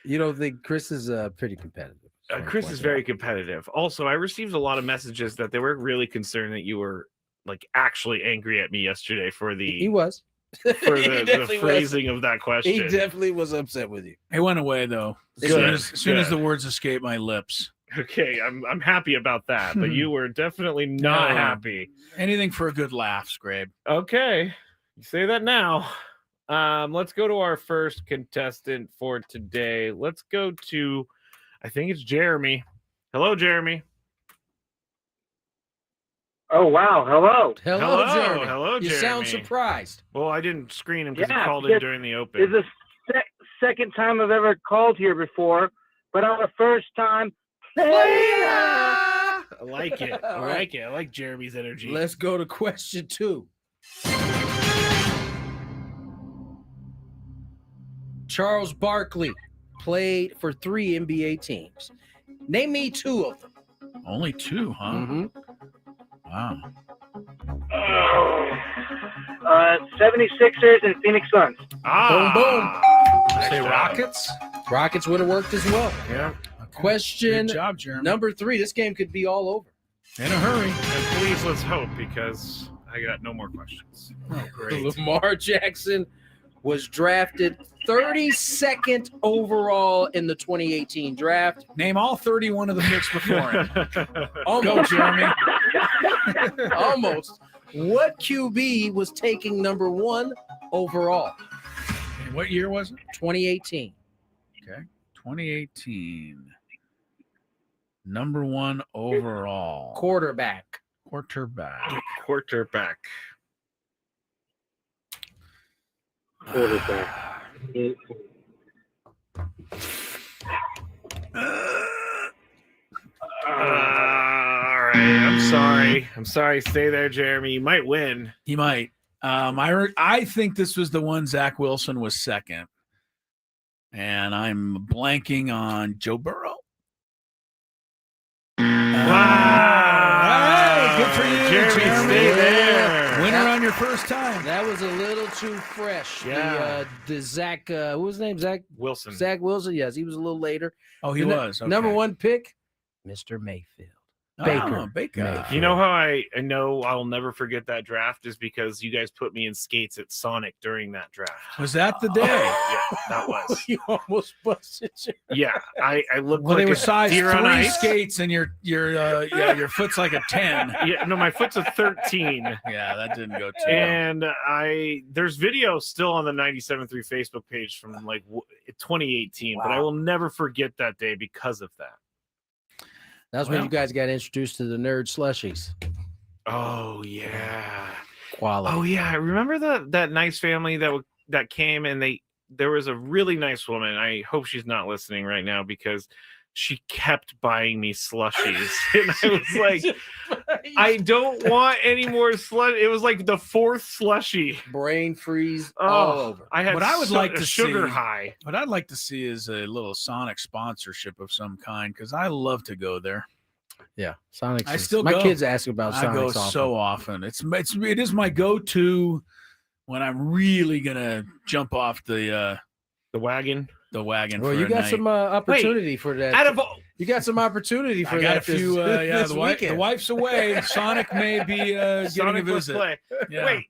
C: You don't think Chris is pretty competitive?
F: Chris is very competitive. Also, I received a lot of messages that they were really concerned that you were like actually angry at me yesterday for the
C: He was.
F: For the phrasing of that question.
C: He definitely was upset with you.
D: It went away though. As soon as the words escaped my lips.
F: Okay, I'm happy about that, but you were definitely not happy.
D: Anything for a good laugh, Skrabe.
F: Okay, you say that now. Let's go to our first contestant for today. Let's go to, I think it's Jeremy. Hello, Jeremy.
N: Oh, wow. Hello.
C: Hello, Jeremy.
F: Hello, Jeremy.
C: You sound surprised.
F: Well, I didn't screen him because he called in during the open.
N: It's the second time I've ever called here before, but on the first time,
F: I like it. I like it. I like Jeremy's energy.
C: Let's go to question 2. Charles Barkley played for 3 NBA teams. Name me 2 of them.
D: Only 2, huh?
C: Mm-hmm.
D: Wow.
N: 76ers and Phoenix Suns.
C: Boom, boom.
D: Say Rockets?
C: Rockets would have worked as well.
F: Yeah.
C: Question
D: Good job, Jeremy.
C: number 3. This game could be all over.
D: In a hurry.
F: And please, let's hope, because I got no more questions.
D: Oh, great.
C: Lamar Jackson was drafted 32nd overall in the 2018 draft.
D: Name all 31 of the picks before him.
C: Almost.
D: Go, Jeremy.
C: Almost. What QB was taking number 1 overall?
D: And what year was it?
C: 2018.
D: Okay. 2018. Number 1 overall.
C: Quarterback.
D: Quarterback.
N: Quarterback.
F: All right. I'm sorry. Stay there, Jeremy. You might win.
D: He might. I think this was the one Zach Wilson was second. And I'm blanking on Joe Burrow.
F: Wow.
D: Hey, good for you,
F: Jeremy. Stay there.
D: Winner on your first time.
C: That was a little too fresh.
F: Yeah.
C: The Zach, what was his name? Zach
F: Wilson.
C: Zach Wilson. Yes, he was a little later.
D: Oh, he was. Okay.
C: Number 1 pick, Mr. Mayfield. Baker.
D: Mayfield.
F: You know how I know I'll never forget that draft is because you guys put me in skates at Sonic during that draft.
D: Was that the day?
F: Yeah, that was.
C: You almost busted your...
F: Yeah, I looked
D: Well,
F: like
D: they were
F: a
D: size
F: deer
D: 3
F: on ice.
D: skates, and your foot's like a 10.
F: Yeah, no, my foot's a 13.
D: Yeah, that didn't go too well.
F: And there's video still on the 97.3 Facebook page from like 2018, but I will never forget that day because of that.
C: That's when you guys got introduced to the nerd slushies.
F: Oh yeah,
C: Quality.
F: Oh yeah, I remember that nice family that came and there was a really nice woman. I hope she's not listening right now because she kept buying me slushies, and I was like, I don't want any more slush. It was like the 4th slushie.
C: Brain freeze all over.
F: I had
D: what I would like to
F: sugar
D: see,
F: high.
D: What I'd like to see is a little Sonic sponsorship of some kind because I love to go there.
C: Yeah, Sonic.
D: I still
C: my
D: go.
C: kids ask about Sonic.
D: I go so often. It is my go-to when I'm really gonna jump off the wagon. The wagon.
C: Well,
D: for
C: you
D: a
C: got
D: night.
C: some opportunity for that.
F: Out of all,
C: you got some opportunity for
D: I got
C: that.
D: a few.
C: This
D: The
C: weekend.
D: wife's away. Sonic may be getting
F: Sonic
D: a visit.
F: play.
D: Yeah.
F: Wait,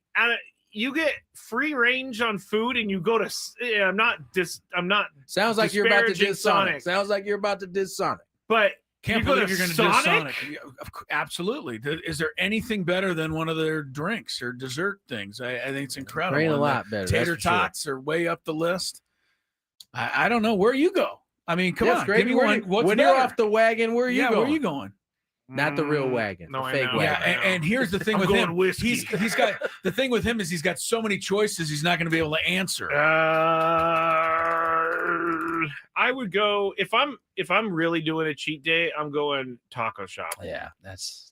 F: you get free range on food, and you go to. I'm not.
C: Sounds like you're about to
F: disparaging
C: diss Sonic. Sounds like you're about to diss Sonic.
F: But
D: Can't
F: you go
D: believe
F: to
D: you're going to do
F: Sonic?
D: Sonic. Absolutely. Is there anything better than one of their drinks or dessert things? I think it's incredible.
C: Ain't a
D: And
C: lot
D: the
C: better,
D: Tater
C: that's for sure.
D: tots are way up the list. I don't know where you go. I mean, come
C: Yes,
D: on,
C: Greg,
D: give me one. What's
C: when
D: better?
C: you're off the wagon, where are you going?
D: Where are you going?
C: Not the real wagon,
F: No,
C: the
F: I
C: fake
F: know.
C: wagon.
D: Yeah, and here's the thing
F: I'm
D: with
F: going
D: him.
F: whiskey.
D: He's got the thing with him is he's got so many choices. He's not going to be able to answer.
F: I would go if I'm really doing a cheat day. I'm going taco shop.
C: Yeah, that's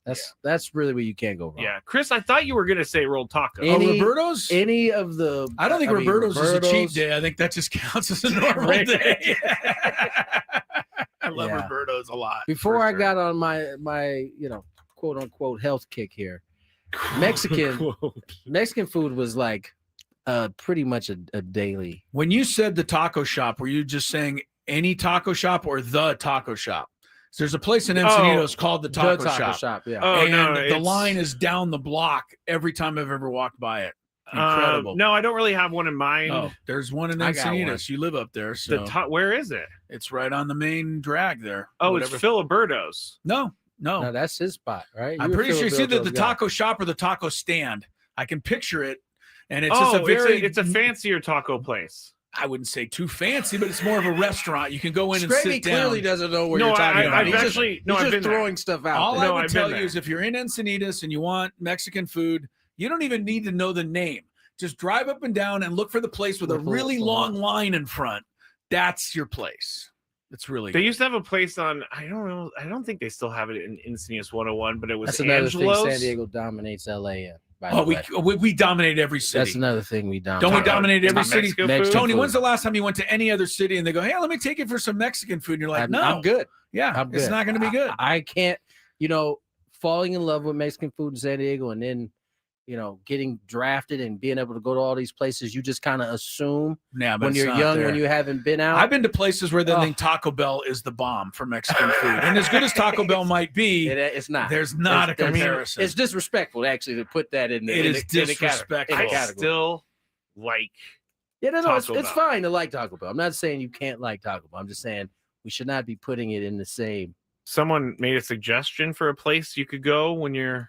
C: really where you can't go wrong.
F: Yeah, Chris, I thought you were gonna say rolled taco.
D: Roberto's?
C: Any of the?
D: I don't think Roberto's is a cheat day. I think that just counts as a normal day. I love Roberto's a lot.
C: Before I got on my quote unquote health kick here, Mexican food was like pretty much a daily.
D: When you said the taco shop, were you just saying any taco shop or the taco shop? So there's a place in Encinitas called the taco shop.
C: Yeah.
F: Oh,
D: and
F: no,
D: the line is down the block every time I've ever walked by it. Incredible.
F: No, I don't really have one in mind.
D: Oh, there's one in
C: I got one.
D: Encinitas. You live up there, so
F: Where is it?
D: it's right on the main drag there.
F: Oh, it's Filiberto's.
D: No.
C: No, that's his spot, right?
D: I'm pretty sure it's either the taco shop or the taco stand. I can picture it, and it's just
F: it's a fancier taco place.
D: I wouldn't say too fancy, but it's more of a restaurant. You can go in and
C: Skraby
D: sit down.
C: clearly doesn't know what you're talking about.
F: I've
C: He's just throwing stuff out.
D: All
C: there.
D: I would tell you is if you're in Encinitas and you want Mexican food, you don't even need to know the name. Just drive up and down and look for the place with a really long line in front. That's your place. It's really
F: They
D: good.
F: used to have a place on, I don't know, I don't think they still have it in Encinitas 101, but it was
C: That's another
F: Angelo's.
C: thing San Diego dominates LA in. By the way.
D: We dominate every city.
C: That's another thing we dominate.
D: Don't we dominate every city? Tony,
C: food.
D: when's the last time you went to any other city and they go, hey, let me take you for some Mexican food? And you're like, no.
C: I'm good.
D: Yeah,
C: I'm good.
D: it's not going to be good.
C: I can't, falling in love with Mexican food in San Diego and then, getting drafted and being able to go to all these places, you just kind of assume
D: but
C: when
D: it's
C: you're
D: not
C: young,
D: there.
C: when you haven't been out.
D: I've been to places where they think Taco Bell is the bomb for Mexican food. And as good as Taco Bell might be,
C: it's not.
D: There's not a comparison.
C: It's disrespectful, actually, to put that in the
D: It is
C: in the
D: disrespectful.
F: I still like
C: it's fine to like Taco Bell. I'm not saying you can't like Taco Bell. I'm just saying we should not be putting it in the same.
F: Someone made a suggestion for a place you could go when you're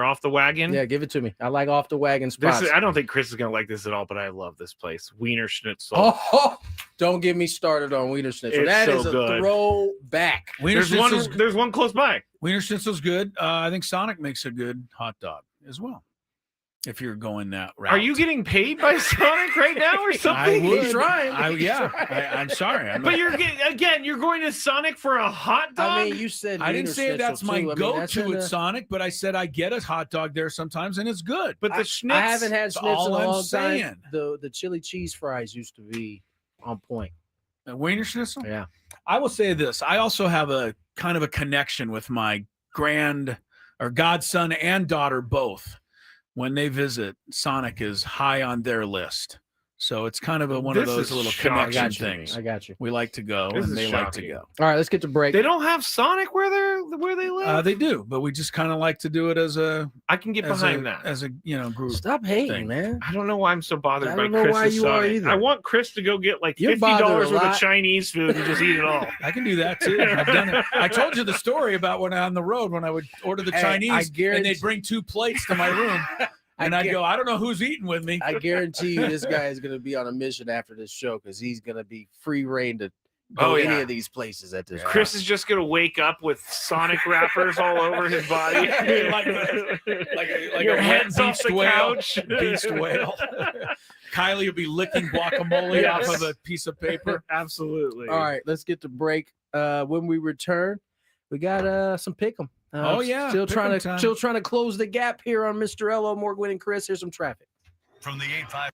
F: off the wagon.
C: Yeah, give it to me. I like off the wagon spots.
F: I don't think Chris is gonna like this at all, but I love this place, Wiener Schnitzel.
C: Oh, don't get me started on Wiener Schnitzel.
F: It's
C: That
F: so
C: is a
F: good.
C: throwback.
D: Wiener
F: There's one close by.
D: Wiener Schnitzel's good. I think Sonic makes a good hot dog as well. If you're going that route.
F: Are you getting paid by Sonic right now or something?
D: I would.
C: He's trying.
D: I'm sorry.
F: But you're going to Sonic for a hot dog?
C: I mean, you said
D: I didn't say that's my
C: go-to
D: go-to at Sonic, but I said I get a hot dog there sometimes, and it's good.
F: But the schnitz,
C: I haven't had schnitz in a
D: all I'm
C: long
D: saying.
C: time. The chili cheese fries used to be on point.
D: Wiener Schnitzel?
C: Yeah.
D: I will say this. I also have a kind of a connection with my godson and daughter both. When they visit, Sonic is high on their list. So it's kind of one of those little connection things.
C: I got you.
D: We like to go, and they like to go.
C: All right, let's get to break.
F: They don't have Sonic where they live.
D: They do, but we just kind of like to do it as a.
F: I can get behind that
D: as a group.
C: Stop hating,
D: thing.
C: man.
F: I don't know why I'm so bothered
C: I
F: by
C: don't know why
F: Chris's
C: you are
F: Sonic.
C: either.
F: I want Chris to go get like
C: You're
F: $50
C: bothered a
F: worth of
C: lot.
F: Chinese food and just eat it all.
D: I can do that too. I've done it. I told you the story about when on the road when I would order the Chinese and they'd bring 2 plates to my room. And I'd go, I don't know who's eating with me.
C: I guarantee you this guy is going to be on a mission after this show because he's going to be free reign to go any of these places at this
F: Chris is just going to wake up with Sonic wrappers all over his body.
D: like
F: Your
D: a
F: head's off the couch.
D: Beast whale. Kylie will be licking guacamole off of a piece of paper.
F: Absolutely.
C: All right, let's get to break. When we return, we got some pick 'em. Still trying to close the gap here on Mr. Ello, more Gwynn and Chris. Here's some traffic.
B: From the 8-5.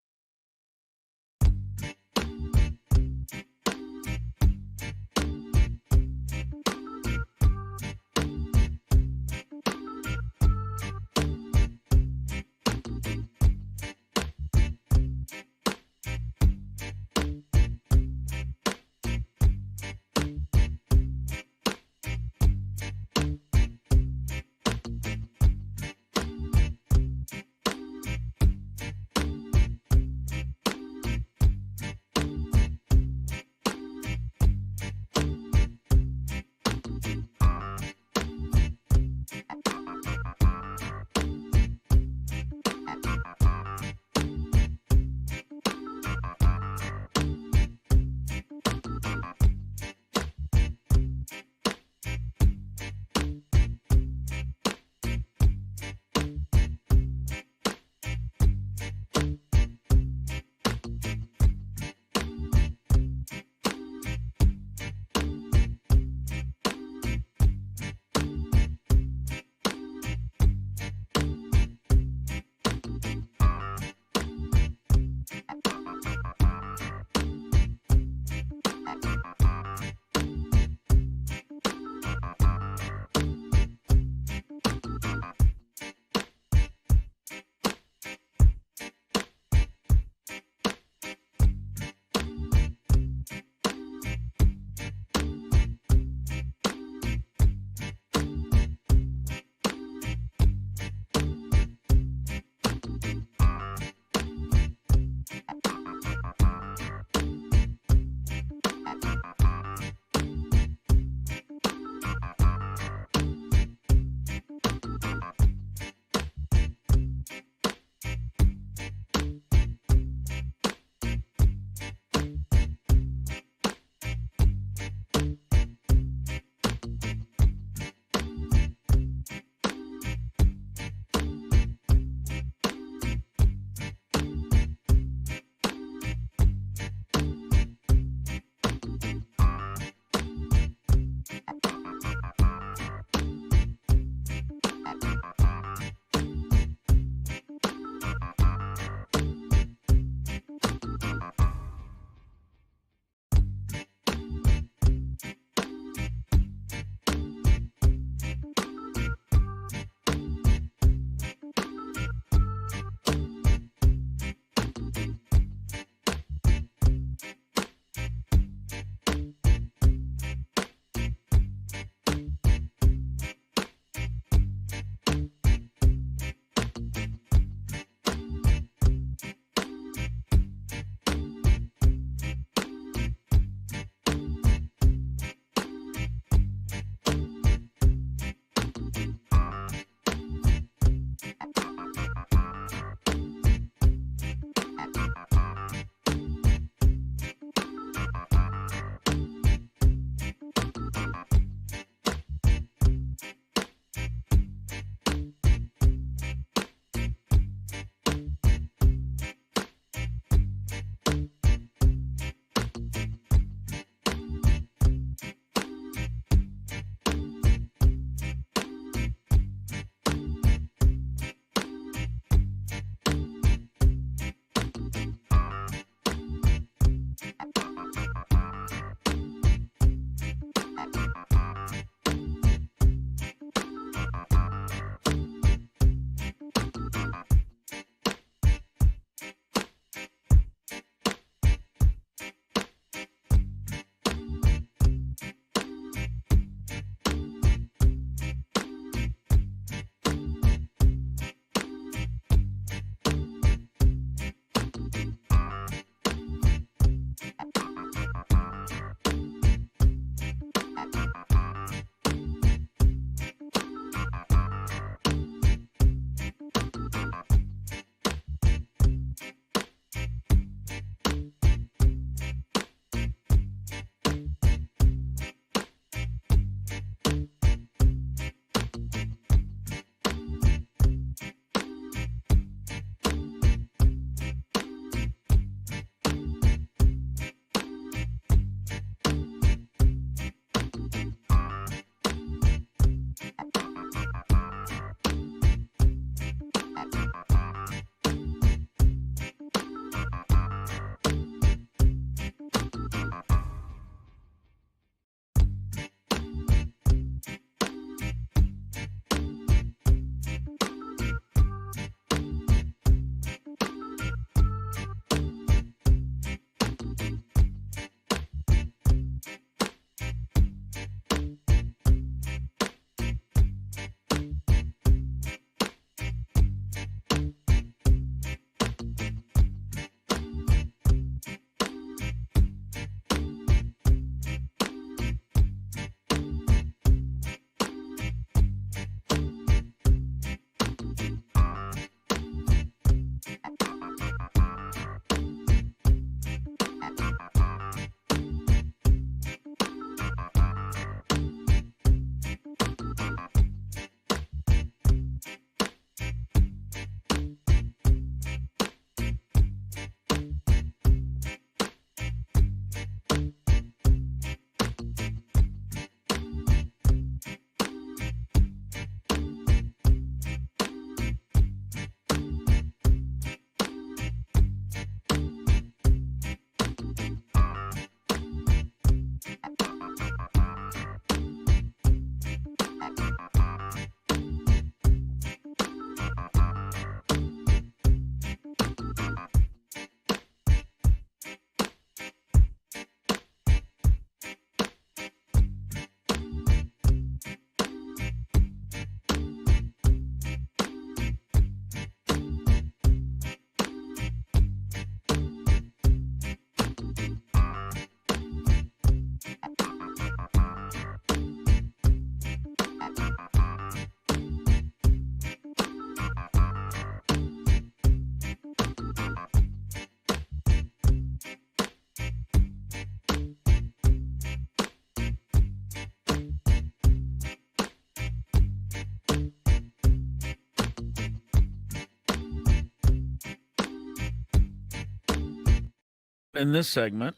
D: in this segment.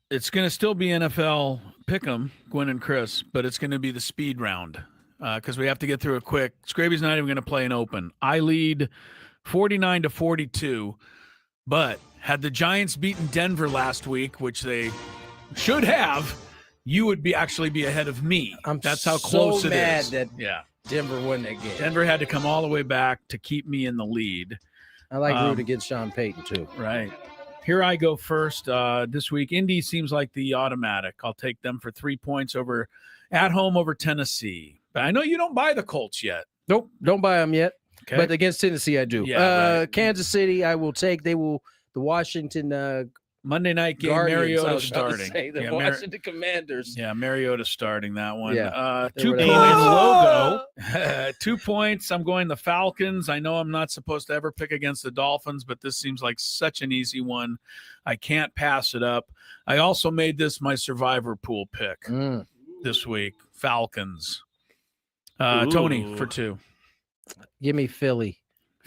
D: It's going to still be NFL Pick 'em, Gwynn and Chris, but it's going to be the speed round because we have to get through it quick. Skraby's not even going to play an open. I lead 49-42, but had the Giants beaten Denver last week, which they should have, you would actually be ahead of me. That's how close it is.
C: That Denver won that game.
D: Denver had to come all the way back to keep me in the lead.
C: I like root against Sean Payton too.
D: Right. Here I go first this week. Indy seems like the automatic. I'll take them for 3 points at home over Tennessee. But I know you don't buy the Colts yet.
C: Nope, don't buy them yet.
D: Okay.
C: But against Tennessee, I do.
D: Yeah, right.
C: Kansas City, I will take. The Washington
D: Monday night game,
C: Guardians,
D: Mariota starting.
C: The Washington Commanders.
D: Yeah, Mariota starting that one.
C: Yeah,
D: 2 points logo. 2 points. I'm going the Falcons. I know I'm not supposed to ever pick against the Dolphins, but this seems like such an easy one. I can't pass it up. I also made this my survivor pool pick this week. Falcons. Tony for 2.
C: Give me Philly.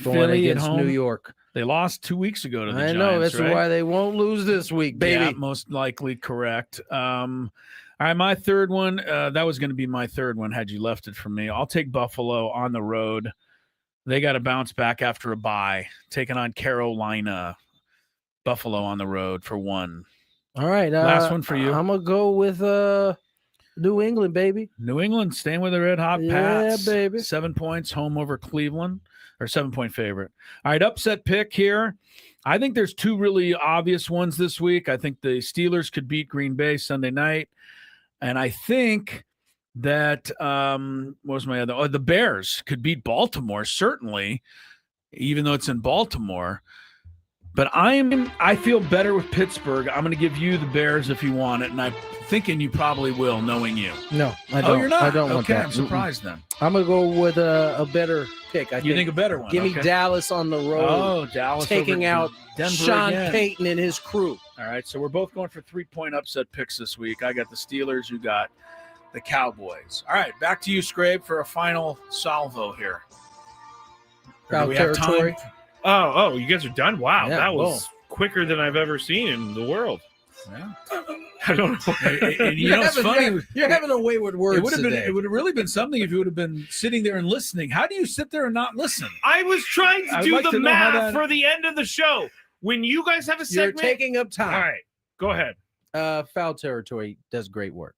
C: Going
D: Philly
C: against
D: at home.
C: New York.
D: They lost 2 weeks ago to the Giants.
C: I know. That's
D: right?
C: why they won't lose this week, baby.
D: Yeah, most likely correct. All right, my third one. That was going to be my third one had you left it for me. I'll take Buffalo on the road. They got to bounce back after a bye, taking on Carolina. Buffalo on the road for 1.
C: All right.
D: Last one for you.
C: I'm going to go with New England, baby.
D: New England staying with the Red Hot Pats.
C: Yeah, baby.
D: 7 points, home over Cleveland, or 7-point favorite. All right, upset pick here. I think there's 2 really obvious ones this week. I think the Steelers could beat Green Bay Sunday night. And I think that what was my other? Oh, the Bears could beat Baltimore, certainly, even though it's in Baltimore. But I feel better with Pittsburgh. I'm going to give you the Bears if you want it, and I'm thinking you probably will, knowing you.
C: No, I don't.
D: Oh, you're not?
C: I don't want
D: okay,
C: that.
D: I'm surprised then.
C: I'm going to go with a better pick.
D: You think a better one?
C: Give me Dallas on the road.
D: Oh, Dallas
C: taking out
D: Denver
C: Sean
D: again.
C: Payton and his crew.
D: All right, so we're both going for 3-point upset picks this week. I got the Steelers. You got the Cowboys. All right, back to you, Scrabe, for a final salvo here.
C: Foul territory.
F: Oh, you guys are done? Wow,
C: Yeah,
F: that was quicker than I've ever seen in the world.
D: Yeah.
F: I don't know.
D: And you know, it's funny.
C: You're having a wayward words
D: It would have really been something if you would have been sitting there and listening. How do you sit there and not listen?
F: I was trying to do the
D: know how
F: math for the end of the show. When you guys have a segment,
C: You're taking up time.
F: All right, go ahead.
C: Foul territory does great work.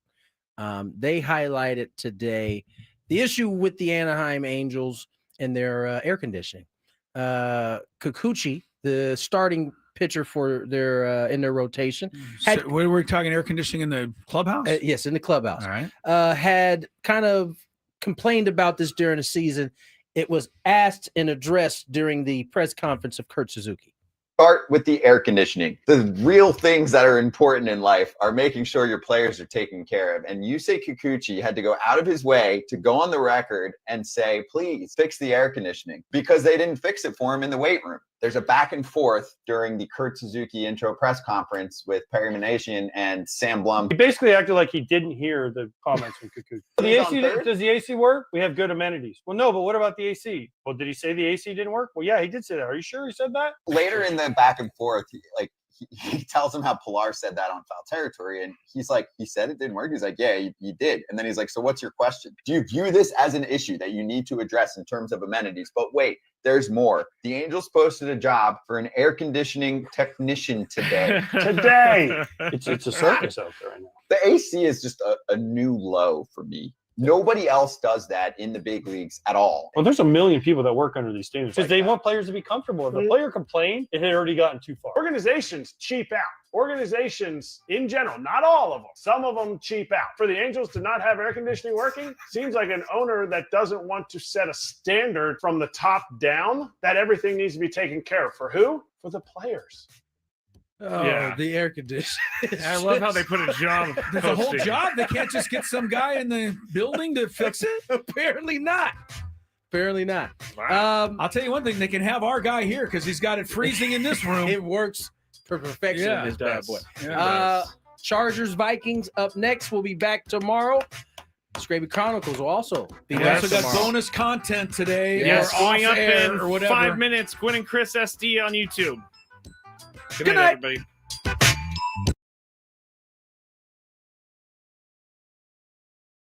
C: They highlighted today the issue with the Anaheim Angels and their air conditioning. Kikuchi, the starting pitcher for their in their rotation,
D: So we're talking air conditioning in the clubhouse.
C: Yes, in the clubhouse.
D: All right.
C: Had kind of complained about this during the season. It was asked and addressed during the press conference of Kurt Suzuki.
O: Start with the air conditioning. The real things that are important in life are making sure your players are taken care of. And Yusei Kikuchi had to go out of his way to go on the record and say, please fix the air conditioning, because they didn't fix it for him in the weight room. There's a back and forth during the Kurt Suzuki intro press conference with Perry Minasian and Sam Blum.
N: He basically acted like he didn't hear the comments from Kikuchi. Does the AC work? We have good amenities. Well, no, but what about the AC? Well, did he say the AC didn't work? Well, yeah, he did say that. Are you sure he said that?
O: Later in the back and forth, he tells him how Pilar said that on Foul Territory, and he's like, he said it didn't work. He's like, yeah, you did. And then he's like, so what's your question? Do you view this as an issue that you need to address in terms of amenities? But wait, there's more. The Angels posted a job for an air conditioning technician today.
N: It's a circus out there right now.
O: The AC is just a new low for me. Nobody else does that in the big leagues at all.
N: Well, there's a million people that work under these standards because they want players to be comfortable. If a player complained, it had already gotten too far.
P: Organizations cheap out. Organizations in general, not all of them, some of them cheap out. For the Angels to not have air conditioning working seems like an owner that doesn't want to set a standard from the top down that everything needs to be taken care of. For who? For the players.
C: Oh,
F: Yeah.
C: the air conditioning.
F: I love how they put a job.
D: There's a whole
F: posting.
D: job. They can't just get some guy in the building to fix it.
C: Apparently not. Apparently not.
F: Wow.
D: I'll tell you one thing. They can have our guy here because he's got it freezing in this room.
C: It works for perfection
D: Yeah,
C: in this
D: it
C: bad
D: does.
C: boy.
D: Yeah, it does.
C: Chargers, Vikings up next. We'll be back tomorrow. Skraby Chronicles will also be
D: We
C: back
D: also got
C: tomorrow.
D: bonus content today.
F: Yes,
D: or
F: going
D: off
F: up
D: air
F: in
D: or whatever.
F: 5 minutes. Gwynn and Chris SD on YouTube.
C: Good night.
F: Everybody.